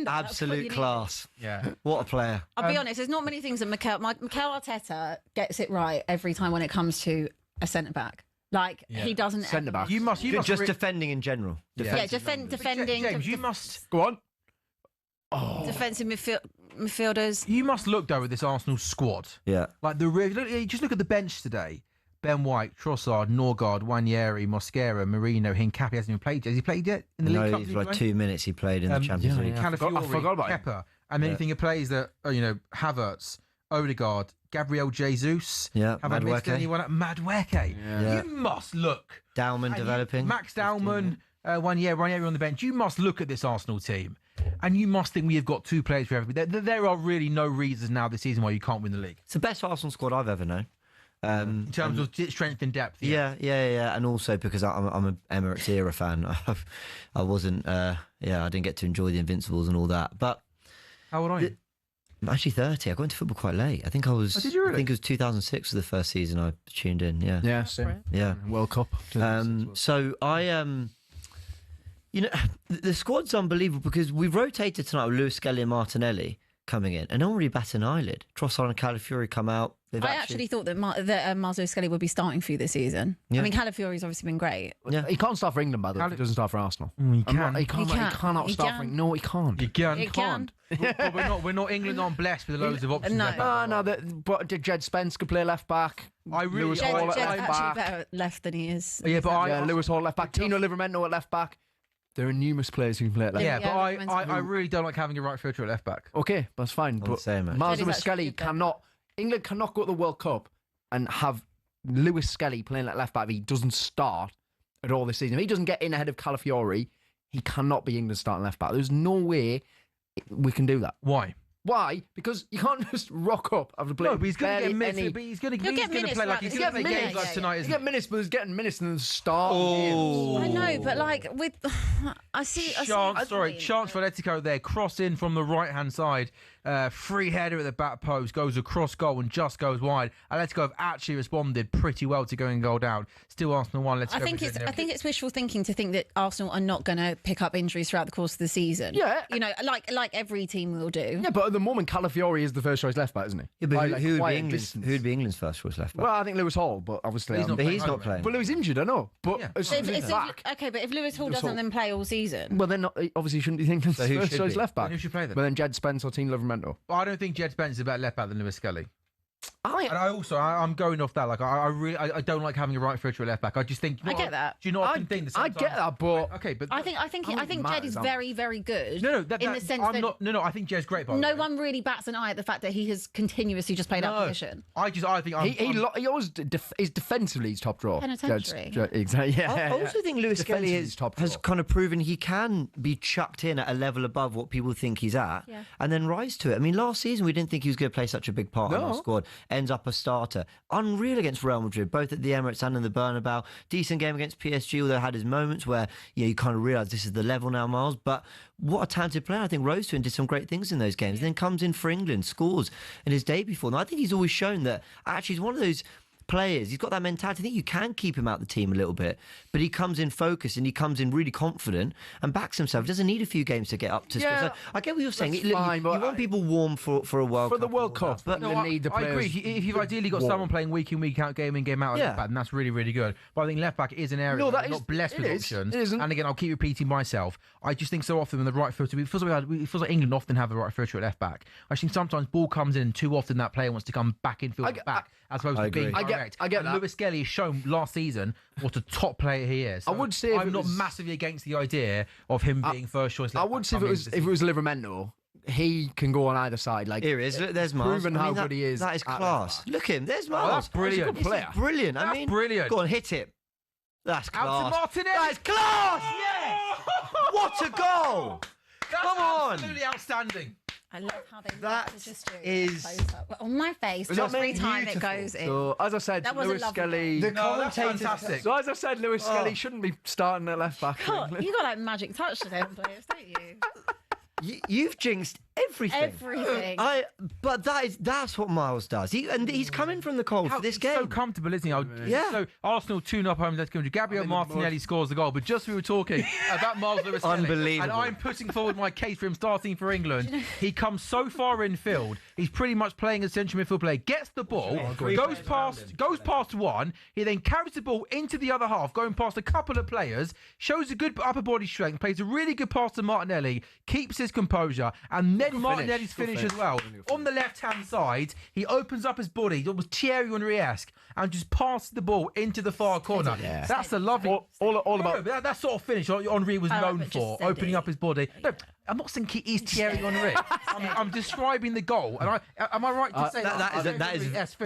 Absolute class. Yeah. What a player. I'll be honest, there's not many things that Mikel Arteta gets it right every time when it comes to a centre-back. Like, he doesn't... Centre-back. You must Just defending in general. defending... James, you must... Go on. Defensive midfielders. You must look, though, at this Arsenal squad. Yeah. Like, just look at the bench today. Ben White, Trossard, Norgard, Wanyeri, Mosquera, Marino, Hincapié hasn't even played yet. Has he played yet in the League Cup? No, he's like 2 minutes he played in the Champions League. Calafiori, I forgot about him. Kepa, and then you think of players that, Havertz, Odegaard, Gabriel Jesus. Yeah, Have I missed Madueke. anyone? Madueke. Yeah. You must look. Dowman developing. Max Dowman, Wanyeri on the bench. You must look at this Arsenal team. And you must think we have got 2 players for everybody. There are really no reasons now this season why you can't win the league. It's the best Arsenal squad I've ever known. In terms of strength and depth. Yeah, and also because I'm an Emirates era fan. I wasn't. I didn't get to enjoy the Invincibles and all that. But how old are you? I'm actually 30. I got into football quite late. I think I was. Did you really? I think it was 2006 was the first season I tuned in. Yeah. Yeah, same. Yeah. World Cup. So I the squad's unbelievable because we rotated tonight with Lewis Skelly and Martinelli coming in, and no one really bat an eyelid. Trossard and Calafiori come out. I actually thought that Marzo Skelly would be starting for you this season. Yeah. I mean, Calafiori's obviously been great. Yeah. He can't start for England, by the way. He doesn't start for Arsenal. He can. He cannot He start can. for England. No, he can't. You can. He can. But we're not. England aren't blessed with loads of options. No. left back. But Jed Spence could play left back. Lewis Jed's Hall at left actually back. better left than he is. Yeah, but Lewis Hall left back. Tino Livramento at left back. There are numerous players who can play at left back. Yeah, but I really don't like having a right footer at left back. Okay, that's fine. I'm the But same, actually. Marzo Jed's Skelly actually good there. cannot. England cannot go to the World Cup and have Lewis Skelly playing at left back if he doesn't start at all this season. If he doesn't get in ahead of Calafiori, he cannot be England's starting left back. There's no way we can do that. Why? Why? Because you can't just rock up after playing. No, but he's going to barely get minutes. any- But he's going to get play minutes like throughout he's the going to play season. games like tonight. He's Isn't getting minutes, but he's getting minutes in the start. I know, but like with, I see. Chance for Atletico there, cross in from the right hand side, free header at the back post, goes across goal and just goes wide. Atletico have actually responded pretty well to going goal down. Still Arsenal 1. I think it's wishful thinking to think that Arsenal are not going to pick up injuries throughout the course of the season. Yeah. Like every team will do. Yeah, but at the moment, Calafiori is the first choice left back, isn't he? Yeah, but By, who would quite be a England's distance. who'd be England's first choice left back? Well, I think Lewis Hall, but obviously He's not But he's playing, not playing. But Lewis injured, I know. But as So soon as he's back, okay, but if Lewis Hall doesn't then play all season, well, then obviously he shouldn't be England's So who first should choice be? left back. Then who should play then? But then Jed Spence or Tino Livramento. I don't think Jed Spence is a better left back than Lewis Skelly. And I I'm going off that. Like I don't like having a right footer at left back. I just think I get that. Do you not often think the I same get that, but okay, but I think Jed is very, very good. no, in the sense that I think Jed's great. By the no way. one really bats an eye at the fact that he has continuously just played out position. I think he always is defensively his top draw. Penitentiary. Exactly. Yeah. I also think Lewis Skelly Defensively he's top has draw. kind of proven he can be chucked in at a level above what people think he's at and then rise to it. I mean, last season we didn't think he was going to play such a big part in our squad. Ends up a starter. Unreal against Real Madrid, both at the Emirates and in the Bernabeu. Decent game against PSG, although had his moments where you kind of realise this is the level now, Miles. But what a talented player. I think rose to and did some great things in those games. And then comes in for England, scores in his debut for them. I think he's always shown that actually he's one of those players. He's got that mentality. I think you can keep him out the team a little bit, but he comes in focused and he comes in really confident and backs himself. He doesn't need a few games to get up to speed. So I get what you're saying. You want people warm for a World Cup. For the World Cup. But I agree. If you've ideally got someone playing week in, week out, game in, game out, left back, then that's really, really good. But I think left back is an area where we're not blessed with options. And again, I'll keep repeating myself. I just think so often when the right footer, it feels like England often have the right footer at left back. I think sometimes ball comes in and too often that player wants to come back in field back as opposed to being direct. I get that. Lewis Skelly has shown last season what a top player he is. So I would say I'm not massively against the idea of him being first choice. I would say if it was Livramento, he can go on either side. Like here he is. Look, there's Miles. Proven how good he is. That is class. Look at him. There's Miles. Oh, that's brilliant. He's a good player. Brilliant. That's brilliant. Go on, hit it. That's class. Out to Martinelli. That is class. Yes. What a goal. Come on. Absolutely outstanding. I love how they that just do is on my face. Just every time it goes in. So as I said, Lewis Skelly. That's fantastic. So as I said, Lewis Skelly shouldn't be starting at left back. God, you got that magic touch to them players, don't you? You've jinxed everything. Everything. But that's what Miles does. He's coming from the cold for this game. So comfortable, isn't he? So Arsenal 2-0 home. Let's go. Gabriel Martinelli scores the goal. But just we were talking about Miles Lewis Skelly. Unbelievable. And I'm putting forward my case for him starting for England. He comes so far in field. He's pretty much playing as central midfield player. Gets the ball, goes past one. He then carries the ball into the other half, going past a couple of players. Shows a good upper body strength. Plays a really good pass to Martinelli. Keeps his composure, and then Martinelli's finish as well. On the left-hand side, he opens up his body, almost Thierry Henry-esque, and just passes the ball into the far corner. Yeah. That's a lovely... All about... That sort of finish Henry was known for, opening up his body. No, I'm not saying he is Thierry Henry. I'm describing the goal. And am I right to say that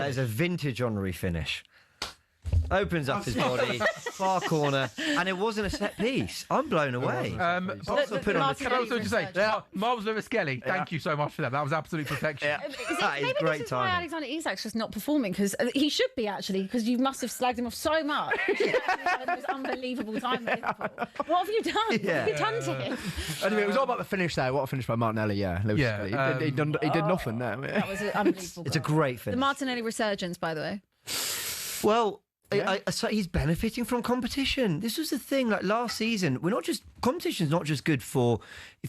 is a vintage Henry finish? Opens up his body, far corner, and it wasn't a set piece. I'm blown away. Miles Lewis Skelly, thank you so much for that. That was absolute perfection. That is great this is timing. why Alexander Isak's just not performing, because he should be actually, because you must have slagged him off so much. It was unbelievable time at Liverpool. What have you done? What have you done to him? Anyway, it was all about the finish there. What a finish by Martinelli, Lewis Skelly. He did nothing there. That was an unbelievable It's a great finish. The Martinelli resurgence, by the way. Well... So he's benefiting from competition. This was the thing, like last season, competition's not just good for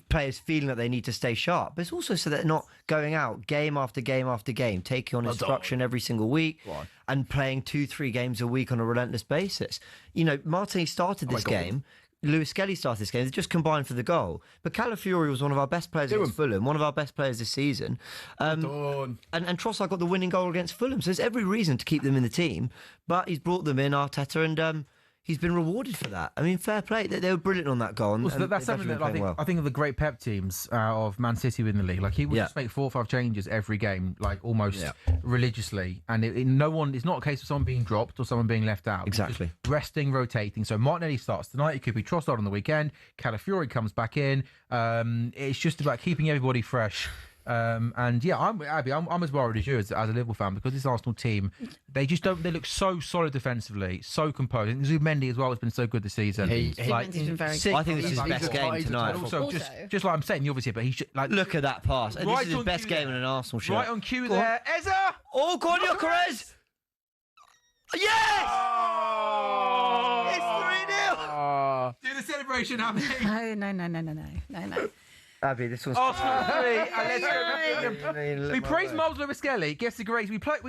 players feeling that they need to stay sharp, but it's also so that they're not going out game after game after game, taking on instruction every single week and playing 2-3 games a week on a relentless basis. Martinelli started this game. Lewis Skelly started this game. They just combined for the goal. But Calafiori was one of our best players against Fulham, one of our best players this season. And Trossard got the winning goal against Fulham. So there's every reason to keep them in the team. But he's brought them in, Arteta, and he's been rewarded for that. I mean, fair play. They were brilliant on that goal. That's something that I think of the great Pep teams of Man City in the league. Like he would just make 4 or 5 changes every game, like almost religiously. And it's not a case of someone being dropped or someone being left out. Exactly. Resting, rotating. So Martinelli starts tonight. It could be Trossard on the weekend. Calafiori comes back in. It's just about keeping everybody fresh. I'm as worried as you as a Liverpool fan, because this Arsenal team, they look so solid defensively, so composed. And Zubimendi as well has been so good this season. Zubimendi's been very good. I think this is his best game tonight. Also, just like I'm saying, obviously, but he should look at that pass. This is his best game in an Arsenal shirt. Right on cue there, Eza. Oh, go on, Gyokeres! Yes! Oh! It's 3-0. Do the celebration, Abby. No. Abby, this one's Arsenal 3, and let's go. We praise Miles Lewis Skelly, gets the grace. We praise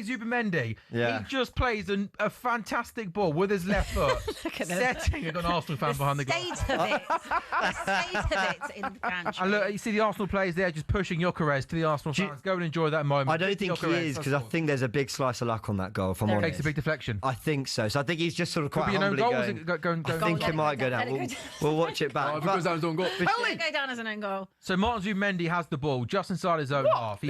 Zubimendi. Yeah. He just plays a fantastic ball with his left foot, setting an Arsenal fan behind the goal. The state of it in the country. And look, you see the Arsenal players there just pushing Gyokeres to the Arsenal fans. Go and enjoy that moment. I don't think he is, because I think there's a big slice of luck on that goal, if I'm honest. Takes a big deflection. I think so. So I think he's just sort of quite humbly going. I think it might go down. We'll watch it back. Because that was on goal. It go down as an own goal. So Martin Zubimendi has the ball just inside his own half. He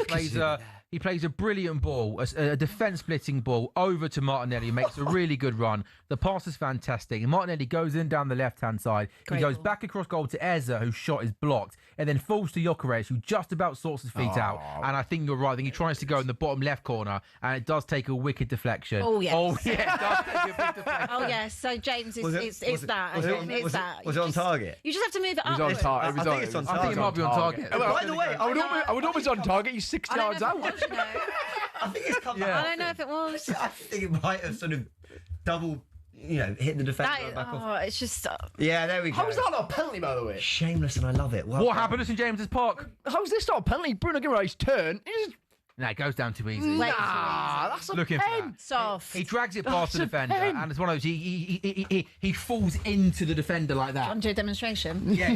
plays a brilliant ball, a defence-splitting ball over to Martinelli. He makes a really good run. The pass is fantastic. And Martinelli goes in down the left-hand side. He goes back across goal to Eza, whose shot is blocked, and then falls to Gyokeres, who just about sorts his feet out. And I think you're right. I think he tries to go in the bottom left corner, and it does take a wicked deflection. Oh, yes. Oh, yeah, it does take a big deflection. Oh, yes. So, James, it's that. Was it on target? You just have to move it up. It was on target. I think it's on target. I think it might be on target. By the way, I would always on target. He's 6 yards out. I think it's come I back. don't know if it was. I think it might have sort of double, hit the defender back off. It's just. Yeah, there we go. How's that not a penalty, by the way? Shameless, and I love it. Well What done. happened at St James's Park? How's this not a penalty? Bruno Guimaraes' turn. No, it goes down too easy. Nah, that's a Looking for pen. that. Soft. He drags it past the That's a defender, pen. and it's one of those. He falls into the defender like that. Want to do a demonstration? Yeah.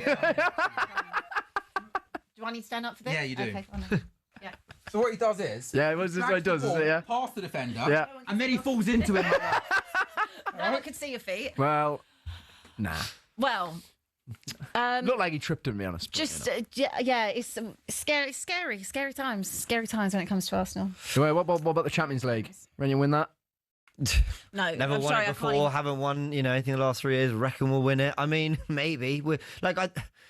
Do I need to stand up for this? Yeah, you do. Okay, fine. Yeah. So what he does is. Yeah, what is this what he does, is it, yeah? Past the defender. Yeah. And then he falls into him like that. No one can see your feet. Well, nah. Well. Looked like he tripped him, to be honest. But, Just it's scary times when it comes to Arsenal. Anyway, what about the Champions League? When you win that? No, Never I'm won sorry, it I can't before. even- Haven't won, anything the last 3 years. Reckon we'll win it. I mean, maybe. We're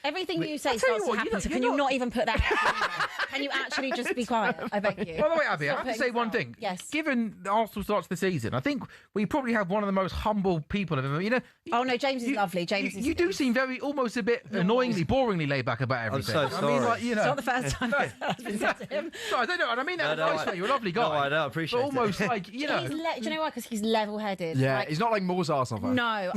Everything you say tell you starts to what, happen. So you're can you not- not even put that out? Can you actually just be quiet? I beg you. By the way, Abby, I Stop have to putting say this one out. thing. Yes. Given the Arsenal starts the season, I think we probably have one of the most humble people I've ever. Oh no, James is lovely. James is. You do seem almost a bit annoyingly, boringly laid back about everything. so I mean, sorry. like, It's not the first time that's been said to him. No, I don't know. And I mean that nice way. You're a lovely guy. No, I know, I appreciate But almost it. like, Do you know why? Because he's level-headed. Yeah, Like, he's not like most Arsenal fans. no,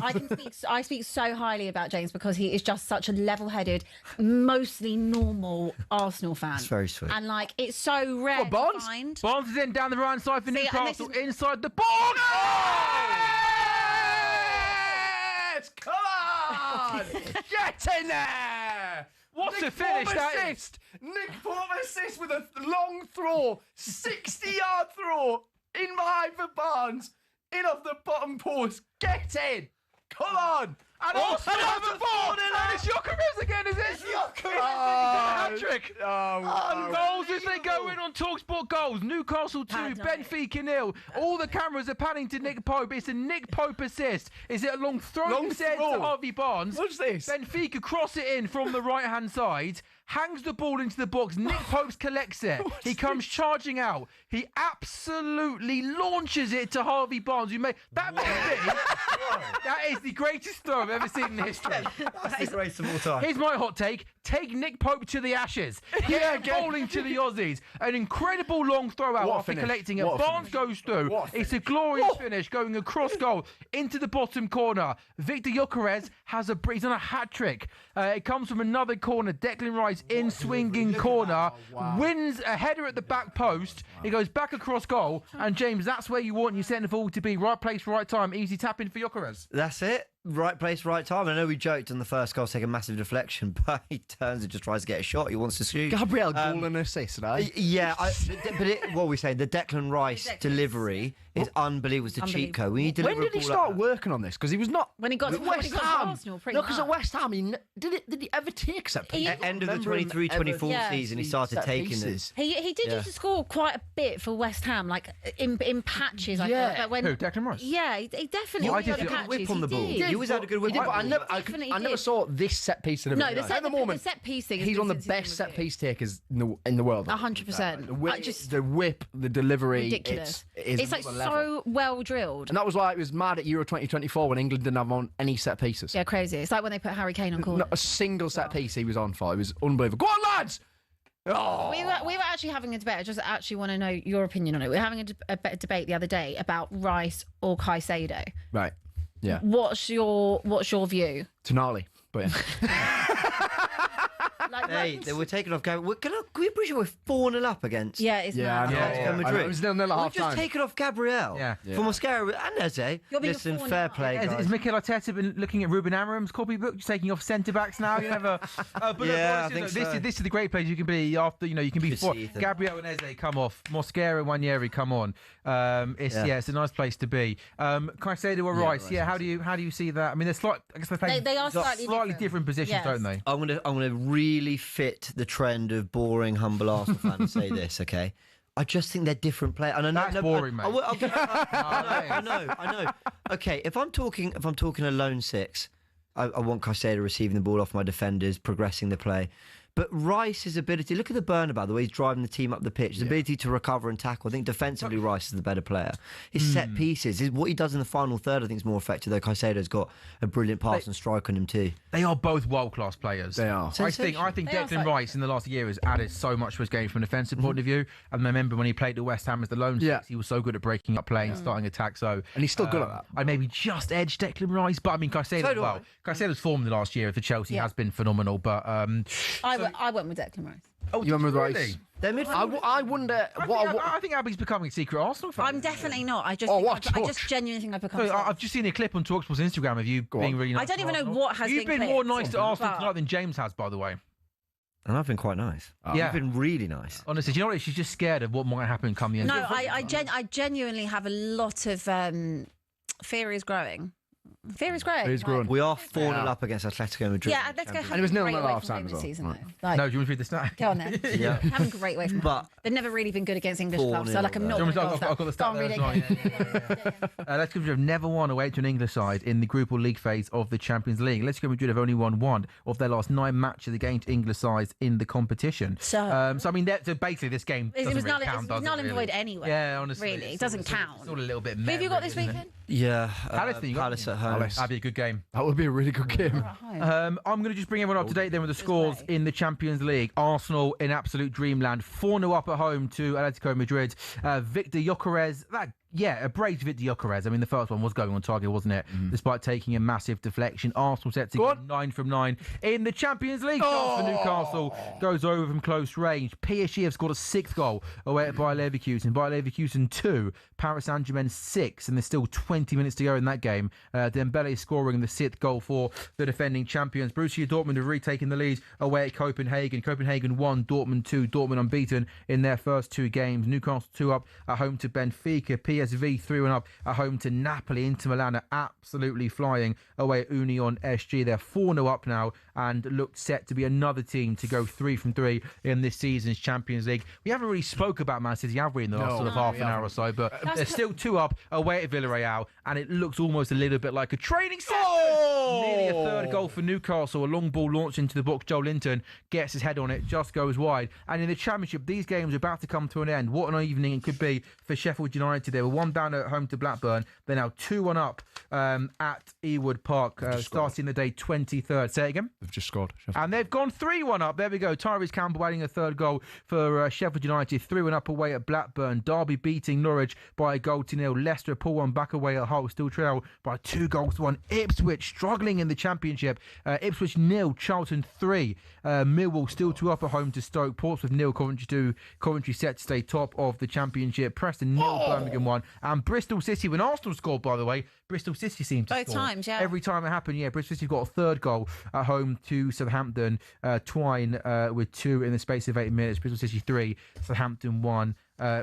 I speak so highly about James because he is just such a level-headed, mostly normal Arsenal fan. That's very sweet. And like, it's so rare to Barnes? find. Barnes is in down the right side for See, and Newcastle, this is- inside the box. Yes! Come on! Get in there! What a Nick finish Pope that is. assist! Nick Pope assist with a long throw, 60-yard throw, in behind for Barnes, in off the bottom post. Get in! Come on! And Arsenal have a ball. And it's Gyokeres again, is it? It's Gyokeres. Hat-trick. Oh, Goals as they go in on talkSPORT goals. Newcastle 2, Benfica 0. All the cameras are panning to Nick Pope. It's a Nick Pope assist. Is it a long throw instead to Harvey Barnes? What's this? Benfica cross it in from the right-hand side. Hangs the ball into the box. Nick Pope collects it. He comes charging out. He absolutely launches it to Harvey Barnes. That is the greatest throw I've ever seen in history. That's the greatest of all time. Here's my hot take. Take Nick Pope to the Ashes. Bowling to the Aussies. An incredible long throw out What a after finish. collecting it. What a Barnes goes through. What a It's a glorious finish going across goal into the bottom corner. Victor Gyokeres he's on a hat-trick. It comes from another corner. Declan Rice in swinging corner. Wins a header at the back post. He goes back across goal. And James, that's where you want your centre forward to be. Right place, right time. Easy tap in for Gyokeres. That's it. Right place, right time. I know we joked on the first goal, take a massive deflection, but he turns and just tries to get a shot. He wants to shoot. Gabriel goal and assist, right? Yeah, what are we saying? The Declan Rice delivery is unbelievable. It's a cheat code. We need to When did he start working on this? Because he was not. When he got to West to Ham. Arsenal, pretty No, because at much. West Ham, did he ever take set pieces? At end of the Remember him 23-24 Yeah. season, he started set taking pieces. them. He did used to score quite a bit for West Ham, like in patches. I Yeah. thought, like when, Who, Declan Rice? Yeah, he definitely. I did did in feel- patches. whip on the ball. He did. He always had a good whip He on did, the but ball. Definitely I never did. saw this set piece in No, At the moment, the set piece thing. has he's been on the since best he's set been piece takers in the world. 100%. The whip, Just the whip, the delivery, ridiculous. It's It's like another level. so well drilled. And that was why it was mad at Euro 2024 when England didn't have on any set pieces. Yeah, crazy. It's like when they put Harry Kane on court. Not a single set piece he was on for. It was unbelievable. Go on, lads! Oh. We were actually having a debate. I just actually want to know your opinion on it. We were having a debate the other day about Rice or Caicedo. Right. Yeah. What's your view? Tonali. But yeah. Like, Hey, they were taken off Gabriel. Can we appreciate we're 4-0 up against? yeah, it's Yeah, I mad. know. Atletico I know. Madrid. It was 0-0 at We've half just time. taken off Gabriel. Yeah. For Mosquera and Eze. You're being Listen, 4-0. fair play, Is guys. Mikel Arteta been looking at Ruben Amorim's copybook, taking off centre backs now? You never. But look, Yeah, I honestly, think look, so. this is the great place you can be after. You can be Good four. see, Ethan. Gabriel and Eze come off. Mosquera and Wanyeri come on. It's a nice place to be. Caicedo or Rice? Yeah. How do you see that? I mean, I guess they're playing They are slightly different positions, Yes. don't they? I'm gonna really fit the trend of boring, humble Arsenal fan and say this, okay? I just think they're different players. And I know, That's boring, mate. I know. Okay, if I'm talking a lone six, I want Caicedo receiving the ball off my defenders, progressing the play. But Rice's ability, look at the burner, by the way, he's driving the team up the pitch. His ability to recover and tackle. I think defensively, Rice is the better player. His set pieces, what he does in the final third, I think is more effective, though. Caicedo's got a brilliant pass and strike on him too. They are both world-class players. They are. I think Declan Rice in the last year has added so much to his game from a defensive point of view. And I remember when he played at West Ham as the lone six, he was so good at breaking up play and starting attack. So, and he's still good at that. I maybe just edged Declan Rice, but I mean Caicedo as well. Caicedo's form the last year for Chelsea has been phenomenal. But I went with Declan Rice. Oh, you remember the Rice? I wonder. I think Abby's becoming a secret Arsenal fan. I'm definitely not. I just genuinely think I've become. I've just seen a clip on talkSPORT's Instagram of you being really nice. I don't even know what has been. You've been more nice to Arsenal tonight than James has, by the way. And I've been quite nice. You've been really nice. Honestly, do you know what? She's just scared of what might happen come the end. No, I genuinely have a lot of fear is growing. Fear is growing. He's grown. We are 4-0 up against Atletico Madrid. Yeah, Atletico and it was 0-0 at half-time as well. Season, no, do you want to read the stat? Go on then. Having a great way from home. They've never really been good against English clubs, so like I'm not. I've got the stat there as well. Atletico Madrid have never won away to an English side in the group or league phase of the Champions League. Atletico Madrid have only won 1 of their last 9 matches against English sides in the competition. So I mean, so basically this game doesn't really count, does it? It's null and void anyway. Yeah, honestly, really, it doesn't count. It's all a little bit. Who have you got this weekend? Yeah, Palace at home. That'd be a good game. That would be a really good game. I'm going to just bring everyone up to date then with the scores in the Champions League. Arsenal in absolute dreamland, 4-0 up at home to Atletico Madrid. Victor Gyokeres, a brave Victor Gyokeres. I mean, the first one was going on target, wasn't it? Despite taking a massive deflection. Arsenal set to go 9 from 9 in the Champions League. For Newcastle goes over from close range. PSG have scored a 6th goal away at Bayer Leverkusen. Bayer Leverkusen 2, Paris Saint-Germain 6, and there's still 20 minutes to go in that game. Dembele scoring the 6th goal for the defending champions. Borussia Dortmund have retaken the lead away at Copenhagen. Copenhagen 1, Dortmund 2. Dortmund unbeaten in their first 2 games. Newcastle 2 up at home to Benfica. PSV 3-1 up at home to Napoli. Inter Milan are absolutely flying away at Union SG. They're 4-0 up now and look set to be another team to go 3 from 3 in this season's Champions League. We haven't really spoke about Man City, have we, in the last sort of half an hour or so, but they're still 2 up away at Villarreal, and it looks almost a little bit like a training session. Nearly a 3rd goal for Newcastle. A long ball launched into the box. Joe Linton gets his head on it, just goes wide. And in the Championship, these games are about to come to an end. What an evening it could be for Sheffield United. They were 1 down at home to Blackburn. They're now 2-1 up at Ewood Park, starting the day 23rd. Say it again. They've just scored. And they've gone 3-1 up. There we go. Tyrese Campbell adding a 3rd goal for Sheffield United. 3-1 up away at Blackburn. Derby beating Norwich by a goal to 0. Leicester pull one back away at Hull. Still trail by 2 goals to 1. Ipswich struggling in the Championship. Ipswich 0, Charlton 3. Millwall still 2 up at home to Stoke. Portsmouth 0, Coventry 2. Coventry set to stay top of the Championship. Preston 0, Birmingham 1. And Bristol City, when Arsenal scored, by the way, Bristol City seemed to both score. Times, yeah. Every time it happened, Bristol City got a 3rd goal at home to Southampton. Twine with 2 in the space of 8 minutes. Bristol City 3, Southampton 1.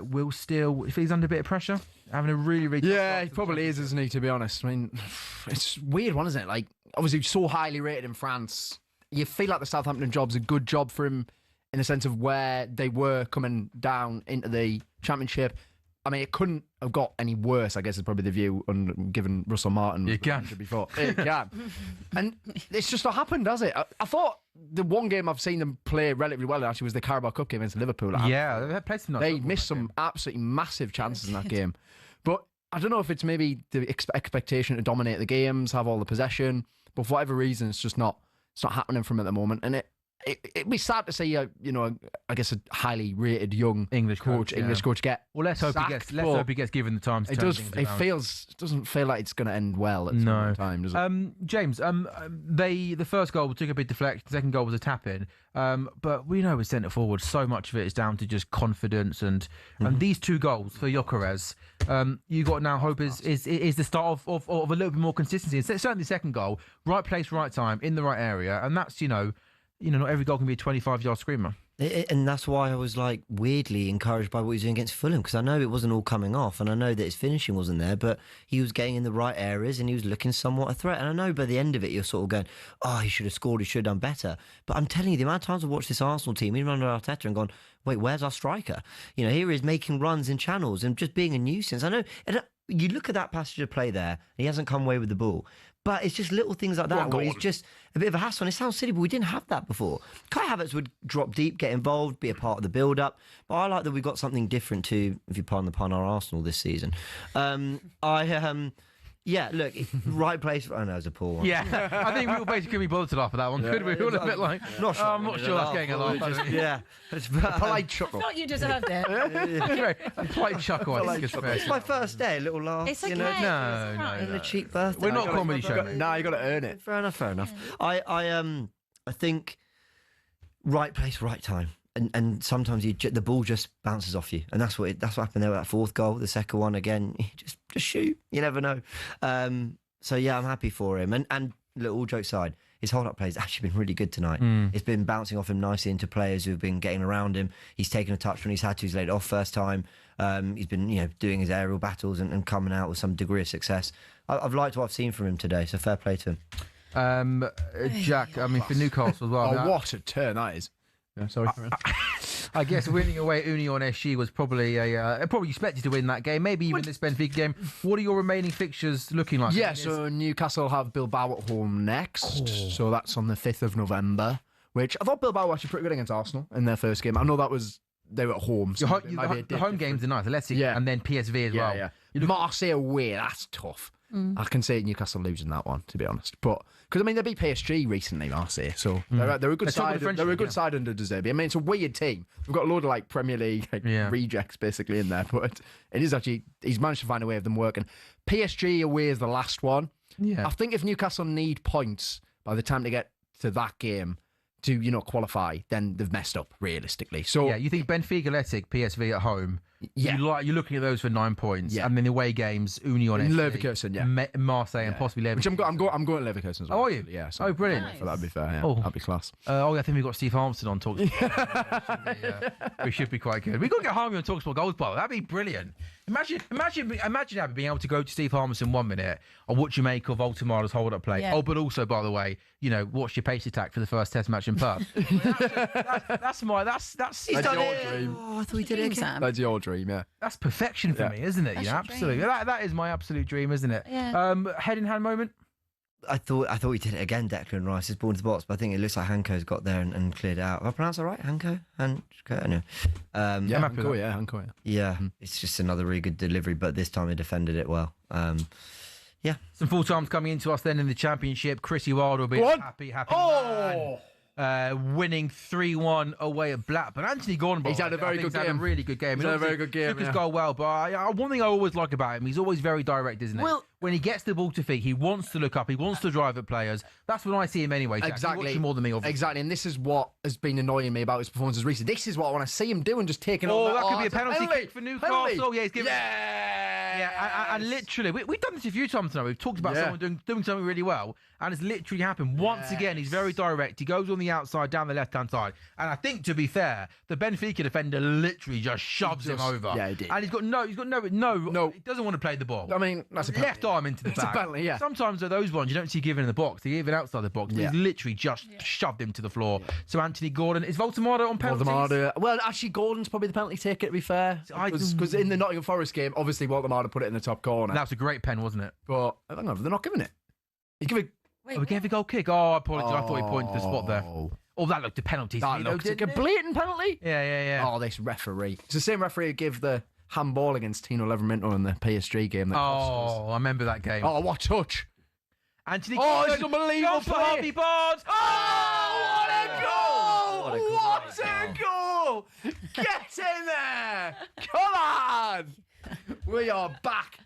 Will still, if he's under a bit of pressure, having a really, really he probably is, isn't he, to be honest? I mean, it's a weird one, isn't it? Like, obviously so highly rated in France. You feel like the Southampton job's a good job for him in the sense of where they were coming down into the Championship. I mean, it couldn't have got any worse, I guess, is probably the view, given Russell Martin was manager before. It can. And it's just not happened, has it? I thought the one game I've seen them play relatively well actually was the Carabao Cup game against Liverpool. They missed some absolutely massive chances in that game. But I don't know if it's maybe the expectation to dominate the games, have all the possession, but for whatever reason, it's not happening for him at the moment. And it'd be sad to see, I guess, a highly rated young English coach get. Well, let's hope he gets given the time. To it doesn't feel like it's going to end well at some time, does it? James, the first goal took a big deflection. The second goal was a tap in. But we know with centre forward, so much of it is down to just confidence and these 2 goals for Gyokeres. You got now hope is the start of a little bit more consistency. And certainly the second goal, right place, right time, in the right area, and that's not every goal can be a 25-yard screamer. And that's why I was weirdly encouraged by what he was doing against Fulham, because I know it wasn't all coming off and I know that his finishing wasn't there, but he was getting in the right areas and he was looking somewhat a threat. And I know by the end of it you're sort of going, he should have scored, he should have done better. But I'm telling you, the amount of times I've watched this Arsenal team, even under Arteta, and gone, wait, where's our striker? Here he is making runs in channels and just being a nuisance. I know, and you look at that passage of play there, he hasn't come away with the ball. But it's just little things like that where he's just a bit of a hassle. And it sounds silly, but we didn't have that before. Kai Havertz would drop deep, get involved, be a part of the build-up. But I like that we've got something different to, if you pardon the pun, our Arsenal this season. Yeah, look, right place. I know it's a poor one. Yeah, I think we all basically be bothered to laugh at that one. Could we? All a bit like, not sure. I'm not sure that's getting a laugh. Yeah, it's a polite chuckle. I thought you deserved it. A polite chuckle. I think it's my first day, a little laugh. It's okay. No. A cheap birthday. We're not a comedy show. No, you got to earn it. Fair enough. I think right place, right time. And sometimes the ball just bounces off you, and that's what happened there with that fourth goal. The second one again, just shoot. You never know. So yeah, I'm happy for him. And look, all jokes aside, his hold-up play has actually been really good tonight. It's been bouncing off him nicely into players who've been getting around him. He's taken a touch when he's had to. He's laid it off first time. He's been doing his aerial battles and coming out with some degree of success. I've liked what I've seen from him today. So fair play to him. Jack, I mean for Newcastle as well. Oh, what a turn that is. Yeah, sorry. I guess winning away at Union SG was probably probably expected to win that game. Maybe even this Benfica game. What are your remaining fixtures looking like? Yeah, so Newcastle have Bilbao at home next. So that's on the 5th of November, which I thought Bilbao were actually pretty good against Arsenal in their first game. I know they were at home. So the home games are nice. Atletico and then PSV as well. Yeah. Marseille away, that's tough. I can say Newcastle losing that one, to be honest. But because I mean they beat PSG recently, Marseille, so they're a good side. They're a good side under De Zerbi. I mean it's a weird team. We've got a load of like Premier League rejects basically in there, but it is actually he's managed to find a way of them working. PSG away is the last one. Yeah, I think if Newcastle need points by the time they get to that game to qualify, then they've messed up realistically. So yeah, you think Benfica, Athletic, PSV at home. Yeah, you're looking at those for 9 points, and then the away games, Union, Leverkusen, Marseille, and possibly Leverkusen. Which I'm going Leverkusen as well. Oh, are you? Yeah. So, brilliant. Nice. So that'd be fair. Yeah, that'd be class. I think we've got Steve Harmson on talkSPORT. We should be quite good. We've got to get Harmony on talkSPORT goals, by the way. That'd be brilliant. Imagine Abby being able to go to Steve Harmson 1 minute on what you make of Voltemader's hold-up play. Yeah. Oh, but also, by the way, watch your pace attack for the first Test match in Perth. That's your dream. Oh, I thought we did it again. That's your dream, yeah. That's perfection for me, isn't it? Absolutely. That is my absolute dream, isn't it? Yeah. Head in hand moment. I thought we did it again. Declan Rice is ball into the box, but I think it looks like Hanko's got there and cleared it out. Have I pronounced it right? Hanko? Hanko. Yeah, it's just another really good delivery, but this time he defended it well. Yeah. Some full times coming into us then in the Championship. Chrissy Wilde will be happy man. Winning 3-1 away at Blackburn. Anthony Gordon, he's had a very good game. Had a really good game. He's had a very good game. Took his goal well, but one thing I always like about him, he's always very direct, isn't he? Well, when he gets the ball to feet, he wants to look up, he wants to drive at players. That's when I see him anyway. Jack. Exactly. You watch him more than me, obviously. Exactly, and this is what has been annoying me about his performances recently. This is what I want to see him doing, just taking on that could be a penalty kick for Newcastle. Yeah, he's giving. Yeah, and literally, we've done this a few times now. We've talked about someone doing something really well, and it's literally happened once again. He's very direct. He goes on the outside, down the left-hand side, and I think to be fair, the Benfica defender literally just shoves him over. Yeah, he did. And he's got no. He doesn't want to play the ball. I mean, that's a penalty. Left arm into the back. Yeah. Sometimes those ones you don't see given in the box. They're given outside the box. He's literally just shoved him to the floor. Yeah. So Anthony Gordon is Voltemada on penalties. Well, actually, Gordon's probably the penalty taker. To be fair, because in the Nottingham Forest game, obviously Voltemada put it in the top corner. That was a great pen, wasn't it? But I don't know. They're not giving it. He gave it. We gave a goal kick. Oh, I apologize. I thought he pointed to the spot there. Oh, that looked a penalty. That looked like a blatant penalty. Yeah. Oh, this referee. It's the same referee who gave the handball against Tino Livramento in the PSG game. I remember that game. Oh, what touch! Anthony. It's unbelievable. Harvey Barnes. Oh, what a goal! Get in there! Come on! We are back.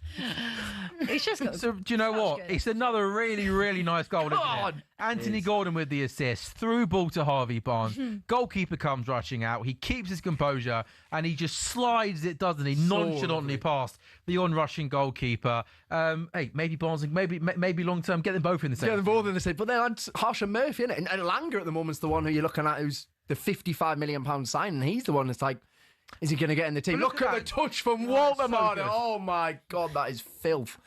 It's just so, do you know what? It's another really, really nice goal, isn't it? Anthony Gordon with the assist. Through ball to Harvey Barnes. Goalkeeper comes rushing out. He keeps his composure and he just slides it, doesn't he? Nonchalantly past the on-rushing goalkeeper. Hey, maybe Barnes and maybe long-term, get them both in the same. Get them both in the same. But they're Harsh and Murphy, innit? And Langer at the moment's the one who you're looking at who's the £55 million signing. He's the one that's like, is he going to get in the team? Look at the touch from Voltemada. Oh, my God, that is filth.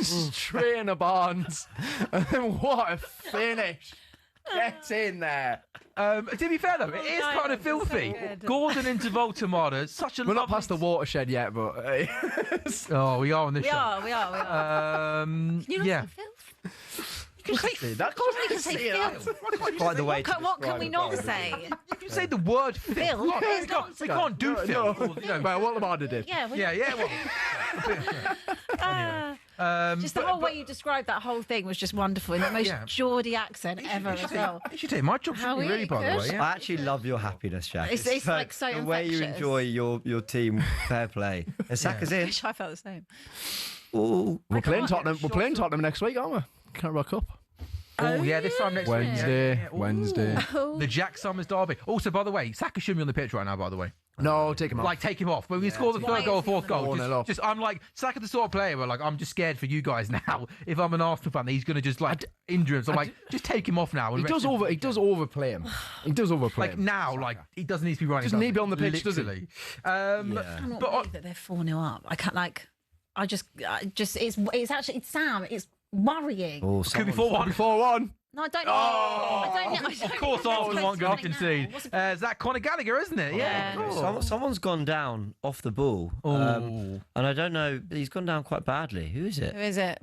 Straight in the Barnes. And then what a finish. Get in there. To be fair though, it is kind of filthy. Gordon into Voltamada, such a. We're not past the watershed yet, but oh, we are on this We show. are. You not say filth? You can say that. You can say filth. By the way, What can we not say? If you say the word filth, Filth is we can't do filth. Well, what Lamada did. Yeah. Just the whole way you described that whole thing was just wonderful in the most Geordie accent ever as well. You should take my job, How really, really by the way. good. Yeah. I actually love your happiness, Jack. It's like so the way you infectious. enjoy your team. Fair play. Saka's I in. wish I felt the same. Ooh. We're playing Tottenham. We're playing Tottenham next week, aren't we? Carabao Cup. Oh, yeah, this time next week. Wednesday. Yeah. Wednesday. The Jack Summers derby. Also, by the way, Saka shouldn't be on the pitch right now, by the way. No, take him off. Like, take him off. When we score the third goal, fourth goal, 4-0 up. just I'm like, Saka's the sort of player where, like, I'm just scared for you guys now. If I'm an Arsenal fan, that he's going to just, like, injure him. So, like, just take him off now. And He does overplay him. He does overplay Like, him. now, like, he doesn't need to be running. Doesn't need to be on the pitch, does he? Literally. I cannot believe that they're 4-0 up. I can't it's actually Sam. It's worrying. Oh, Could be 4-1. 4-1. No, I don't know. I don't Of course, Arsenal aren't going to concede. Is that Conor Gallagher, isn't it? Yeah. Someone's gone down off the ball. And I don't know. He's gone down quite badly. Who is it? Who is it?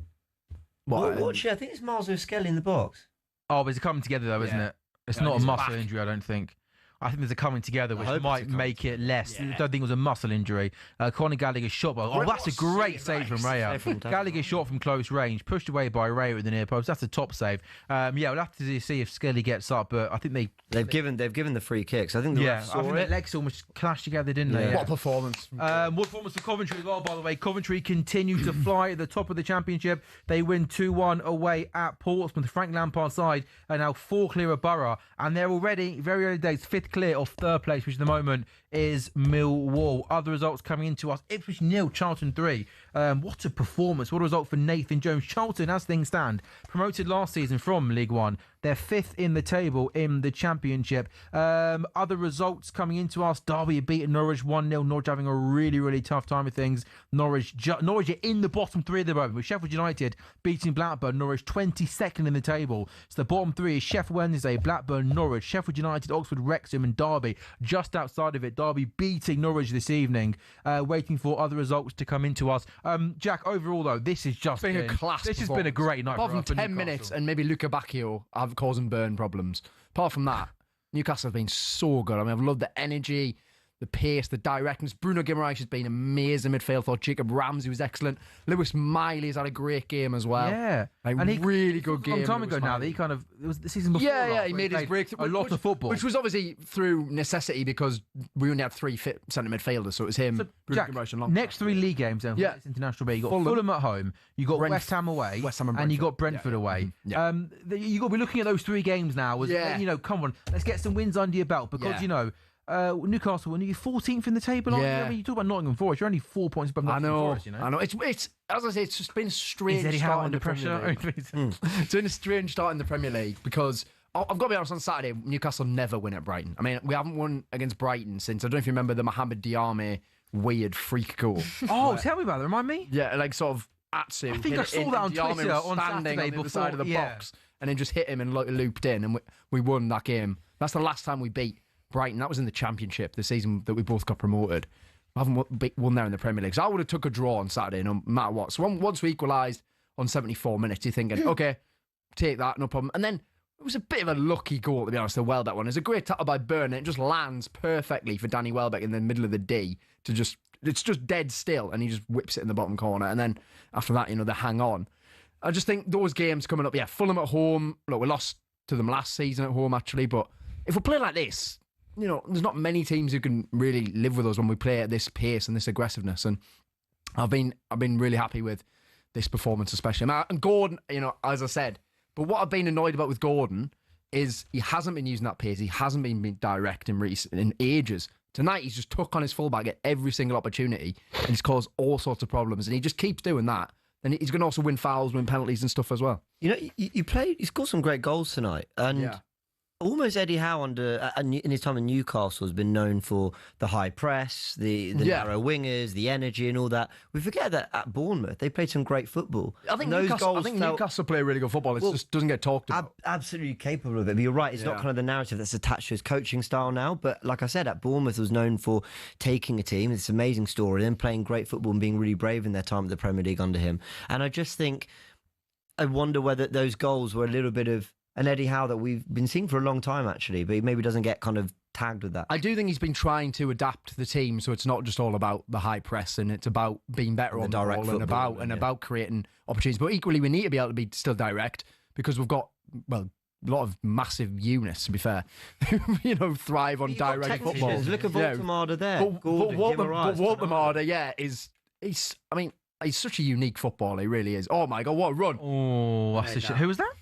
Watch it. I think it's Miles O'Skelly in the box. Oh, but it's coming together though, isn't it? It's not a muscle injury, I don't think. I think there's a coming together which might make it less. I don't think it was a muscle injury. Conor Gallagher shot by... Oh, that's a great save from Raya. Gallagher shot from close range, pushed away by Raya at the near post. That's a top save. We'll have to see if Skelly gets up, but I think they've given the free kicks. I think the ref saw it. The legs almost clashed together, didn't they? What a performance. What performance for Coventry as well, by the way. Coventry continue to fly at the top of the Championship. They win 2-1 away at Portsmouth. Frank Lampard's side are now 4 clear of Borough, and they're already, very early days, 5th clear of 3rd place, which at the moment is Millwall. Other results coming into us: Ipswich 0, Charlton 3. What a performance. What a result for Nathan Jones. Charlton, as things stand, promoted last season from League One. They're 5th in the table in the Championship. Other results coming into us: Derby beating Norwich 1-0. Norwich having a really, really tough time with things. Norwich are in the bottom 3 at the moment, with Sheffield United beating Blackburn. Norwich 22nd in the table. So the bottom 3 is Sheffield Wednesday, Blackburn, Norwich, Sheffield United, Oxford, Wrexham and Derby just outside of it. Derby beating Norwich this evening, waiting for other results to come into us. Jack, overall though, this has just been a class. This has been a great night. Apart for from 10 minutes and maybe Luca Bacchio have causing burn problems. Apart from that, Newcastle have been so good. I mean, I've loved the energy, the pace, the directness. Bruno Guimaraes has been amazing midfield. Thought Jacob Ramsey was excellent. Lewis Miley's had a great game as well. Yeah, and he really good game. A long time ago now, that he kind of, it was the season before. Yeah, he made his breakthrough. A lot of football, which was obviously through necessity because we only had 3 fit centre midfielders, so it was him. So, Bruno Jack, Guimaraes and Long. next 3 league games, then, this international break. You got Fulham at home, you got West Ham away, and you got Brentford away. Yeah. You got to be looking at those 3 games now. Come on, let's get some wins under your belt because Newcastle, when you're 14th in the table, I mean, you talk about Nottingham Forest, you're only 4 points above Nottingham Forest. I know. It's as I say, it's just been a strange start in the Premier League. It's been a strange start in the Premier League because I've got to be honest. On Saturday, Newcastle never win at Brighton. I mean, we haven't won against Brighton since, I don't know if you remember the Mohamed Diame weird freak goal. Tell me about that. Remind me. Yeah, like sort of Atsu. I think I saw that on Diame Twitter on standing Saturday on the side of the box and then just hit him and looped in, and we won that game. That's the last time we beat Brighton. That was in the Championship, the season that we both got promoted. I haven't won there in the Premier League. So I would have took a draw on Saturday no matter what. So once we equalised on 74 minutes, you're thinking, okay, take that, no problem. And then it was a bit of a lucky goal, to be honest, the Welbeck one. It's a great tackle by Byrne, and it just lands perfectly for Danny Welbeck in the middle of the D it's just dead still, and he just whips it in the bottom corner. And then after that, they hang on. I just think those games coming up, Fulham at home. Look, we lost to them last season at home, actually, but if we play like this, there's not many teams who can really live with us when we play at this pace and this aggressiveness. And I've been really happy with this performance, especially. And Gordon, as I said, but what I've been annoyed about with Gordon is he hasn't been using that pace. He hasn't been direct in ages. Tonight, he's just took on his fullback at every single opportunity, and he's caused all sorts of problems. And he just keeps doing that. Then he's going to also win fouls, win penalties and stuff as well. He scored some great goals tonight. And almost Eddie Howe in his time in Newcastle has been known for the high press, the narrow wingers, the energy and all that. We forget that at Bournemouth they played some great football. I think Newcastle play really good football. It just doesn't get talked about. Absolutely capable of it. But you're right, it's not kind of the narrative that's attached to his coaching style now. But like I said, at Bournemouth was known for taking a team. It's an amazing story, and playing great football and being really brave in their time at the Premier League under him. And I just think, I wonder whether those goals were a little bit of an Eddie Howe that we've been seeing for a long time, actually, but he maybe doesn't get kind of tagged with that. I do think he's been trying to adapt the team, so it's not just all about the high press, and it's about being better on the ball and about creating opportunities. But equally, we need to be able to be still direct, because we've got, well, a lot of massive units, to be fair, who thrive on direct football. Look at Voltemada there. But Voltemada, he's such a unique footballer, he really is. Oh my God, what a run. Oh, that's a shit. Who was that?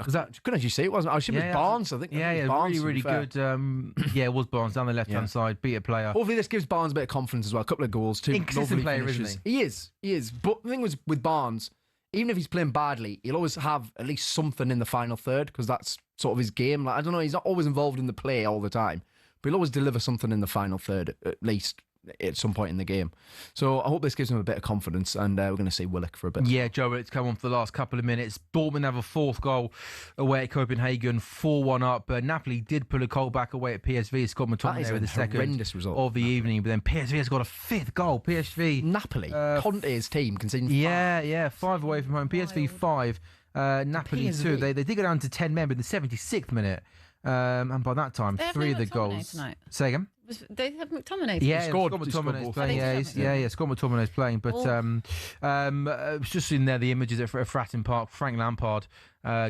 Was that? Couldn't you see it? Wasn't? I should it was Barnes. I think. Yeah, Barnes, really good. It was Barnes down the left-hand side. Beat a player. Hopefully, this gives Barnes a bit of confidence as well. A couple of goals, two inconsistent lovely player, finishes. Isn't He is. But the thing was with Barnes, even if he's playing badly, he'll always have at least something in the final third, because that's sort of his game. Like, I don't know, he's not always involved in the play all the time, but he'll always deliver something in the final third at least at some point in the game. So I hope this gives him a bit of confidence, and we're going to see Willock for a bit. Yeah, Joe Willock's come on for the last couple of minutes. Dortmund have a fourth goal away at Copenhagen, 4-1 up. Napoli did pull a goal back away at PSV. Scott McTominay with the second result of the evening, but then PSV has got a fifth goal. PSV, Napoli, Conte's team conceding 5. 5 away from home. PSV 5, Napoli 2. They did go down to 10 men in the 76th minute, and by that time, 3 of the goals. Tonight. Say again. They have McTominay. Yeah, Scott McTominay's playing. Scott McTominay's playing. But just in there, the images at Fratton Park, Frank Lampard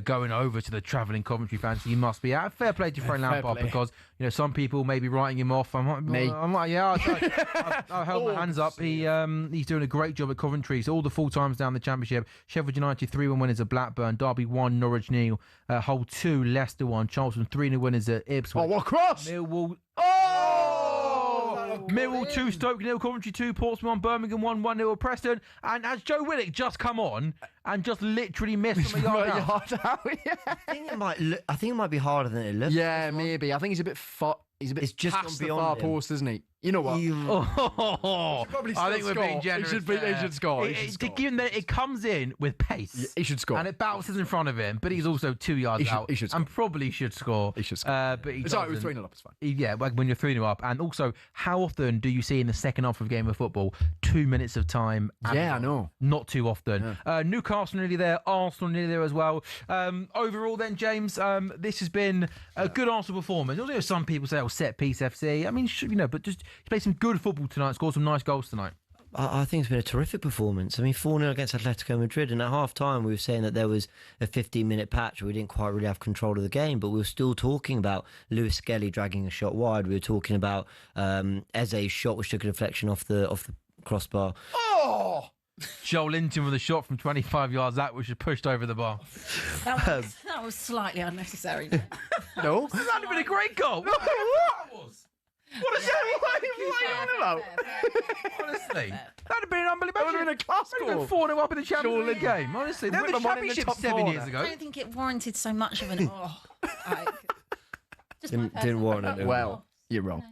going over to the travelling Coventry fans. He must be out. Fair play to Frank Lampard, because some people may be writing him off. I'll hold my hands up. He's doing a great job at Coventry. So all the full times down the Championship: Sheffield United 3-1 winners at Blackburn, Derby 1, Norwich 0, Hull 2, Leicester 1, Charlton 3-0 winners at Ipswich. Oh, what cross! Millwall 2, Stoke 0, Coventry 2, Portsmouth 1, Birmingham 1, 1-0 at Preston. And has Joe Willock just come on and just literally missed from a yard out? I think it might be harder than it looks. Yeah, maybe. I think he's a bit it's just past the far post, isn't he? You know what? I think we're being generous. He should score. Given that it comes in with pace, he should score, and it bounces in front of him. But he's also 2 yards out. He should score. And probably should score. He should score. But it's all right. We're 3-0 up. It's fine. Yeah, when you're 3-0 up, and also, how often do you see in the second half of a game of football 2 minutes of time? Yeah, I know. Not too often. Yeah. Newcastle nearly there. Arsenal nearly there as well. Overall, then, James, this has been a good Arsenal performance. Although some people say, set piece FC. I mean, but just play some good football tonight, scored some nice goals tonight. I think it's been a terrific performance. I mean, 4-0 against Atletico Madrid, and at half-time we were saying that there was a 15-minute patch where we didn't quite really have control of the game, but we were still talking about Lewis Skelly dragging a shot wide. We were talking about Eze's shot, which took a deflection off the crossbar. Oh! Joel Linton with a shot from 25 yards out, which was pushed over the bar. That was slightly unnecessary. No? That would have been a great goal. No, what are you on about? Honestly, that'd have been unbelievable. That would have been a class goal. 4-0 up in the Champions League game. Honestly, they were the Championship 7 years ago. I don't think it warranted so much of an. Didn't warrant it. Well, you're wrong.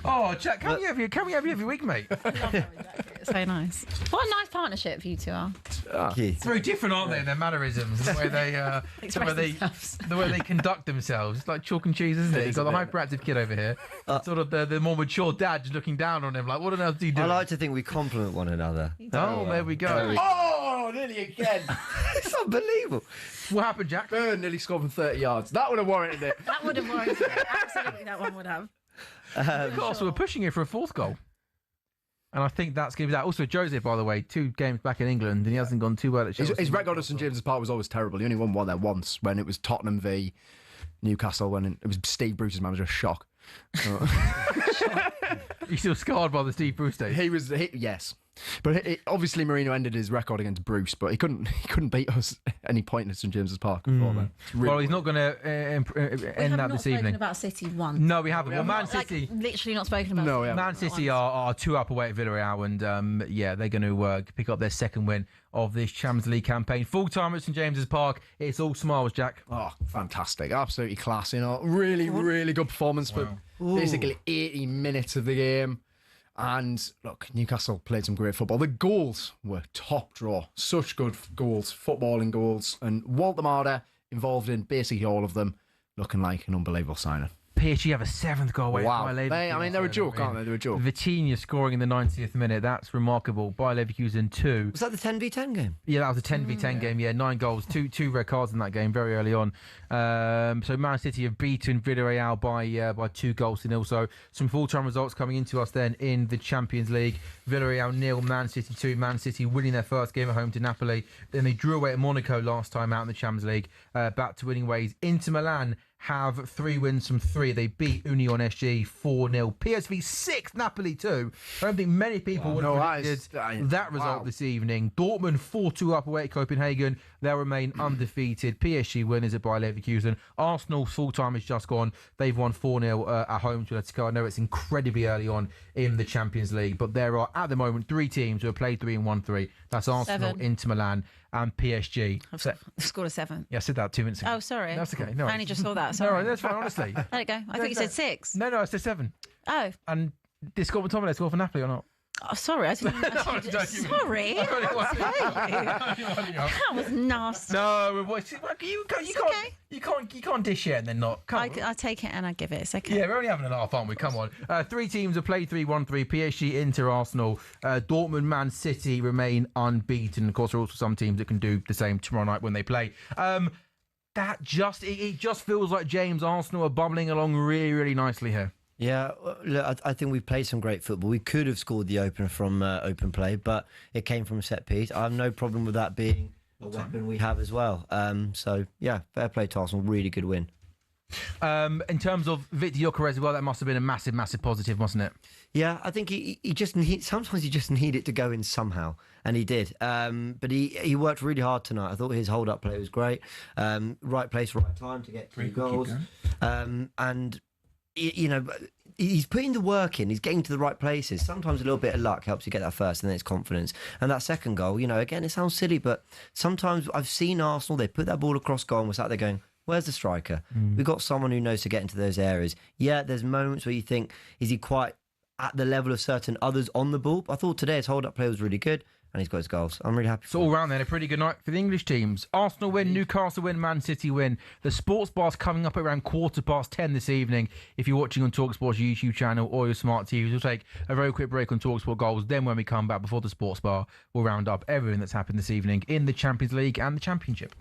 Oh, Jack, can we have you every week, mate? It's so nice. What a nice partnership you two are. It's very different, aren't they, in their mannerisms, the way they conduct themselves. It's like chalk and cheese, isn't it? You've got the hyperactive kid over here, sort of the more mature dad just looking down on him, like, what on earth do you do? I like to think we complement one another. There we go. Oh, nearly again. It's unbelievable. What happened, Jack? Burn nearly scored from 30 yards. That would have warranted it. That would have warranted it. Absolutely, that one would have. Newcastle were pushing it for a fourth goal. And I think that's going to be that. Also, Jose, by the way, 2 games back in England, and he hasn't gone too well at Chelsea. His record at St James's Park was always terrible. He only won one there once, when it was Tottenham v Newcastle, when it was Steve Bruce's manager. Shock. He's still scarred by the Steve Bruce days. Yes. But obviously Mourinho ended his record against Bruce, but he couldn't beat us at any point at St James's Park before then. Well, he's not going to end that this evening. About City once. No, we haven't. Well, Man City, literally not spoken about. No, Man City are 2 up away at Villarreal, and they're going to pick up their second win of this Champions League campaign. Full time at St James's Park. It's all smiles, Jack. Oh, fantastic! Absolutely class. Really, really good performance for basically 80 minutes of the game. And look, Newcastle played some great football. The goals were top draw. Such good goals, footballing goals. And Walter Marder involved in basically all of them, looking like an unbelievable signing. PSG have a 7th goal away. Wow. By Leverkusen. They're a joke, aren't they? They're a joke. Vitinha scoring in the 90th minute. That's remarkable. By Leverkusen 2. Was that the 10v10 game? Yeah, that was a 10v10 game. Yeah, 9 goals, two red cards in that game very early on. So Man City have beaten Villarreal by 2-0. So some full-time results coming into us then in the Champions League. Villarreal 0, Man City 2. Man City winning their first game at home to Napoli. Then they drew away at Monaco last time out in the Champions League. Back to winning ways. Inter Milan have 3 wins from 3. They beat Union SG 4-0. PSV 6, Napoli 2. I don't think many people would have predicted that result this evening. Dortmund 4-2 up away at Copenhagen. They'll remain undefeated. PSG winners at Bayer Leverkusen. Arsenal's full time is just gone. They've won 4-0 at home to Atletico. I know it's incredibly early on in the Champions League, but there are at the moment 3 teams who have played 3 and won 3. That's Arsenal, 7. Inter Milan, and PSG. I've scored a 7. Yeah, I said that 2 minutes ago. Oh, sorry. That's okay. No, I only just saw that. Sorry. No, that's fine, honestly. There you go. I thought you said 6. No, I said 7. Oh. And did Scott McTominay score for Napoli or not? Oh, sorry, I didn't. Sorry. That was nasty. No, you can't dish it and then not. I take it and I give it. It's okay. Yeah, we're only having a laugh, aren't we? Come on. 3 teams have played 3, won 3. PSG, Inter, Arsenal, Dortmund, Man City remain unbeaten. Of course, there are also some teams that can do the same tomorrow night when they play. It just feels like James Arsenal are bubbling along really, really nicely here. Yeah, look, I think we've played some great football. We could have scored the opener from open play, but it came from a set piece. I have no problem with that being a weapon we have as well. So, yeah, fair play to Arsenal. Really good win. In terms of Victor Gyokeres as well, that must have been a massive, massive positive, mustn't it? Yeah, I think he just sometimes you just need it to go in somehow, and he did. But he worked really hard tonight. I thought his hold-up play was great. Right place, right time to get 3 goals. And he's putting the work in. He's getting to the right places. Sometimes a little bit of luck helps you get that first, and then it's confidence. And that second goal, again, it sounds silly, but sometimes I've seen Arsenal, they put that ball across goal and we're sat there going, where's the striker? We've got someone who knows to get into those areas. Yeah, there's moments where you think, is he quite at the level of certain others on the ball? I thought today his hold-up play was really good. And he's got his goals. I'm really happy. So all round then, a pretty good night for the English teams. Arsenal win, Newcastle win, Man City win. The sports bar's coming up at around 10:15 this evening. If you're watching on talkSPORT's YouTube channel or your smart TVs, we'll take a very quick break on talkSPORT goals. Then when we come back before the sports bar, we'll round up everything that's happened this evening in the Champions League and the Championship.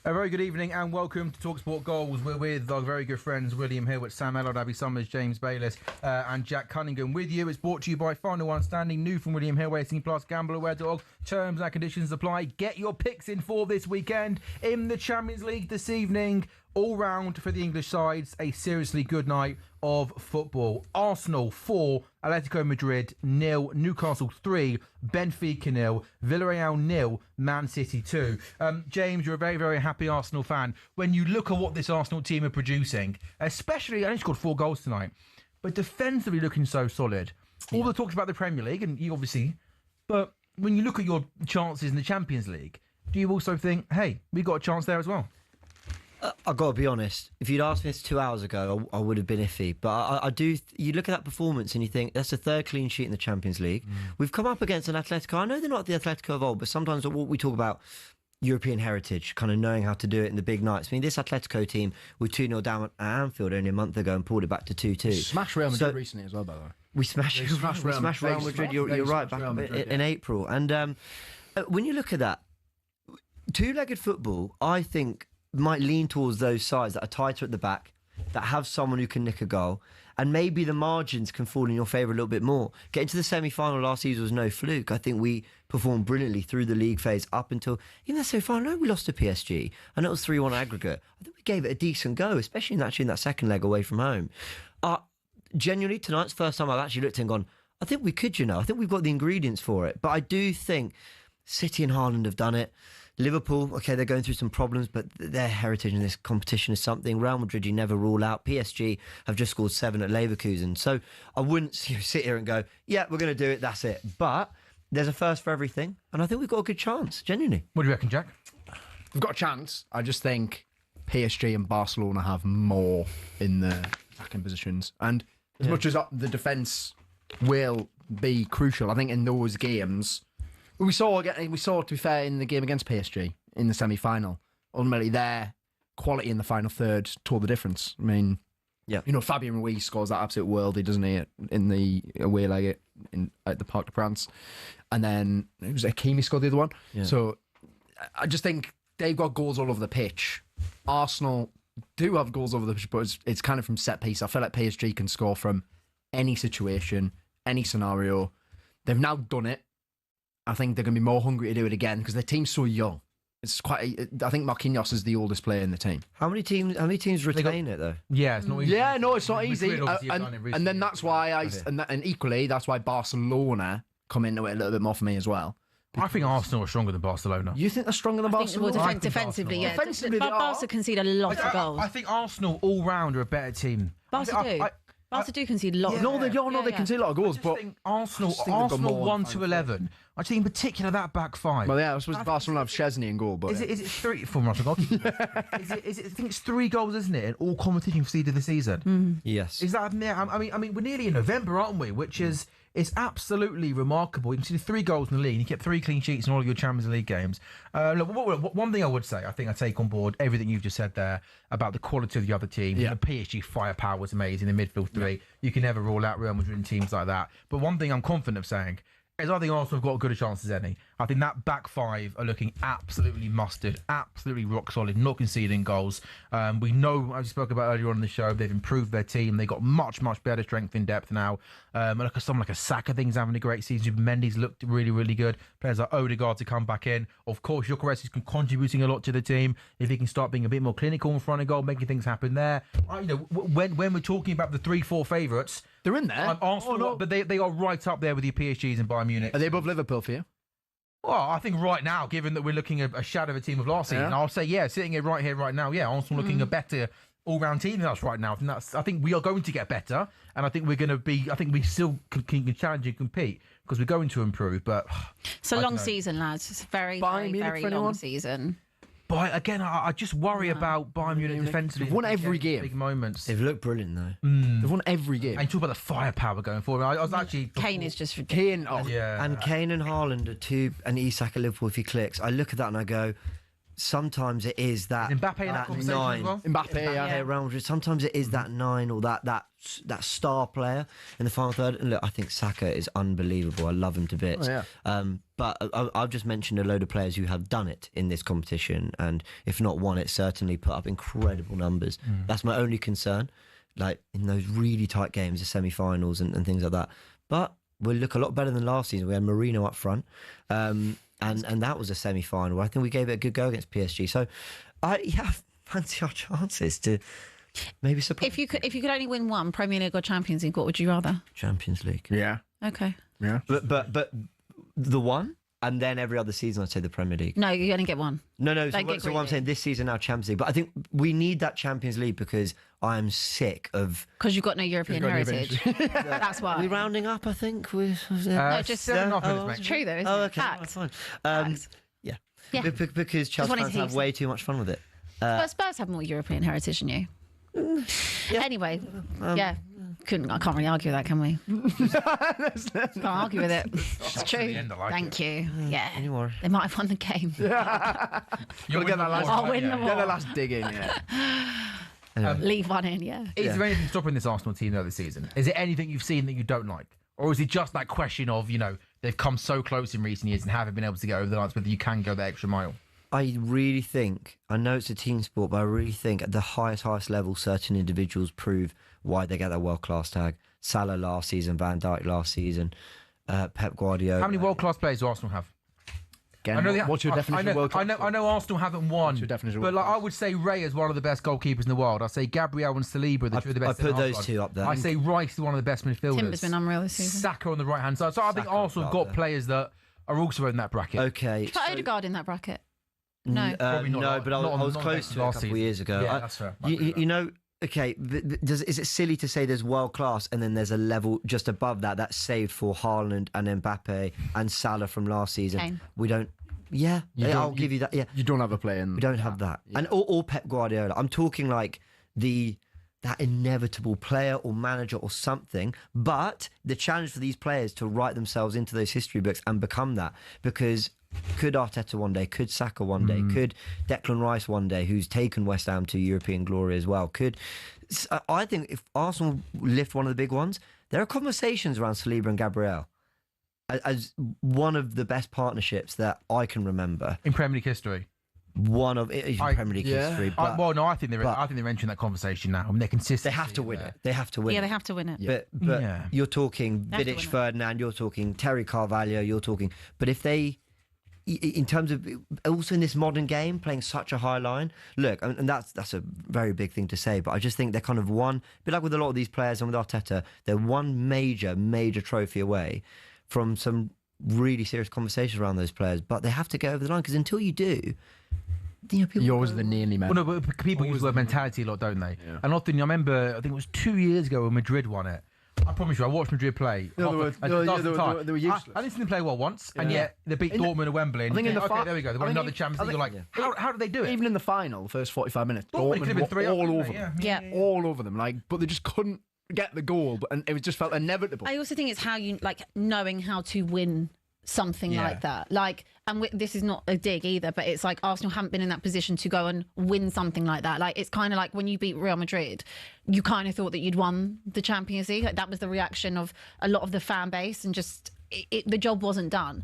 A very good evening and welcome to talkSPORT Goals. We're with our very good friends William Hill, Sam Ellard, Abby Summers, James Bayliss and Jack Cunningham with you. It's brought to you by Final One Standing, new from William Hill, 18 plus, GambleAware.org. Terms and conditions apply. Get your picks in for this weekend in the Champions League this evening. All round for the English sides, a seriously good night of football. Arsenal 4, Atletico Madrid 0, Newcastle 3, Benfica 0, Villarreal 0, Man City 2. James, you're a very, very happy Arsenal fan. When you look at what this Arsenal team are producing, especially, I only scored 4 goals tonight, but defensively looking so solid. All the talks about the Premier League, and you obviously, but when you look at your chances in the Champions League, do you also think, hey, we got a chance there as well? I've got to be honest. If you'd asked me this 2 hours ago, I would have been iffy. But I do. You look at that performance and you think that's the 3rd clean sheet in the Champions League. We've come up against an Atletico. I know they're not the Atletico of old, but sometimes what we talk about European heritage, kind of knowing how to do it in the big nights. I mean, this Atletico team were 2-0 down at Anfield only a month ago and pulled it back to 2-2. Smashed Real Madrid recently as well, by the way. We smashed Real Madrid. You're right, back in April. And when you look at that, two-legged football, I think, might lean towards those sides that are tighter at the back, that have someone who can nick a goal, and maybe the margins can fall in your favour a little bit more. Getting to the semi-final last season was no fluke. I think we performed brilliantly through the league phase up until even the semi-final. We lost to PSG, and it was 3-1 aggregate. I think we gave it a decent go, especially in that second leg away from home. Genuinely, tonight's first time I've actually looked and gone, I think we could, I think we've got the ingredients for it. But I do think City and Haaland have done it. Liverpool, okay, they're going through some problems, but their heritage in this competition is something. Real Madrid, you never rule out. PSG have just scored 7 at Leverkusen. So I wouldn't sit here and go, yeah, we're going to do it, that's it. But there's a first for everything, and I think we've got a good chance, genuinely. What do you reckon, Jack? We've got a chance. I just think PSG and Barcelona have more in the attacking positions. And as much as the defence will be crucial, I think in those games... We saw, to be fair, in the game against PSG in the semi-final, ultimately their quality in the final third told the difference. I mean, Fabian Ruiz scores that absolute worldie, doesn't he, in the away leg at the Parc de France. And then it was Hakimi scored the other one. Yeah. So I just think they've got goals all over the pitch. Arsenal do have goals over the pitch, but it's kind of from set piece. I feel like PSG can score from any situation, any scenario. They've now done it. I think they're going to be more hungry to do it again because their team's so young. It's quite. I think Marquinhos is the oldest player in the team. How many teams retain it though? Yeah, it's not easy. Yeah, no, it's not easy. And then that's why and equally that's why Barcelona come into it a little bit more for me as well. I think Arsenal are stronger than Barcelona. You think they're stronger than Barcelona? Well, defensively, yeah. Barca concede a lot of goals. I think Arsenal all round are a better team. Barca do concede a lot. They concede a lot of goals. But Arsenal 1 to 11. I think in particular that back five. Well, yeah, I suppose Barcelona have Chesney in goal, but is it 3 from Russian goalkeeper? I think it's 3 goals, isn't it? In all competition for seed of the season. Yes. Is that? I mean, we're nearly in November, aren't we? Which is. It's absolutely remarkable. You can see the 3 goals in the league. And you kept 3 clean sheets in all of your Champions League games. Look, one thing I would say, I think I take on board everything you've just said there about the quality of the other team. Yeah. The PSG firepower was amazing. The midfield 3. Yeah. You can never rule out Real Madrid and teams like that. But one thing I'm confident of saying is I think Arsenal have got as good a chance as any. I think that back 5 are looking absolutely mustard, absolutely rock solid, not conceding goals. We know, as we spoke about earlier on in the show, they've improved their team. They've got much, much better strength in depth now. Someone like a Saka, thing's having a great season. Mendy's looked really, really good. Players like Odegaard to come back in. Of course, Gyokeres is contributing a lot to the team. If he can start being a bit more clinical in front of goal, making things happen there. When we're talking about the 3-4 favourites, they're in there. Arsenal, but they are right up there with your PSGs and Bayern Munich. Are they above Liverpool for you? Well, I think right now, given that we're looking at a shadow of a team of last season, I'll say, sitting here right now, Arsenal looking a better all-round team than us right now. I think we are going to get better, and I think we're going to be. I think we still can challenge and compete because we're going to improve. But it's a long season, lads. It's a very long season. But again, I just worry about Bayern Munich defensively. They've won every game. Big moments. They've looked brilliant though. They've won every game. And you talk about the firepower going forward. I was actually Kane is just ridiculous. And Kane and Haaland are 2, and Isak at Liverpool if he clicks. I look at that and I go, sometimes it is that Mbappe in that conversation as 9. well? Mbappe, Real Madrid. Sometimes it is that 9 or that star player in the final third. And look, I think Saka is unbelievable. I love him to bits. But I've just mentioned a load of players who have done it in this competition, and if not won it, certainly put up incredible numbers. That's my only concern, like in those really tight games, the semi-finals and things like that. But we'll look a lot better than last season. We had Marino up front, and that was a semi-final. I think we gave it a good go against PSG. So I fancy our chances to maybe surprise. If you could only win one, Premier League or Champions League, what would you rather? Champions League. Yeah. Okay. Yeah. But the one, and then every other season I'd say the Premier League. No, you only get one. No. Don't So get what I'm greedy. saying, this season now Champions League. But I think we need that Champions League because I am sick of. Because you've got no European heritage. That's why. We're rounding up, I think. No, just 7.5 minutes, it's mate. true though, isn't Oh, it? okay. Fact. Fine. Fact. Yeah. Yeah. Because Chelsea wanted fans to hear have you way too much fun with it. But Spurs have more European heritage than you. Anyway, I can't really argue with that, can we? Can't argue with it. It's true. end, I like Thank you. Yeah. Anymore. They might have won the game. You'll get that last. I'll win them Get the all. last dig in. Yeah. Leave one in, yeah. Is there anything stopping this Arsenal team though this season? Is it anything you've seen that you don't like? Or is it just that question of, they've come so close in recent years and haven't been able to get over the line, whether you can go the extra mile? I really think, I know it's a team sport, but I really think at the highest level, certain individuals prove why they get that world-class tag. Salah last season, Van Dijk last season, Pep Guardiola. How many world-class players do Arsenal have? Again, what's your definition of world class? I know Arsenal haven't won, your definition of but world I would say Ray is one of the best goalkeepers in the world. I'd say Gabriel and Saliba are the two of the best. I put in our those squad. two up there. I say Rice is one of the best midfielders. Timber's been unreal this season. Saka on the right-hand side. So I think Arsenal have got players that are also in that bracket. Okay. Put Odegaard in that bracket. No. Probably not no, last- but I not on- was not close next to it a last couple of season. years ago. Yeah, that's fair. I agree with You that. know, okay, is it silly to say there's world class and then there's a level just above that that's saved for Haaland and Mbappe and Salah from last season? Kane. We don't. Yeah, I'll give you that. Yeah, You don't have a player in. we don't have that. And or Pep Guardiola. I'm talking like that inevitable player or manager or something. But the challenge for these players to write themselves into those history books and become that, because could Arteta one day, could Saka one day, could Declan Rice one day, who's taken West Ham to European glory as well, could. I think if Arsenal lift one of the big ones, there are conversations around Saliba and Gabriel as one of the best partnerships that I can remember. In Premier League history. One of Premier League history. But I think they're entering that conversation now. I mean, they're consistent. they have to win it. They have to win Yeah, it. they have to win it. But Yeah. you're talking They have to Vidic, win it. Ferdinand, you're talking Terry Carvalho, you're talking. But if they, in terms of also in this modern game, playing such a high line, look, and that's a very big thing to say. But I just think they're kind of one, a bit like with a lot of these players and with Arteta, they're one major trophy away from some really serious conversations around those players. But they have to get over the line, because until you do, people You're always the nearly man. Well, no, but people use the word mentality a lot, don't they? Yeah. And often, I remember, I think it was 2 years ago when Madrid won it. I promise you, I watched Madrid play. Yeah, they were- At the yeah, start of they the were- time. they were useless. I didn't see them play well once, and Yeah. yet they beat In the- Dortmund at Wembley. And I think you in the think, okay, fi- there we go. They I won think another in- Champions I League. You're think- like, how did they do it? Even in the final, the first 45 minutes, Dortmund could have been Dortmund 3-0, were all couldn't over they? them. Yeah. All over them. But they just couldn't get the goal, and it just felt inevitable. I also think it's how you knowing how to win something Yeah. like that. This is not a dig either, but it's like Arsenal haven't been in that position to go and win something like that. It's kind of like when you beat Real Madrid, you kind of thought that you'd won the Champions League. That was the reaction of a lot of the fan base, and just the job wasn't done.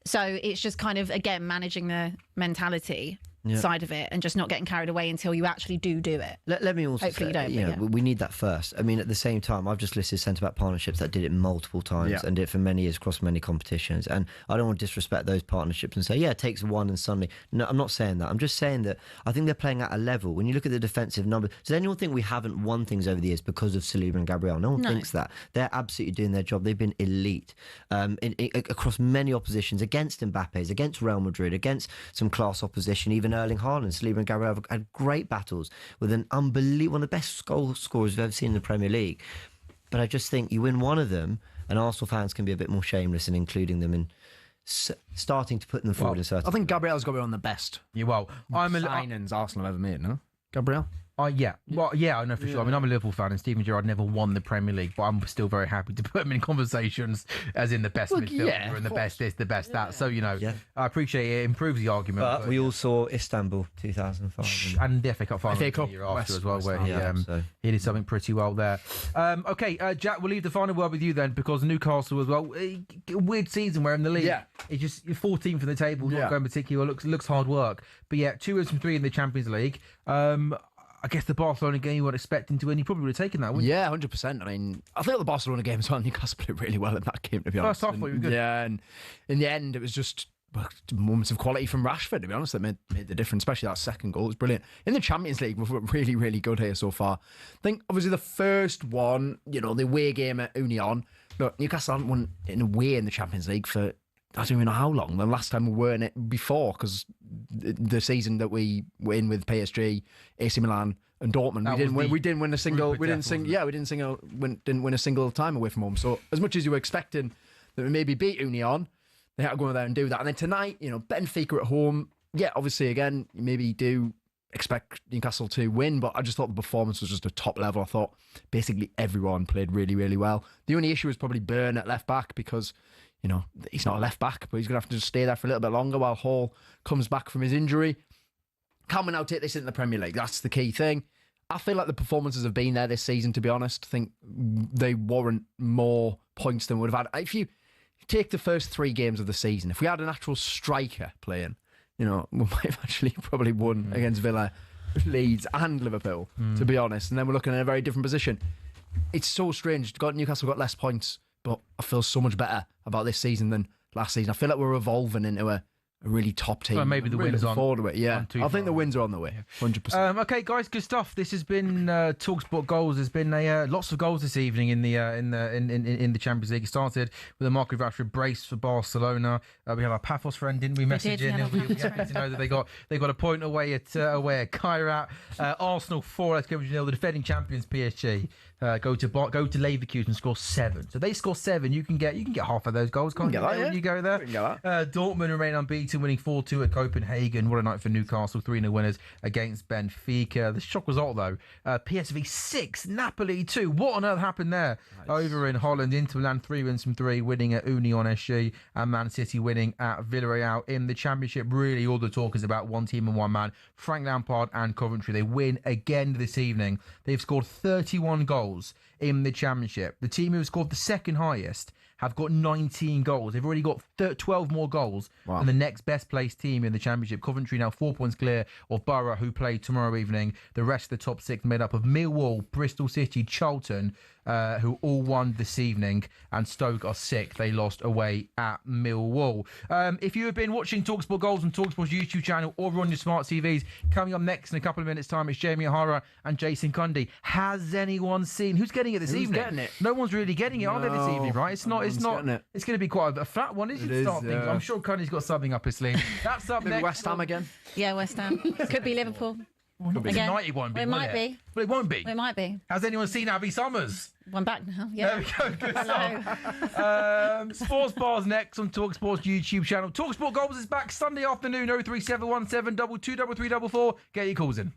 So it's just kind of, again, managing the mentality side of it and just not getting carried away until you actually do it. Let me also Hopefully say, you don't, but yeah. we need that first. I mean, at the same time, I've just listed centre-back partnerships that did it multiple times Yeah. and did it for many years across many competitions. And I don't want to disrespect those partnerships and say, it takes one and suddenly. No, I'm not saying that. I'm just saying that I think they're playing at a level. When you look at the defensive numbers, does anyone think we haven't won things over the years because of Saliba and Gabriel? No one thinks that. They're absolutely doing their job. They've been elite across many oppositions, against Mbappe's, against Real Madrid, against some class opposition, even Erling Haaland, Saliba and Gabriel have had great battles with one of the best goal scorers we've ever seen in the Premier League. But I just think you win one of them, and Arsenal fans can be a bit more shameless in including them in starting to put them forward in certain. I think Gabriel's got to be on the best Yeah, well, I'm a signings Arsenal have ever made, no? Gabriel? Yeah. Well, yeah, I know for sure. I mean, I'm a Liverpool fan, and Steven Gerrard never won the Premier League, but I'm still very happy to put him in conversations as in the best midfielder and the best this, the best that. So, I appreciate it. It improves the argument. But we all saw Istanbul 2005. And the FA Cup final FA Cup the year after as well, where so. he did something pretty well there. Okay, Jack, we'll leave the final word with you then, because Newcastle as well. Weird season where in the league, it's just 14th in the table, not going particular. Looks hard work. But yeah, 2 wins from 3 in the Champions League. I guess the Barcelona game you weren't expecting to win. You probably would have taken that, wouldn't you? Yeah, 100%. I mean, I think the Barcelona game as well, Newcastle played really well in that game, to be honest. First half, we were good. Yeah, and in the end, it was just moments of quality from Rashford, to be honest, that made the difference, especially that second goal. It was brilliant. In the Champions League, we've looked really, really good here so far. I think, obviously, the first one, the away game at Union. Look, Newcastle haven't won in away in the Champions League for I don't even know how long. The last time we were in it before, because the season that we were in with PSG, AC Milan, and Dortmund, we didn't win a single. We didn't win a single time away from home. So as much as you were expecting that we maybe beat Union, they had to go there and do that. And then tonight, Benfica at home. Yeah, obviously, again, you maybe do expect Newcastle to win, but I just thought the performance was just a top level. I thought basically everyone played really, really well. The only issue was probably Burn at left back, because he's not a left back, but he's going to have to just stay there for a little bit longer while Hall comes back from his injury. Can we now take this into the Premier League? That's the key thing. I feel like the performances have been there this season, to be honest. I think they warrant more points than we would have had. If you take the first 3 games of the season, if we had an actual striker playing, we might have actually probably won against Villa, Leeds and Liverpool, to be honest. And then we're looking at a very different position. It's so strange. Newcastle got less points, but I feel so much better about this season than last season. I feel like we're evolving into a really top team. Well, maybe the wins on. Yeah, I think the wins are on the way. 100%. Okay, guys, good stuff. This has been talkSPORT goals. There's been lots of goals this evening in the Champions League. It started with a Marco Rashford brace for Barcelona. We had our Paphos friend, didn't we? Message in. We happy to know that they got a point away at Kairat. Arsenal 4, Atletico 0. The defending champions PSG go to Leverkusen and score 7. So they score 7. You can get half of those goals, can't you? When you go there. Dortmund remain unbeaten, winning 4-2 at Copenhagen. What a night for Newcastle. 3-0 winners against Benfica. The shock result, though, PSV 6, Napoli 2. What on earth happened there? Nice. Over in Holland, Inter Milan 3 wins from 3, winning at Union SG, and Man City winning at Villarreal. In the Championship, really all the talk is about one team and one man. Frank Lampard and Coventry. They win again this evening. They've scored 31 goals in the Championship. The team who have scored the second highest have got 19 goals. They've already got 12 more goals than the next best placed team in the Championship. Coventry now 4 points clear of Borough, who play tomorrow evening. The rest of the top 6 made up of Millwall, Bristol City, Charlton, who all won this evening, and Stoke are 6th. They lost away at Millwall. If you have been watching talkSPORT Goals on talkSPORT's YouTube channel or on your smart TVs, coming up next in a couple of minutes' time, it's Jamie O'Hara and Jason Cundy. Has anyone seen who's getting it this evening? Getting it? No one's really getting it, are they, this evening? Right? It's not. It's going to be quite a flat one. It is. I'm sure Cundy's got something up his sleeve. That's up next. West Ham again. Yeah, West Ham. Could be Liverpool. Again. United won't be. It might be. But it won't be. It might be. Has anyone seen Abby Summers? One back now. Yeah. There we go. Good stuff. Sports Bars next on talkSPORT's YouTube channel. talkSPORT Goals is back Sunday afternoon. 03717 223344. Get your calls in.